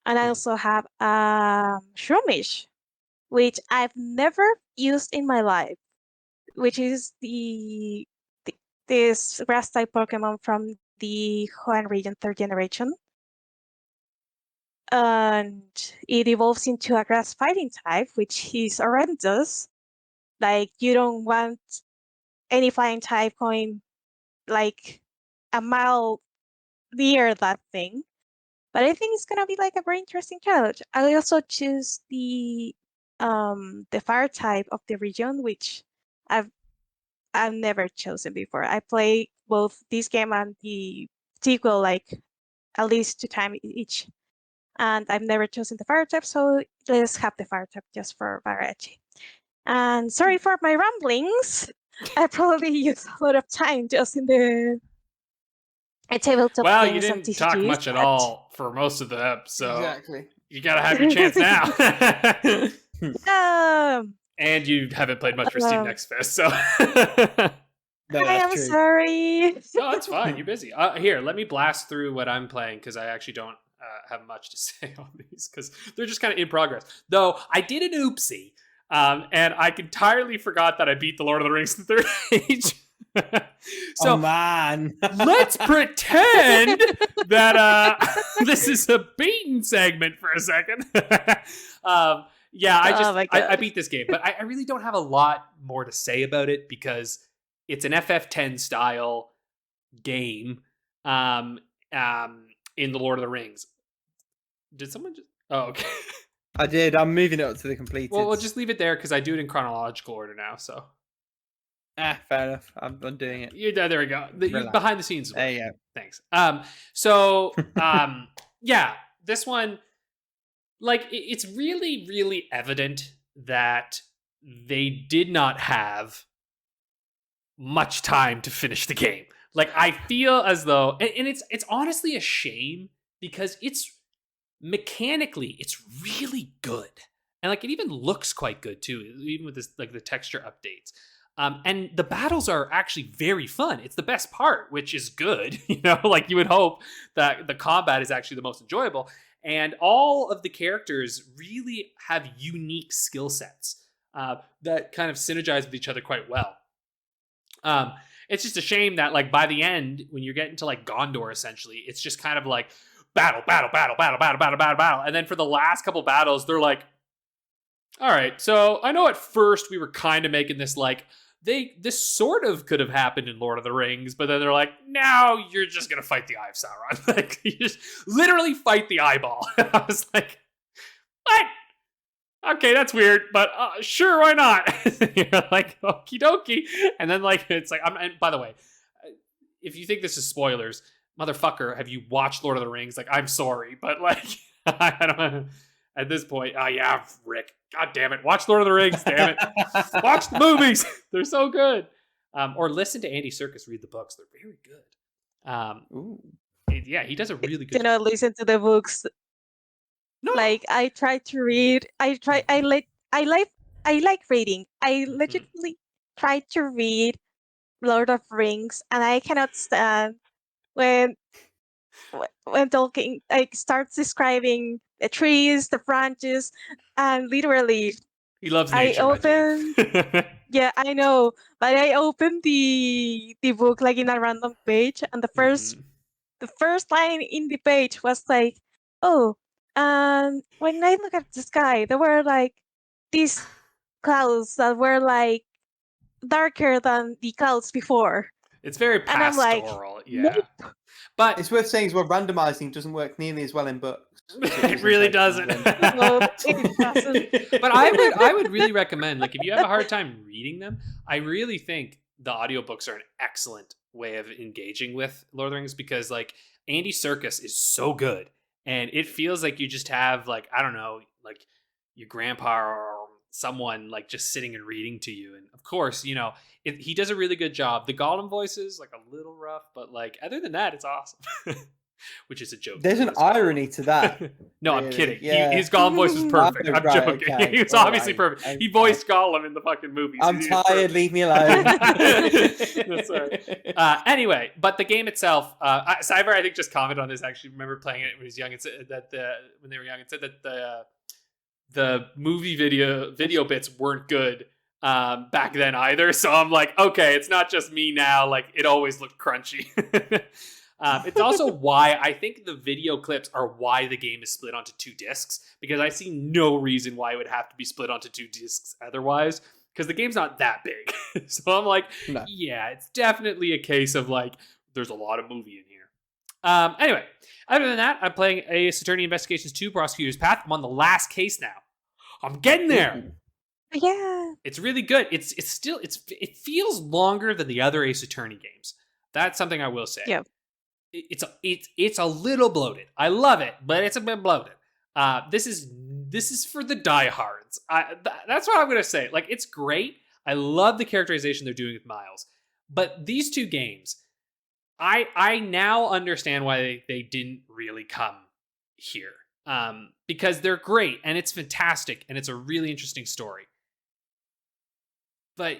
And I also have Shroomish, which I've never used in my life, which is this grass type Pokemon from the Hoenn region, 3rd generation. And it evolves into a grass fighting type, which is horrendous. Like, you don't want any flying type going like a mile near that thing. But I think it's gonna be like a very interesting challenge. I also choose the fire type of the region, which I've never chosen before. I play both this game and the sequel like at least 2 times each, and I've never chosen the fire type, so let's have the fire type just for variety. And sorry for my ramblings. I probably used a lot of time just in the tabletop Well, you games and didn't talk TCGs. much at all for most of the episode. Exactly. You gotta have your chance now. Um, And you haven't played much for Steam Um, Next Fest, so. No, I am that's true. sorry. No, it's fine. You're busy. Here, let me blast through what I'm playing because I actually don't have much to say on these because they're just kind of in progress. Though I did an oopsie, and I entirely forgot that I beat the Lord of the Rings in the Third Age. So oh man, let's pretend that this is a beaten segment for a second. Yeah, I beat this game, but I really don't have a lot more to say about it because it's an FF10 style game in the Lord of the Rings. Did someone just... Oh, okay. I did. I'm moving it up to the completed. Well, we'll just leave it there because I do it in chronological order now, so... fair enough. I'm doing it. There we go. Behind the scenes. There you go. Thanks. Yeah, this one... Like, it's really, really evident that they did not have much time to finish the game. Like, I feel as though, and it's honestly a shame because it's mechanically, it's really good. And like, it even looks quite good too, even with this, like the texture updates. And the battles are actually very fun. It's the best part, which is good. You know, like you would hope that the combat is actually the most enjoyable. And all of the characters really have unique skill sets that kind of synergize with each other quite well. It's just a shame that like by the end, when you're getting to like Gondor, essentially, it's just kind of like battle. And then for the last couple battles, they're like, all right, so I know at first we were kind of making this like, this sort of could have happened in Lord of the Rings, but then they're like, now you're just going to fight the Eye of Sauron. Like, you just literally fight the eyeball. I was like, what? Okay, that's weird, but sure, why not? You're like, okie dokie. And then, like, it's like, and by the way, if you think this is spoilers, motherfucker, have you watched Lord of the Rings? Like, I'm sorry, but, like, I don't know. At this point, yeah, Rick, god damn it, watch Lord of the Rings, damn it. Watch the movies. They're so good. Or listen to Andy Serkis read the books. They're very good. Yeah, he does a really good job. Listen to the books. No. Like I try to read. I like reading. I legitimately try to read Lord of Rings, and I cannot stand when Tolkien like starts describing the trees, the branches, and literally he loves nature. I open yeah, I know, but I opened the book like in a random page, and the first line in the page was like, oh, and when I look at the sky, there were like these clouds that were like darker than the clouds before. It's very pastoral, like, yeah. Nope. But it's worth saying as well, randomizing doesn't work nearly as well in books. It really doesn't. No, it doesn't. But I would really recommend, like, if you have a hard time reading them, I really think the audiobooks are an excellent way of engaging with Lord of the Rings because, like, Andy Serkis is so good. And it feels like you just have, like, I don't know, like, your grandpa or someone, like, just sitting and reading to you. And, of course, you know, he does a really good job. The Gollum voice is, like, a little rough, but, like, other than that, it's awesome. Which is a joke. There's an irony to that. No, really. I'm kidding. Yeah. His Gollum voice was perfect. I'm joking. Okay. He was obviously perfect. Okay. He voiced Gollum in the fucking movies. I'm tired. Leave me alone. Sorry. Anyway, but the game itself, Cyber, I think, just commented on this. I actually remember playing it when he was young. It said that when they were young, it said that the movie video bits weren't good back then either. So I'm like, okay, it's not just me now. Like, it always looked crunchy. It's also why I think the video clips are why the game is split onto 2 discs, because I see no reason why it would have to be split onto 2 discs otherwise, because the game's not that big. So I'm like, no. Yeah, it's definitely a case of like, there's a lot of movie in here. Anyway, other than that, I'm playing Ace Attorney Investigations 2 Prosecutor's Path. I'm on the last case now. I'm getting there. Yeah. It's really good. It feels longer than the other Ace Attorney games. That's something I will say. Yeah. It's a little bloated. I love it, but it's a bit bloated. This is for the diehards. That's what I'm gonna say. Like, it's great. I love the characterization they're doing with Miles, but these 2 games, I now understand why they didn't really come here. Because they're great and it's fantastic and it's a really interesting story. But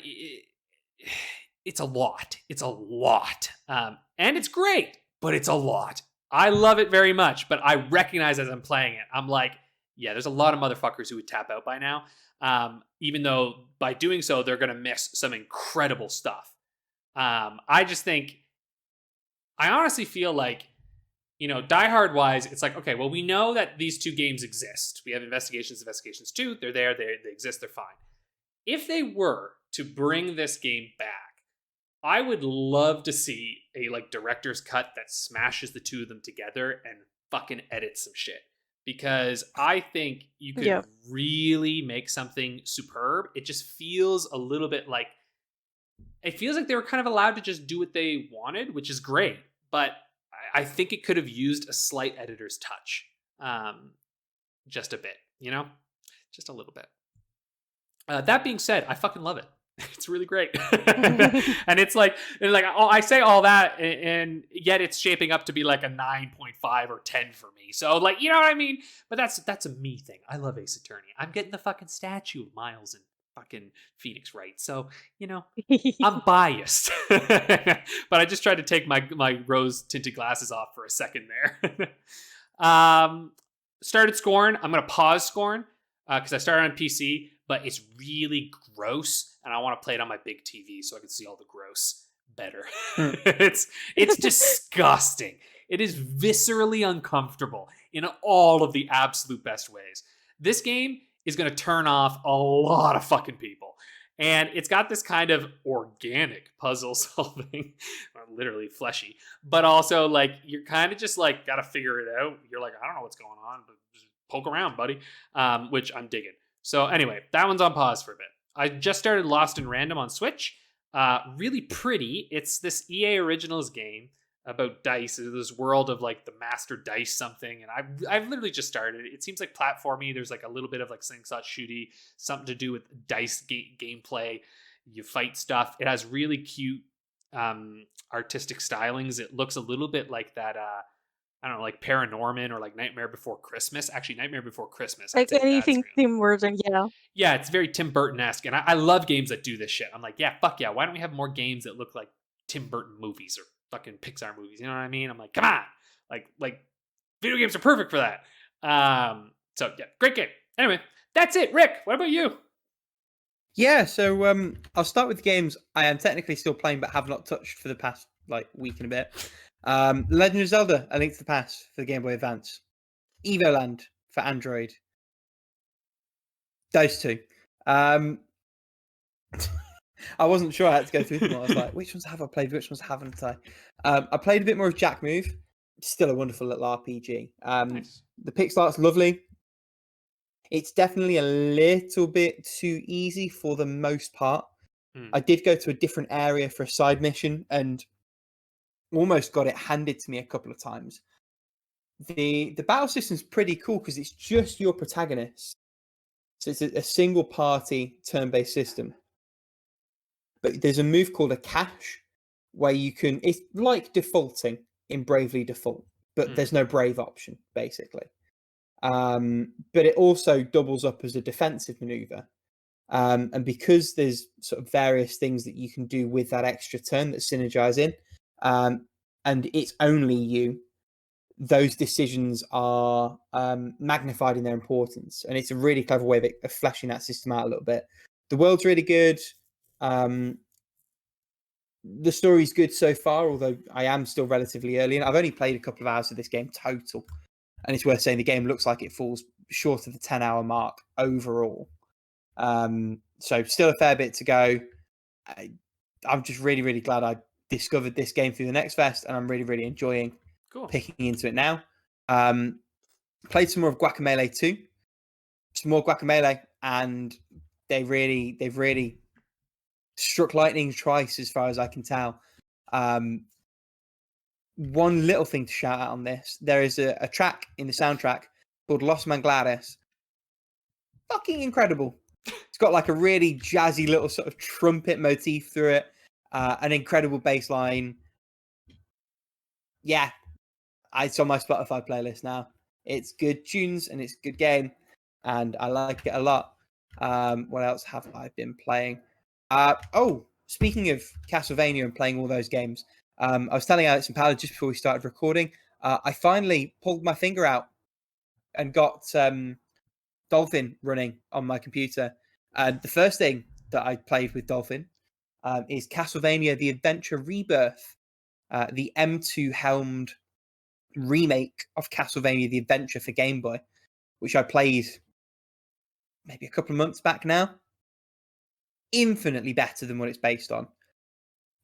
it's a lot. It's a lot. And it's great, but it's a lot. I love it very much, but I recognize as I'm playing it, I'm like, yeah, there's a lot of motherfuckers who would tap out by now. Even though by doing so, they're going to miss some incredible stuff. I just think, I honestly feel like, Die Hard wise, it's like, okay, well, we know that these two games exist. We have Investigations 2. They're there. They exist. They're fine. If they were to bring this game back, I would love to see a director's cut that smashes the two of them together and fucking edits some shit. Because I think you could really make something superb. It just feels a little bit like, it feels like they were kind of allowed to just do what they wanted, which is great. But I think it could have used a slight editor's touch. Just a bit, just a little bit. That being said, I fucking love it. It's really great. And it's like, I say all that and yet it's shaping up to be like a 9.5 or 10 for me. So you know what I mean? But that's a me thing. I love Ace Attorney. I'm getting the fucking statue of Miles and fucking Phoenix, right? So, I'm biased. But I just tried to take my rose tinted glasses off for a second there. Started Scorn. I'm going to pause Scorn because I started on PC, but it's really gross and I want to play it on my big TV so I can see all the gross better. It's disgusting. It is viscerally uncomfortable in all of the absolute best ways. This game is going to turn off a lot of fucking people. And it's got this kind of organic puzzle solving, or literally fleshy, but also you're kind of just got to figure it out. You're like, I don't know what's going on, but just poke around, buddy, which I'm digging. So anyway, that one's on pause for a bit. I just started Lost in Random on Switch. Really pretty. It's this EA Originals game about dice. This world of the master dice something, and I've literally just started. It seems like platformy. There's a little bit of slingshot shooty, something to do with dice gameplay. You fight stuff. It has really cute artistic stylings. It looks a little bit like that. I don't know, Paranorman or Nightmare Before Christmas. Actually, Nightmare Before Christmas. Anything Tim Burton, yeah. Yeah, it's very Tim Burton-esque, and I love games that do this shit. I'm like, yeah, fuck yeah. Why don't we have more games that look like Tim Burton movies or fucking Pixar movies? You know what I mean? I'm like, come on. Video games are perfect for that. So yeah, great game. Anyway, that's it. Rick, what about you? Yeah, so I'll start with the games I am technically still playing but have not touched for the past week and a bit. Legend of Zelda: A Link to the Past for the Game Boy Advance, Evoland for Android. Those two. I wasn't sure I had to go through them. I was like, which ones have I played? Which ones haven't I? I played a bit more of Jack Move. Still a wonderful little RPG. Nice. The pixel art's lovely. It's definitely a little bit too easy for the most part. I did go to a different area for a side mission and almost got it handed to me a couple of times. The battle system's pretty cool because it's just your protagonist. So it's a single party turn-based system. But there's a move called a cache where you can, it's like defaulting in Bravely Default, but there's no brave option, basically. But it also doubles up as a defensive maneuver. And because there's sort of various things that you can do with that extra turn that synergize in, and it's only you, those decisions are magnified in their importance. And it's a really clever way of fleshing that system out a little bit. The world's really good. The story's good so far, although I am still relatively early. And I've only played a couple of hours of this game total. And it's worth saying the game looks like it falls short of the 10-hour mark overall. So still a fair bit to go. I'm just really, really glad I discovered this game through the Next Fest, and I'm really, really enjoying picking into it now. Played some more of Guacamelee 2, some more Guacamelee, and they've really struck lightning twice as far as I can tell. One little thing to shout out on this: there is a track in the soundtrack called Los Manglares. Fucking incredible. It's got like a really jazzy little sort of trumpet motif through it, an incredible bass line. yeah, it's on my Spotify playlist now. It's good tunes and it's a good game, and I like it a lot. What else have I been playing? Speaking of Castlevania and playing all those games, I was telling Alex and Paula just before we started recording, I finally pulled my finger out and got Dolphin running on my computer. And the first thing that I played with Dolphin is Castlevania The Adventure ReBirth, the M2 helmed remake of Castlevania The Adventure for Game Boy, which I played maybe a couple of months back now. Infinitely better than what it's based on.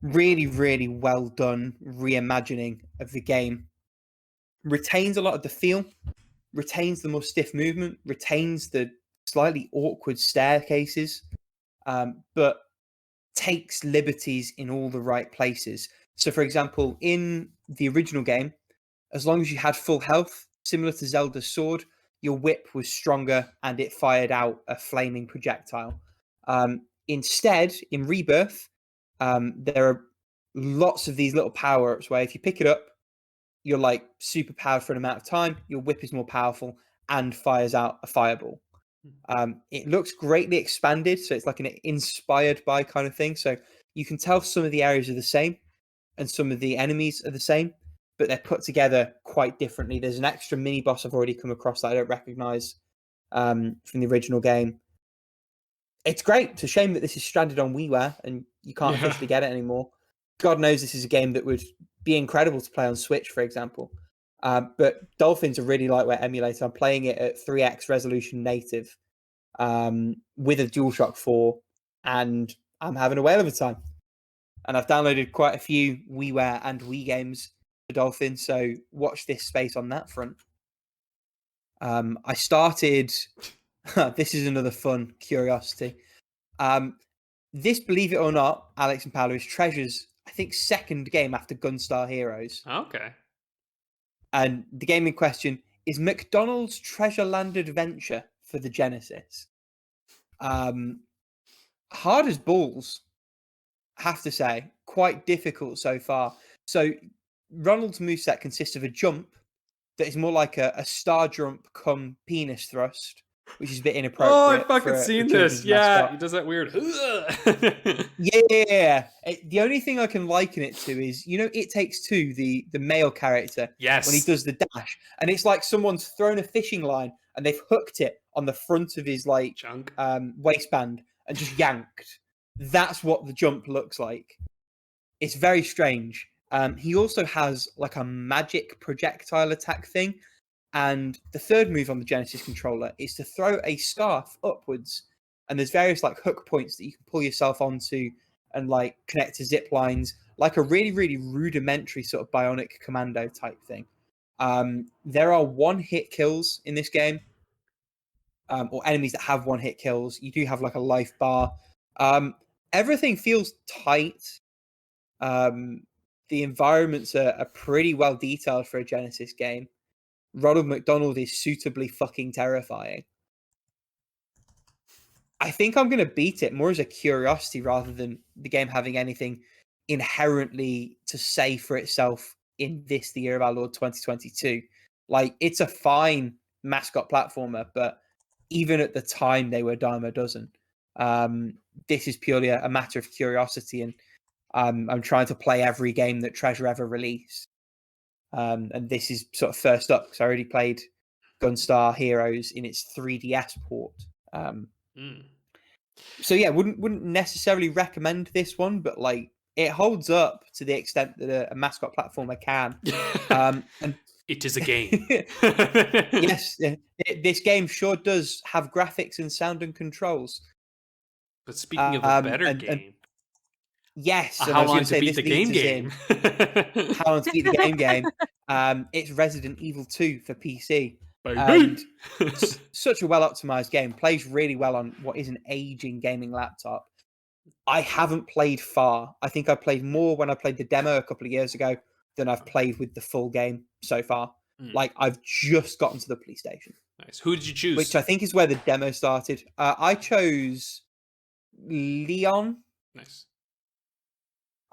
Really, really well done reimagining of the game. Retains a lot of the feel, retains the more stiff movement, retains the slightly awkward staircases, but takes liberties in all the right places. So, for example, in the original game, as long as you had full health, similar to Zelda's sword, your whip was stronger and it fired out a flaming projectile. Instead, in ReBirth, there are lots of these little power-ups where if you pick it up, you're like super powered for an amount of time, your whip is more powerful and fires out a fireball. It looks greatly expanded, so it's like an inspired by kind of thing. So you can tell some of the areas are the same and some of the enemies are the same, but they're put together quite differently. There's an extra mini boss I've already come across that I don't recognize from the original game. It's great. It's a shame that this is stranded on WiiWare and you can't officially get it anymore. God knows this is a game that would be incredible to play on Switch, for example. But Dolphin's a really lightweight emulator. I'm playing it at 3x resolution native with a DualShock 4, and I'm having a whale of a time. And I've downloaded quite a few WiiWare and Wii games for Dolphin, so watch this space on that front. I started... this is another fun curiosity. This, believe it or not, Alex and Paula, is Treasure's, I think, second game after Gunstar Heroes. Okay. And the game in question is McDonald's Treasureland Adventure for the Genesis. Hard as balls, have to say. Quite difficult so far. So Ronald's moveset consists of a jump that is more like a star jump come penis thrust, which is a bit inappropriate. Oh, I've fucking seen this. Yeah, he does that weird. Yeah. The only thing I can liken it to is, you know, It Takes Two, the male character. Yes. When he does the dash, and it's like someone's thrown a fishing line and they've hooked it on the front of his like Chunk. Waistband and just yanked. That's what the jump looks like. It's very strange. He also has like a magic projectile attack thing. And the third move on the Genesis controller is to throw a scarf upwards. And there's various like hook points that you can pull yourself onto and like connect to zip lines, like a really, really rudimentary sort of bionic commando type thing. There are one-hit kills in this game, or enemies that have one-hit kills. You do have like a life bar. Everything feels tight. The environments are pretty well detailed for a Genesis game. Ronald McDonald is suitably fucking terrifying. I think I'm going to beat it more as a curiosity rather than the game having anything inherently to say for itself in this, the year of our Lord 2022. Like, it's a fine mascot platformer, but even at the time they were a dime a dozen. This is purely a matter of curiosity, and I'm trying to play every game that Treasure ever released. And this is sort of first up because I already played Gunstar Heroes in its 3DS port. So yeah, wouldn't necessarily recommend this one, but like it holds up to the extent that a mascot platformer can. And it is a game. Yes, this game sure does have graphics and sound and controls. But speaking of a better game. Yes. How long to beat the game? How long to beat the game? It's Resident Evil 2 for PC. Such a well-optimized game. Plays really well on what is an aging gaming laptop. I haven't played far. I think I played more when I played the demo a couple of years ago than I've played with the full game so far. Like, I've just gotten to the police station. Nice. Who did you choose? Which I think is where the demo started. I chose Leon. Nice.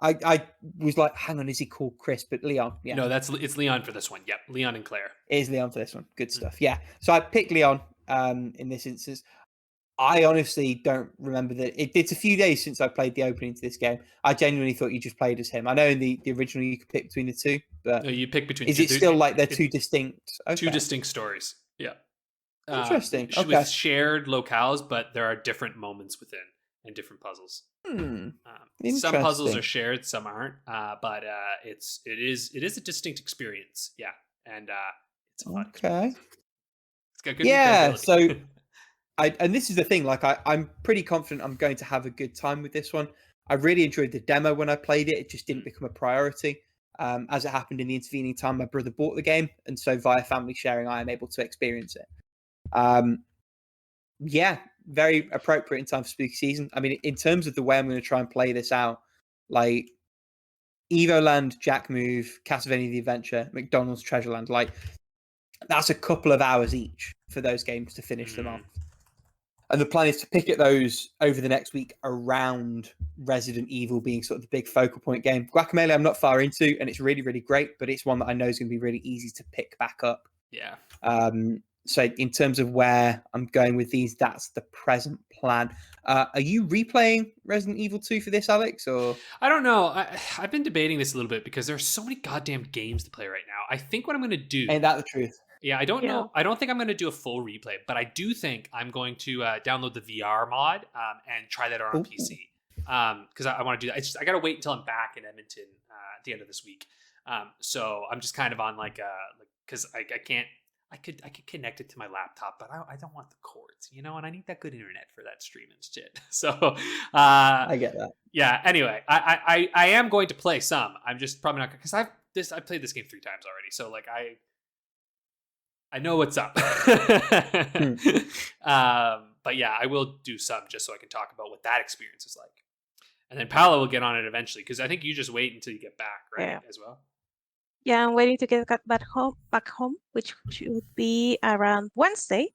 I was like, hang on, is he called Chris? But Leon, yeah. No, it's Leon for this one. Yep, Leon and Claire. It is Leon for this one. Good stuff. Yeah. So I picked Leon in this instance. I honestly don't remember that. It's a few days since I played the opening to this game. I genuinely thought you just played as him. I know in the original you could pick between the two, but No, you pick between. Is it still like they're two distinct? Okay. Two distinct stories. Yeah. Interesting. Okay. With shared locales, but there are different moments within and different puzzles. Some puzzles are shared, some aren't. But it is a distinct experience. Yeah, and it's a fun experience. It's got good. Yeah. So, and this is the thing. Like, I'm pretty confident I'm going to have a good time with this one. I really enjoyed the demo when I played it. It just didn't become a priority. As it happened in the intervening time, my brother bought the game, and so via family sharing, I am able to experience it. Yeah, very appropriate in time for spooky season. I mean, in terms of the way I'm going to try and play this out, like Evoland, Jack Move, Castlevania the Adventure, McDonald's Treasureland, like that's a couple of hours each for those games to finish them off. And the plan is to pick at those over the next week around Resident Evil being sort of the big focal point game. Guacamelee I'm not far into, and it's really, really great, but it's one that I know is going to be really easy to pick back up. Yeah. So in terms of where I'm going with these, that's the present plan. Are you replaying Resident Evil 2 for this, Alex? Or I don't know. I've been debating this a little bit because there's so many goddamn games to play right now. I think what I'm going to do... Ain't that the truth? Yeah, I don't know. I don't think I'm going to do a full replay, but I do think I'm going to download the VR mod and try that out on PC. Because I want to do that. I got to wait until I'm back in Edmonton at the end of this week. So I'm just kind of on because I can't... I could connect it to my laptop, but I don't want the cords, and I need that good internet for that stream and shit. So I get that. Yeah. Anyway, I am going to play some. I'm just probably not because I played this game 3 times already, so like I know what's up. But yeah, I will do some just so I can talk about what that experience is like, and then Paula will get on it eventually because I think you just wait until you get back, right? Yeah. As well. Yeah, I'm waiting to get back home, which should be around Wednesday.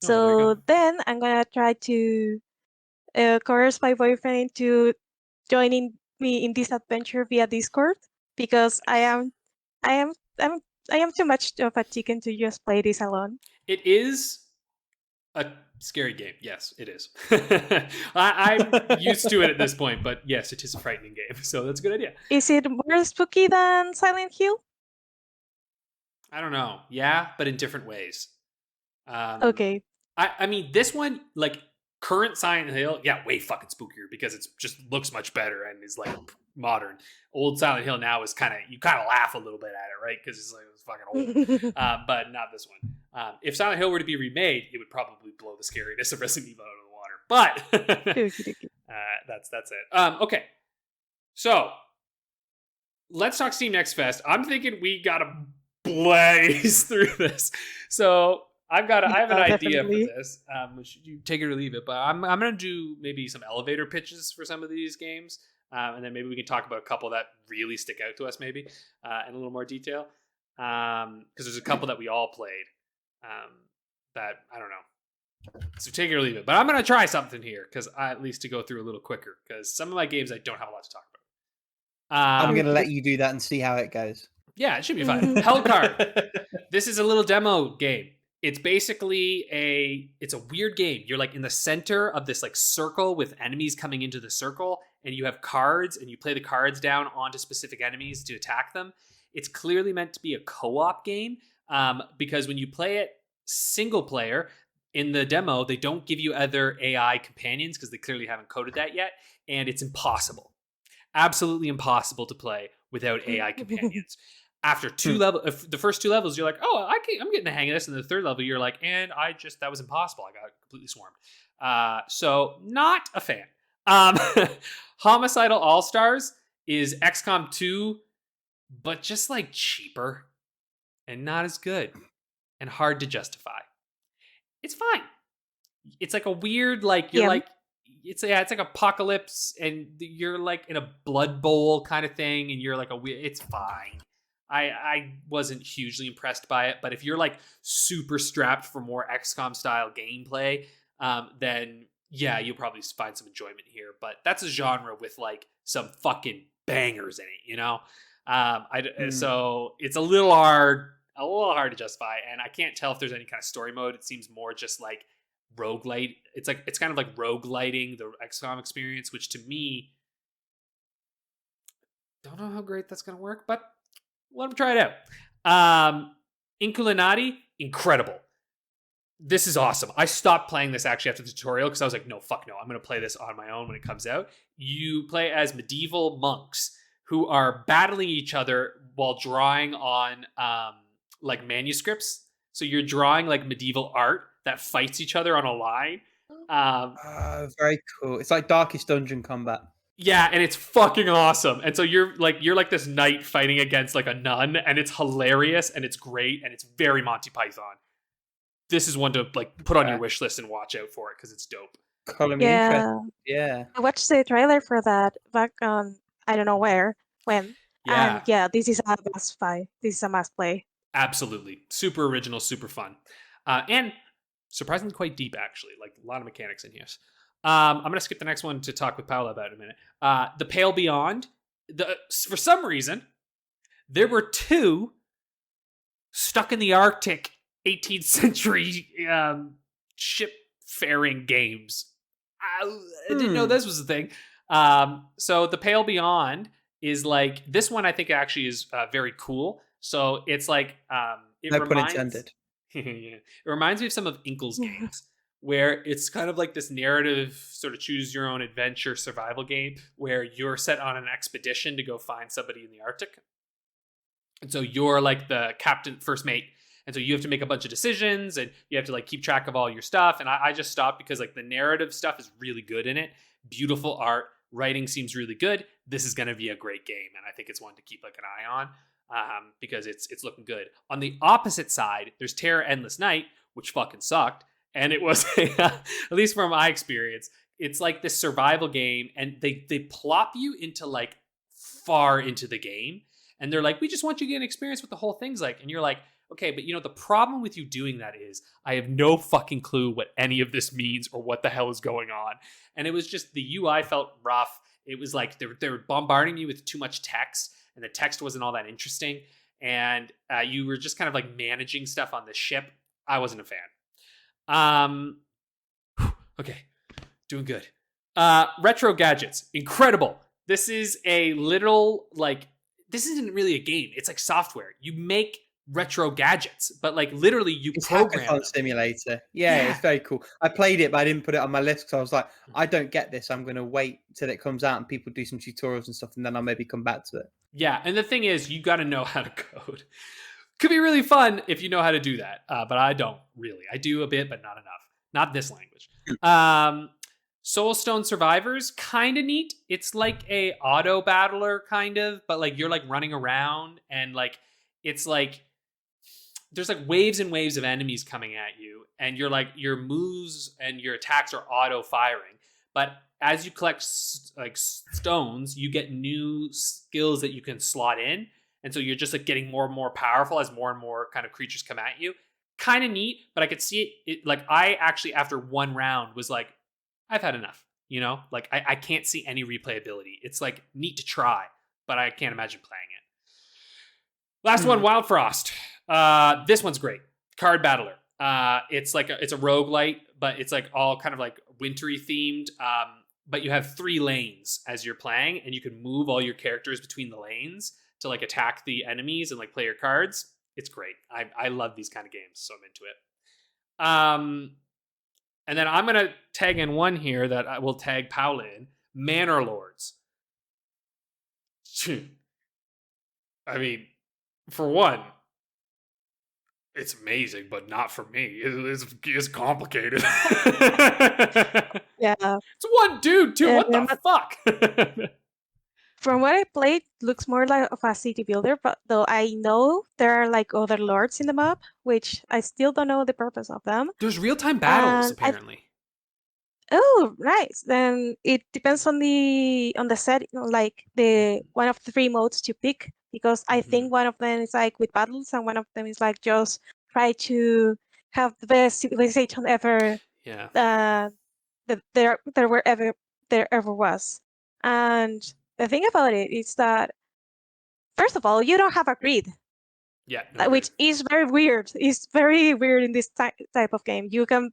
So then I'm gonna try to coerce my boyfriend into joining me in this adventure via Discord because I am too much of a chicken to just play this alone. It is a scary game. Yes, it is. I'm used to it at this point, but yes, it is a frightening game. So that's a good idea. Is it more spooky than Silent Hill? I don't know. Yeah, but in different ways. Okay. I mean, this one, like current Silent Hill, yeah, way fucking spookier because it just looks much better and is like modern. Old Silent Hill now is you kind of laugh a little bit at it, right? Because it's fucking old. But not this one. If Silent Hill were to be remade, it would probably blow the scariness of Resident Evil out of the water. But that's it. Okay, so let's talk Steam Next Fest. I'm thinking we gotta blaze through this. So I have an idea for this. Should you take it or leave it? But I'm gonna do maybe some elevator pitches for some of these games, and then maybe we can talk about a couple that really stick out to us, maybe in a little more detail. Because there's a couple that we all played that I don't know. So take it or leave it. But I'm gonna try something here because at least to go through a little quicker because some of my games I don't have a lot to talk about. I'm gonna let you do that and see how it goes. Yeah, it should be fine. Hellcard. This is a little demo game. It's basically it's a weird game. You're like in the center of this like circle with enemies coming into the circle, and you have cards, and you play the cards down onto specific enemies to attack them. It's clearly meant to be a co-op game because when you play it single player in the demo, they don't give you other AI companions because they clearly haven't coded that yet, and it's impossible. Absolutely impossible to play without AI companions. After the first 2 levels, you're like, oh, I'm getting the hang of this. And the 3rd level, you're like, and that was impossible. I got completely swarmed. So not a fan. Homicidal All-Stars is XCOM 2, but just like cheaper and not as good and hard to justify. It's fine. It's like a weird, like, you're like, it's like apocalypse and you're like in a blood bowl kind of thing. And you're like it's fine. I wasn't hugely impressed by it, but if you're like super strapped for more XCOM style gameplay, then yeah, you'll probably find some enjoyment here. But that's a genre with like some fucking bangers in it, you know. So it's a little hard to justify, and I can't tell if there's any kind of story mode. It seems more just like roguelite. It's kind of like rogueliting the XCOM experience, which to me, don't know how great that's gonna work, but let them try it out. Inculinati, incredible. This is awesome. I stopped playing this actually after the tutorial because I was like, no, fuck no. I'm going to play this on my own when it comes out. You play as medieval monks who are battling each other while drawing on like manuscripts. So you're drawing like medieval art that fights each other on a line. Very cool. It's like Darkest Dungeon combat. Yeah, and it's fucking awesome. And so you're like this knight fighting against like a nun, and it's hilarious and it's great and it's very Monty Python. This is one to like put on your wish list and watch out for it because it's dope. Yeah. I watched the trailer for that back on I don't know when. Yeah. And yeah, this is a must buy. This is a must play. Absolutely. Super original, super fun. And surprisingly quite deep, actually. Like a lot of mechanics in here. I'm going to skip the next one to talk with Paula about in a minute. The Pale Beyond. For some reason, there were two stuck in the Arctic 18th century ship-faring games. I didn't know this was a thing. So The Pale Beyond is like, this one I think actually is very cool. So it's like, no pun intended. It reminds me of some of Inkle's games, where it's kind of like this narrative sort of choose your own adventure survival game where you're set on an expedition to go find somebody in the Arctic. And so you're like the captain, first mate. And so you have to make a bunch of decisions and you have to like keep track of all your stuff. And I just stopped because like the narrative stuff is really good in it. Beautiful art, writing seems really good. This is going to be a great game. And I think it's one to keep like an eye on because it's looking good. On the opposite side, there's Terror Endless Night, which fucking sucked. And it was, at least from my experience, it's like this survival game and they plop you into like far into the game. And they're like, we just want you to get an experience what the whole thing's like. And you're like, okay, but you know, the problem with you doing that is I have no fucking clue what any of this means or what the hell is going on. And it was just, the UI felt rough. It was like they were bombarding you with too much text and the text wasn't all that interesting. And you were just kind of like managing stuff on the ship. I wasn't a fan. Okay, doing good. Retro gadgets, incredible. This is a little like, this isn't really a game. It's like software. You make retro gadgets, but like literally you program them. Simulator. Yeah, it's very cool. I played it, but I didn't put it on my list because I was like, I don't get this. I'm going to wait till it comes out and people do some tutorials and stuff, and then I'll maybe come back to it. Yeah, and the thing is, you got to know how to code. Could be really fun if you know how to do that, but I don't really. I do a bit, but not enough. Not this language. Soulstone Survivors, kind of neat. It's like a auto battler kind of, but like you're like running around and like it's like there's like waves and waves of enemies coming at you, and you're like your moves and your attacks are auto firing. But as you collect like stones, you get new skills that you can slot in, and so you're just like getting more and more powerful as more and more kind of creatures come at you. Kind of neat, but I could see it like I actually after one round was like, I've had enough, you know? Like, I can't see any replayability. It's, like, neat to try, but I can't imagine playing it. Last one, Wild Frost. This one's great. Card Battler. It's a roguelite, but it's, like, all kind of, like, wintry themed. But you have 3 lanes as you're playing, and you can move all your characters between the lanes to, like, attack the enemies and, like, play your cards. It's great. I love these kind of games, so I'm into it. And then I'm going to tag in one here that I will tag Paula in. Manor Lords. I mean, for one, it's amazing, but not for me. It's complicated. Yeah. It's one dude, too. What the fuck? From what I played, looks more like of a city builder, but though I know there are like other lords in the map, which I still don't know the purpose of them. There's real-time battles, apparently. Oh, nice. Then it depends on the set, like the one of the 3 modes to pick, because I think one of them is like with battles, and one of them is like just try to have the best civilization ever. Yeah. That there ever was, and the thing about it is that, first of all, you don't have a grid. Yeah, no which grid. is very weird. It's very weird in this type of game. You can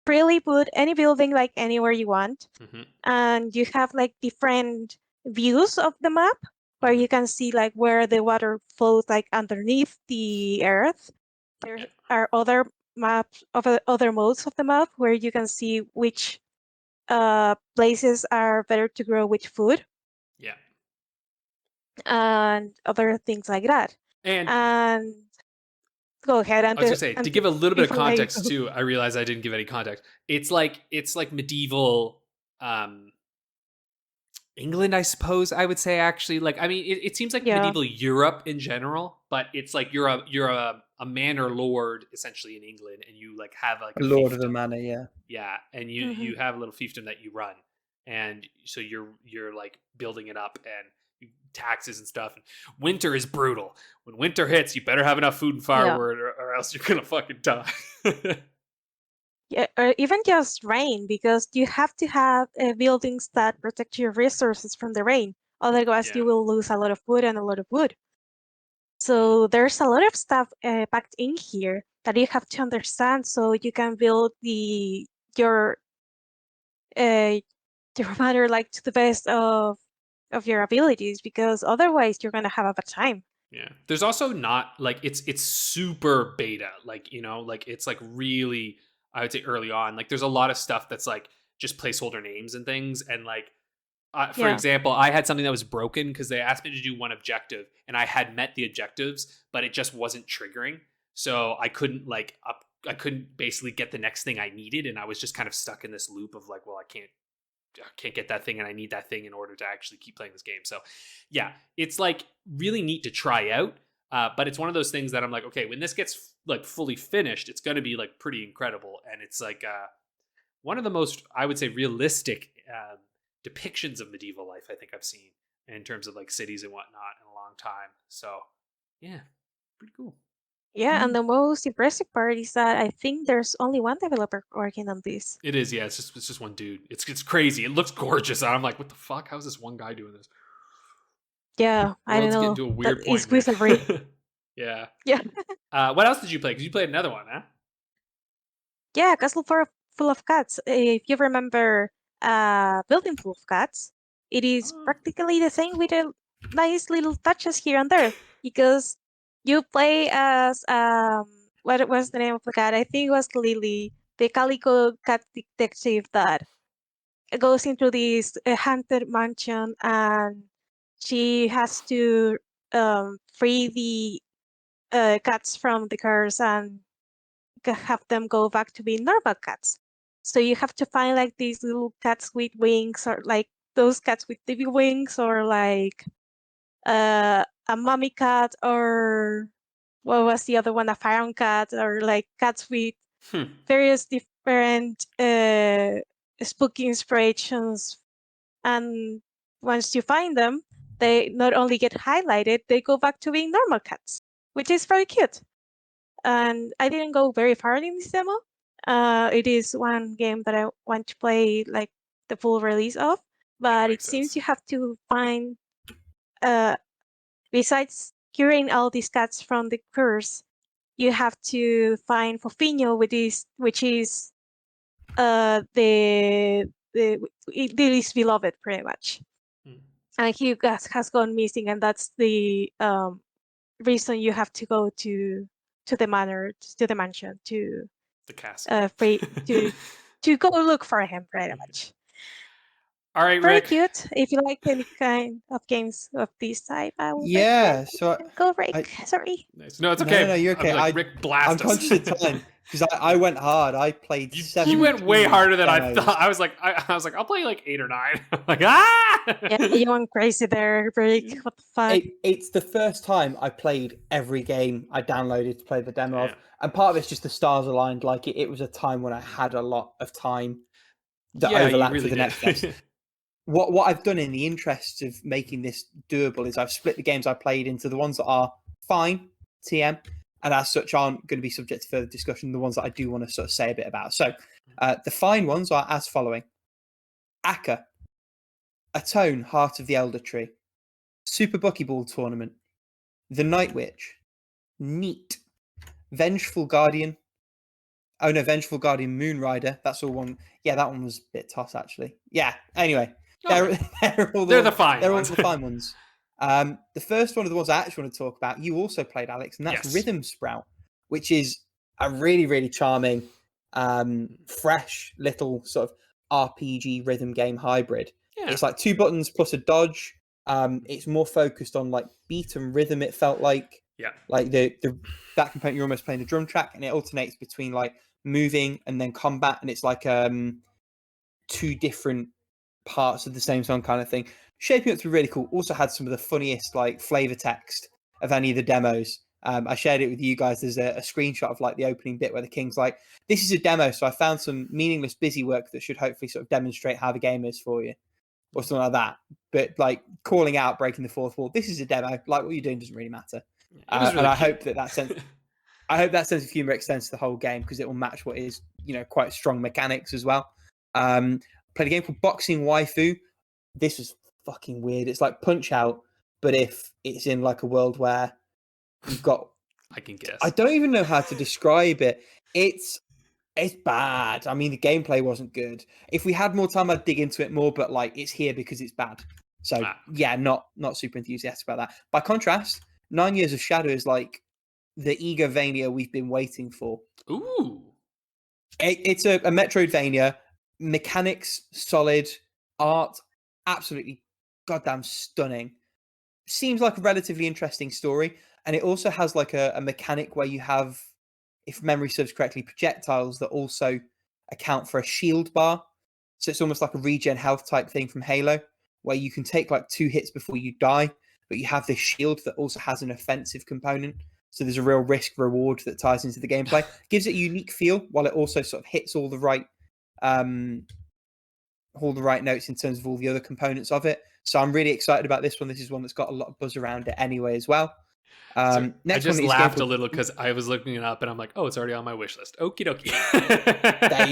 freely put any building like anywhere you want, and you have like different views of the map where you can see like where the water flows like underneath the earth. There are other maps of other modes of the map where you can see which places are better to grow which food. Yeah. And other things like that. And go ahead. I was gonna say, to give a little bit of context too, I realize I didn't give any context. It's like medieval England, I suppose I would say, actually. Like, I mean, it seems like medieval Europe in general, but it's like you're a manor lord essentially in England, and you like have like a lord of the manor, yeah, and you have a little fiefdom that you run, and so you're like building it up and taxes and stuff. And winter is brutal. When winter hits, you better have enough food and firewood, or else you're gonna fucking die. Yeah, or even just rain, because you have to have buildings that protect your resources from the rain. Otherwise, you will lose a lot of food and a lot of wood. So there's a lot of stuff packed in here that you have to understand, so you can build your matter like to the best of your abilities, because otherwise you're gonna have a bad time. Yeah, there's also not like it's super beta, like, you know, like it's like really, I would say early on, like there's a lot of stuff that's like just placeholder names and things, and like for example, I had something that was broken because they asked me to do one objective and I had met the objectives, but it just wasn't triggering, so I couldn't I couldn't basically get the next thing I needed, and I was just kind of stuck in this loop of like, well, I can't get that thing, and I need that thing in order to actually keep playing this game. So yeah, it's like really neat to try out, but it's one of those things that I'm like, okay, when this gets like fully finished, it's going to be like pretty incredible. And it's like one of the most, I would say, realistic depictions of medieval life I think I've seen in terms of like cities and whatnot in a long time. So yeah, pretty cool. Yeah, and the most impressive part is that I think there's only one developer working on this. It is, yeah. It's just one dude. It's crazy. It looks gorgeous. I'm like, what the fuck? How's this one guy doing this? Yeah, I don't know. Getting to a weird point. It's wizardry. Yeah. Yeah. What else did you play? Because you played another one, huh? Yeah, Castle Full of Cats. If you remember Building Full of Cats, it is practically the same with a nice little touches here and there, because you play as what was the name of the cat? I think it was Lily, the calico cat detective that goes into this haunted mansion, and she has to free the cats from the curse and have them go back to being normal cats. So you have to find like these little cats with wings, or like those cats with baby wings, or like a mommy cat, or what was the other one? A pharaoh cat, or like cats with various different spooky inspirations. And once you find them, they not only get highlighted, they go back to being normal cats, which is very cute. And I didn't go very far in this demo. It is one game that I want to play like the full release of, but it seems you have to find, besides curing all these cats from the curse, you have to find Fofinho, which is the least beloved, pretty much. And he has gone missing, and that's the reason you have to go to the manor, to the mansion, to the castle, to go look for him, pretty much. All right, very Rick. cute. If you like any kind of games of this type, I would go Rick. Sorry. Nice. No, it's okay. No, you're okay. Like, Rick, blast I'm conscious of time because I went hard. I played 7. You went way harder than I thought. I was like, I'll play like 8 or 9. I'm like, Yeah, you went crazy there, Rick. What the fuck? It's the first time I played every game I downloaded to play the demo of, and part of it's just the stars aligned. Like it was a time when I had a lot of time that overlapped with the next game. What I've done in the interest of making this doable is I've split the games I played into the ones that are fine, TM, and as such aren't going to be subject to further discussion, the ones that I do want to sort of say a bit about. So the fine ones are as following. Akka, Atone, Heart of the Elder Tree, Super Buckyball Tournament, The Night Witch, Neat, Vengeful Guardian. Oh no, Vengeful Guardian Moonrider. That's all one. Yeah, that one was a bit toss actually. Yeah. Anyway, Okay. they're all They're the fine they're all ones. the fine ones. The first one of the ones I actually want to talk about, you also played, Alex, and that's Yes. Rhythm Sprout, which is a really, really charming, fresh little sort of RPG rhythm game hybrid. Yeah. It's like 2 buttons plus a dodge. It's more focused on like beat and rhythm. It felt like, Yeah. like that component, you're almost playing the drum track, and it alternates between like moving and then combat, and it's like 2 different parts of the same song kind of thing. Shaping up to be really cool. Also had some of the funniest like flavor text of any of the demos. I shared it with you guys. There's a screenshot of like the opening bit where the king's like, "This is a demo, so I found some meaningless busy work that should hopefully sort of demonstrate how the game is for you," or something like that. But like calling out, breaking the fourth wall. This is a demo. Like what you're doing doesn't really matter. It was really and I cute. hope that sense. I hope that sense of humor extends to the whole game because it will match what is, quite strong mechanics as well. Played a game called Boxing Waifu. This was fucking weird. It's like Punch Out, but if it's in like a world where you've got, I can guess. I don't even know how to describe it. It's bad. I mean, the gameplay wasn't good. If we had more time, I'd dig into it more. But like, it's here because it's bad. So yeah, not super enthusiastic about that. By contrast, 9 Years of Shadow is like the Egovania we've been waiting for. Ooh. It's a Metroidvania. Mechanics solid, art absolutely goddamn stunning. Seems like a relatively interesting story, and it also has like a mechanic where you have, if memory serves correctly, projectiles that also account for a shield bar. So it's almost like a regen health type thing from Halo, where you can take like 2 hits before you die, but you have this shield that also has an offensive component. So there's a real risk reward that ties into the gameplay. Gives it a unique feel while it also sort of hits all the right notes in terms of all the other components of it. So I'm really excited about this one. This is one that's got a lot of buzz around it anyway as well. So Next I just one is laughed a little because I was looking it up and I'm like, oh, it's already on my wish list. Okie dokie. There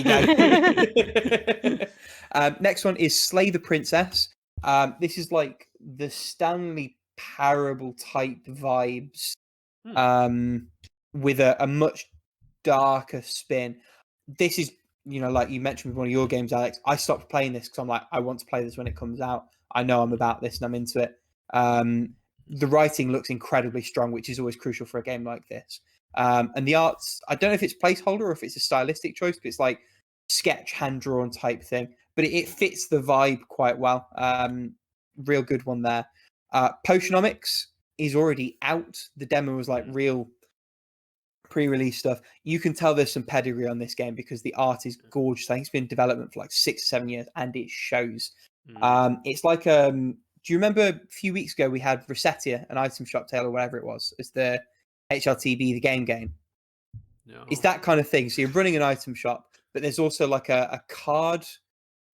you go. Next one is Slay the Princess. This is like the Stanley Parable type vibes, with a much darker spin. This is, like you mentioned with one of your games, Alex, I stopped playing this because I'm like, I want to play this when it comes out. I know I'm about this and I'm into it. The writing looks incredibly strong, which is always crucial for a game like this. And the arts, I don't know if it's placeholder or if it's a stylistic choice, but it's like sketch, hand-drawn type thing. But it fits the vibe quite well. Real good one there. Potionomics is already out. The demo was like real pre-release stuff. You can tell there's some pedigree on this game because the art is gorgeous. I think it's been in development for like 6 or 7 years, and it shows. It's like do you remember a few weeks ago we had Resetia, an item shop tale or whatever it was, as the HLTB The Game? No. It's that kind of thing. So you're running an item shop, but there's also like a card,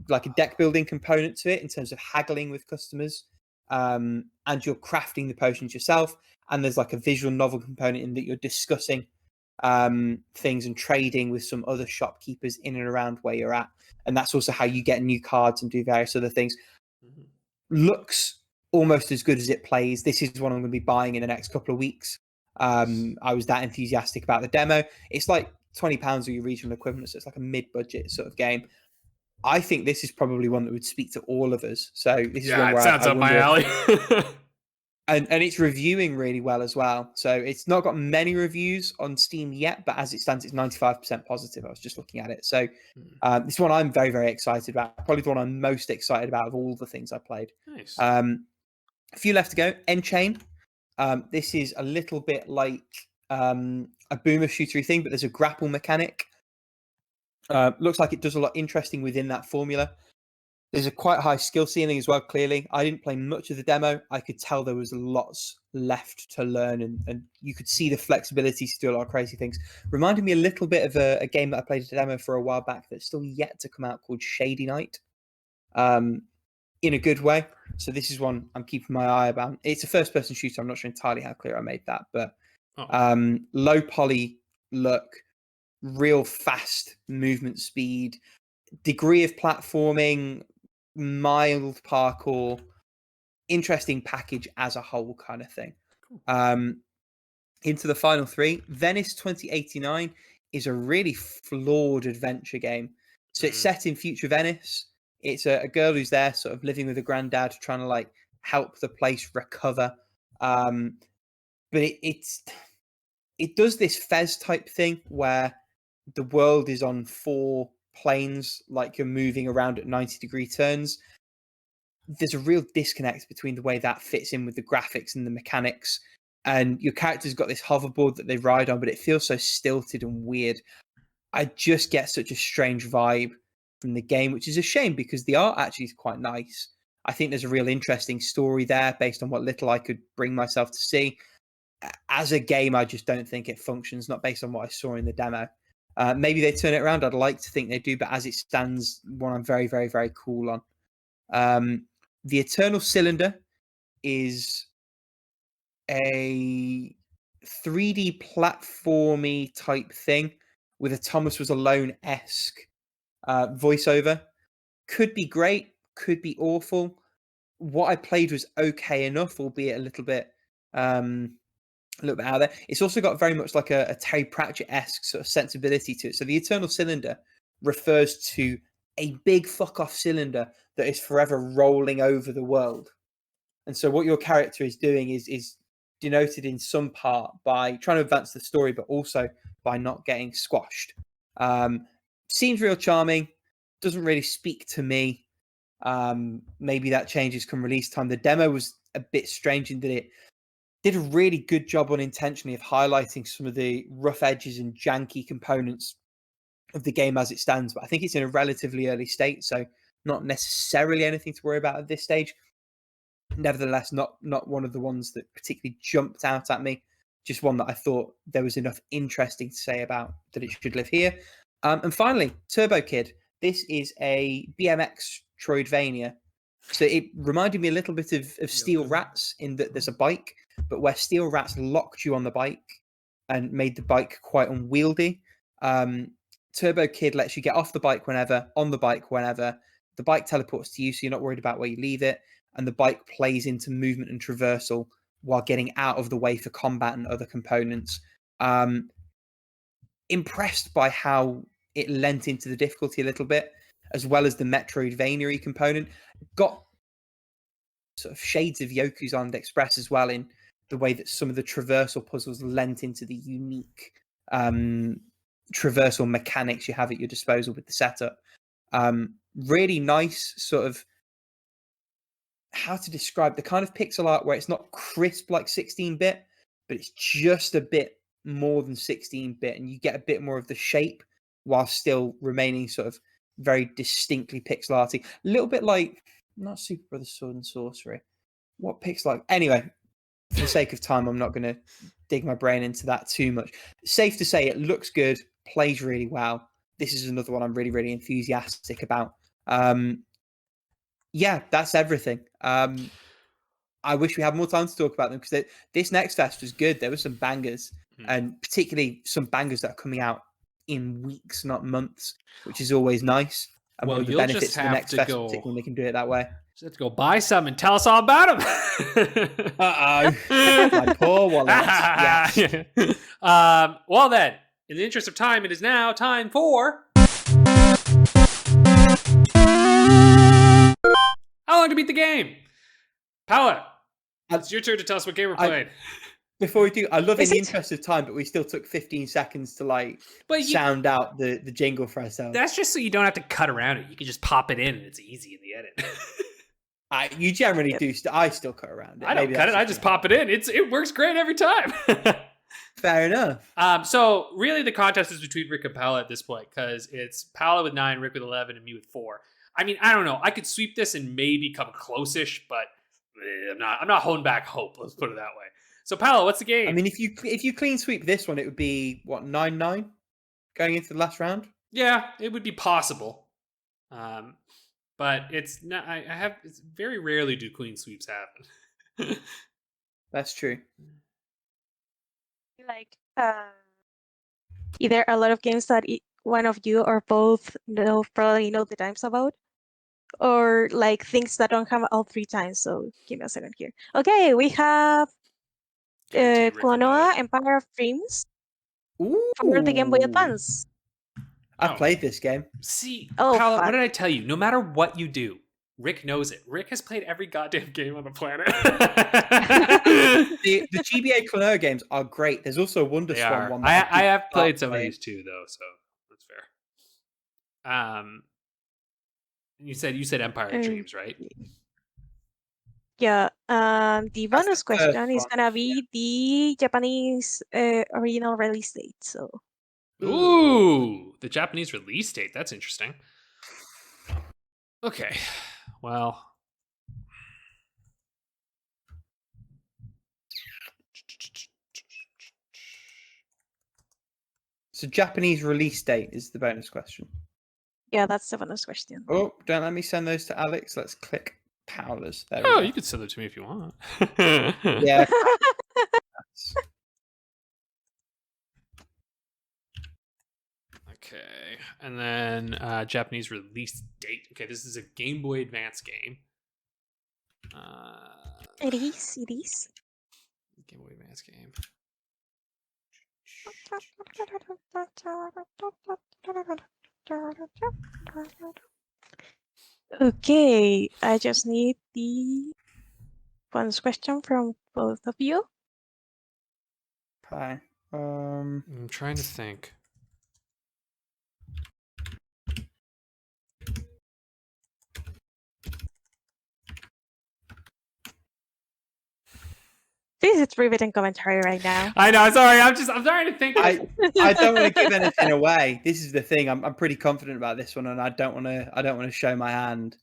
like a deck building component to it in terms of haggling with customers, and you're crafting the potions yourself, and there's like a visual novel component in that you're discussing things and trading with some other shopkeepers in and around where you're at, and that's also how you get new cards and do various other things. Looks almost as good as it plays. This is one I'm going to be buying in the next couple of weeks. I was that enthusiastic about the demo. It's like £20 or your regional equivalent, so it's like a mid-budget sort of game. I think this is probably one that would speak to all of us. So this is one where it sounds up my alley. and it's reviewing really well as well. So it's not got many reviews on Steam yet, but as it stands, it's 95% positive. I was just looking at it. So this one I'm very, very excited about. Probably the one I'm most excited about of all the things I played. Nice. A few left to go. N-Chain. This is a little bit like a boomer shootery thing, but there's a grapple mechanic. Looks like it does a lot interesting within that formula. There's a quite high skill ceiling as well, clearly. I didn't play much of the demo. I could tell there was lots left to learn, and you could see the flexibility to do a lot of crazy things. Reminded me a little bit of a game that I played a demo for a while back that's still yet to come out called Shady Night, in a good way. So this is one I'm keeping my eye about. It's a first-person shooter. I'm not sure entirely how clear I made that, but low poly look, real fast movement speed, degree of platforming, mild parkour, interesting package as a whole kind of thing. Into the final three, Venice 2089 is a really flawed adventure game. So it's set in future Venice. It's a girl who's there sort of living with her granddad, trying to like help the place recover. But it does this Fez type thing where the world is on 4 planes, like you're moving around at 90-degree turns. There's a real disconnect between the way that fits in with the graphics and the mechanics. And your character's got this hoverboard that they ride on, but it feels so stilted and weird. I just get such a strange vibe from the game, which is a shame because the art actually is quite nice. I think there's a real interesting story there based on what little I could bring myself to see. As a game, I just don't think it functions, not based on what I saw in the demo. Maybe they turn it around. I'd like to think they do, but as it stands, one I'm very, very, very cool on. The Eternal Cylinder is a 3D platformy type thing with a Thomas Was Alone-esque voiceover. Could be great, could be awful. What I played was okay enough, albeit a little bit out there. It's also got very much like a Terry Pratchett-esque sort of sensibility to it. So the Eternal Cylinder refers to a big fuck-off cylinder that is forever rolling over the world. And so what your character is doing is denoted in some part by trying to advance the story, but also by not getting squashed. Seems real charming. Doesn't really speak to me. Maybe that changes come release time. The demo was a bit strange in that it did a really good job unintentionally of highlighting some of the rough edges and janky components of the game as it stands. But I think it's in a relatively early state, so not necessarily anything to worry about at this stage. Nevertheless, not one of the ones that particularly jumped out at me. Just one that I thought there was enough interesting to say about that it should live here. And finally, Turbo Kid. This is a BMX Troidvania. So it reminded me a little bit of Steel Rats in that there's a bike, but where Steel Rats locked you on the bike and made the bike quite unwieldy. Turbo Kid lets you get off the bike whenever, on the bike whenever. The bike teleports to you, so you're not worried about where you leave it. And the bike plays into movement and traversal while getting out of the way for combat and other components. Impressed by how it lent into the difficulty a little bit, as well as the Metroidvania component. Got sort of shades of Yoku's Island Express as well in the way that some of the traversal puzzles lent into the unique traversal mechanics you have at your disposal with the setup. Really nice sort of, how to describe the kind of pixel art where it's not crisp like 16-bit, but it's just a bit more than 16-bit, and you get a bit more of the shape while still remaining sort of very distinctly pixel arty. A little bit like, not Super Brothers Sword and Sorcery. What pixel art? Anyway, for the sake of time, I'm not going to dig my brain into that too much. Safe to say, it looks good, plays really well. This is another one I'm really, really enthusiastic about. Yeah, that's everything. I wish we had more time to talk about them because this next fest was good. There were some bangers, and particularly some bangers that are coming out in weeks, not months, which is always nice. And well, one of the benefits of the next fest, particularly when they can do it that way. Just have to go buy some and tell us all about them. My poor wallet. Yes. Well then, in the interest of time, it is now time for How Long to Beat the Game. Paula, it's your turn to tell us what game we're playing. Before we do, I love in the interest of time, but we still took 15 seconds to sound out the jingle for ourselves. That's just so you don't have to cut around it. You can just pop it in and it's easy in the edit. You generally do. I still cut around it. I don't cut it. I just pop it in. It works great every time. Fair enough. So really the contest is between Rick and Paula at this point because it's Paula with 9, Rick with 11, and me with 4. I mean, I don't know. I could sweep this and maybe come close-ish, but I'm not holding back hope. Let's put it that way. So, Paolo, what's the game? I mean, if you clean sweep this one, it would be, 9-9 going into the last round? Yeah, it would be possible. But it's not. It's very rarely do clean sweeps happen. That's true. Either a lot of games that one of you or both probably know the times about, or like things that don't have all 3 times. So give me a second here. Okay, we have Guarantee Rick will know Klonoa it. Empire of Dreams Ooh. for the Game Boy Advance. I've Oh. played this game. See, Oh, Paula, fuck. what did I tell you? No matter what you do, Rick knows it. Rick has played every goddamn game on the planet. The GBA Klonoa games are great. There's also a Wonder They Swan are. one. I that keep have played some of playing. these too, though, so that's fair. You said Empire of Dreams, right? Yeah. The bonus the first question is one. gonna be the Japanese original release date. So Ooh, the Japanese release date. That's interesting. Okay, well. So Japanese release date is the bonus question. yeah, that's the bonus question. Oh, don't let me send those to Alex. Let's click Paula's. There we Oh, go. you could send it to me if you want. Yeah. Okay, and then Japanese release date. Okay, this is a Game Boy Advance game. It is. It is. Game Boy Advance game. Okay, I just need the bonus question from both of you. Okay. I'm trying to think. This is riveting commentary right now. I know. Sorry, I'm trying to think. I don't want to give anything away. This is the thing. I'm pretty confident about this one, and I don't want to show my hand.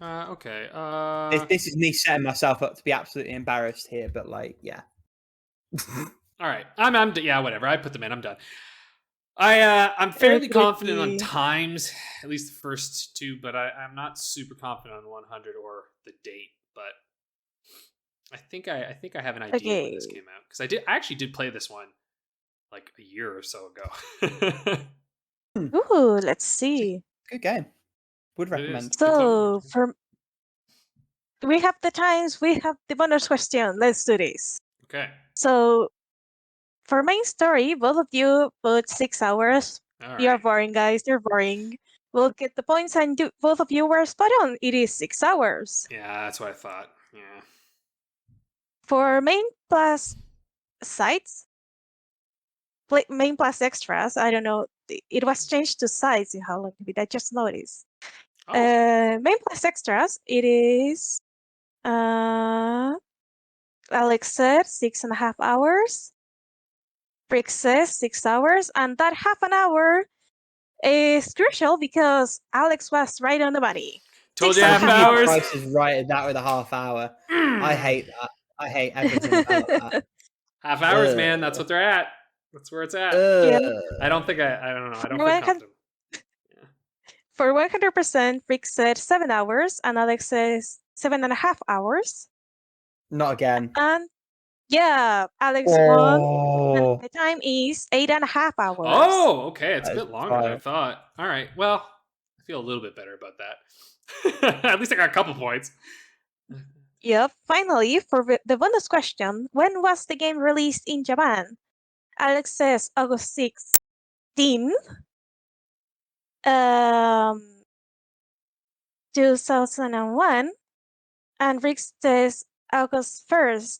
Okay. This is me setting myself up to be absolutely embarrassed here, but like, yeah. All right. I'm yeah, whatever. I put them in. I'm done. I'm fairly confident on times, at least the first 2, but I'm not super confident on 100 or the date. But I think I have an idea when this came out, because I actually did play this one like a year or so ago. Ooh, let's see. Good game. Would recommend. So we have the times, we have the bonus question. Let's do this. Okay. So for main story, both of you put 6 hours. All You're right. boring, guys. You're boring. We'll get the points, and both of you were spot on. It is 6 hours. Yeah, that's what I thought. Yeah. For main plus sites, main plus extras, I don't know. It was changed to sites in How Long to Beat. I just noticed. Oh. Main plus extras, it is Alex said 6.5 hours. Rick says 6 hours, and that half an hour is crucial because Alex was right on the money. Told you 6.5 half hours. Price is right at that with a half hour. I hate that. I hate everything about that. Half hours, man. That's what they're at. That's where it's at. Yeah. I don't think I don't know. I don't feel confident. For 100%, Rick said 7 hours, and Alex says 7.5 hours. Not again. And yeah, Alex won. And the time is 8.5 hours. Oh, okay. It's a That bit is longer than I fire. thought. All right. Well, I feel a little bit better about that. At least I got a couple points. Yep. Finally, for the bonus question, when was the game released in Japan? Alex says August 16, 2001, and Rick says August 1st,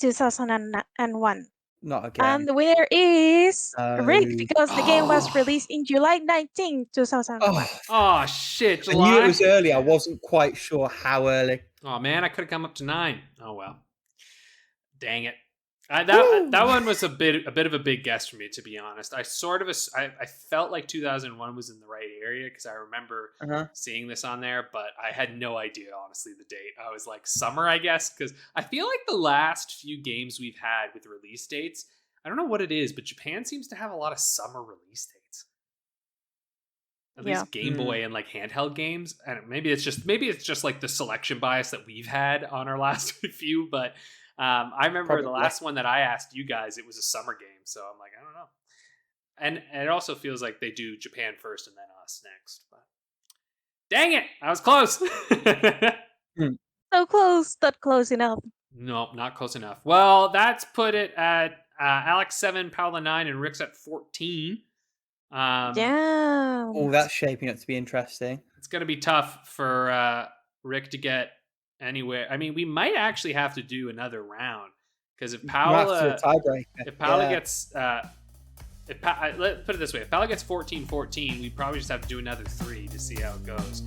2001. Not again. And the winner is Rick, No. because the game was released in July 19, 2001. Oh, shit. I knew it July? was early. I wasn't quite sure how early. Oh, man. I could have come up to 9. Oh, well. Dang it. That one was a bit of a big guess for me, to be honest. I felt like 2001 was in the right area because I remember seeing this on there, but I had no idea, honestly, the date. I was like summer, I guess, because I feel like the last few games we've had with release dates, I don't know what it is, but Japan seems to have a lot of summer release dates. At least Game Boy and like handheld games. And maybe it's just like the selection bias that we've had on our last few, but I remember the last one that I asked you guys, it was a summer game. So I'm like, I don't know. And it also feels like they do Japan first and then Plus next. But dang it, I was close. So close, not close enough. No, not close enough. Well, that's put it at Alex 7, Paula 9, and Rick's at 14. Yeah. Oh, that's shaping up to be interesting. It's going to be tough for Rick to get anywhere. I mean, we might actually have to do another round because if Paula gets let's put it this way, if Paula gets 14-14, we probably just have to do another 3 to see how it goes.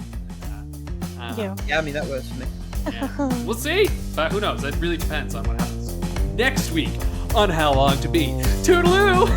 Yeah, I mean that works for me. Yeah. We'll see, but who knows? That really depends on what happens next week on How Long to Beat. Toodaloo!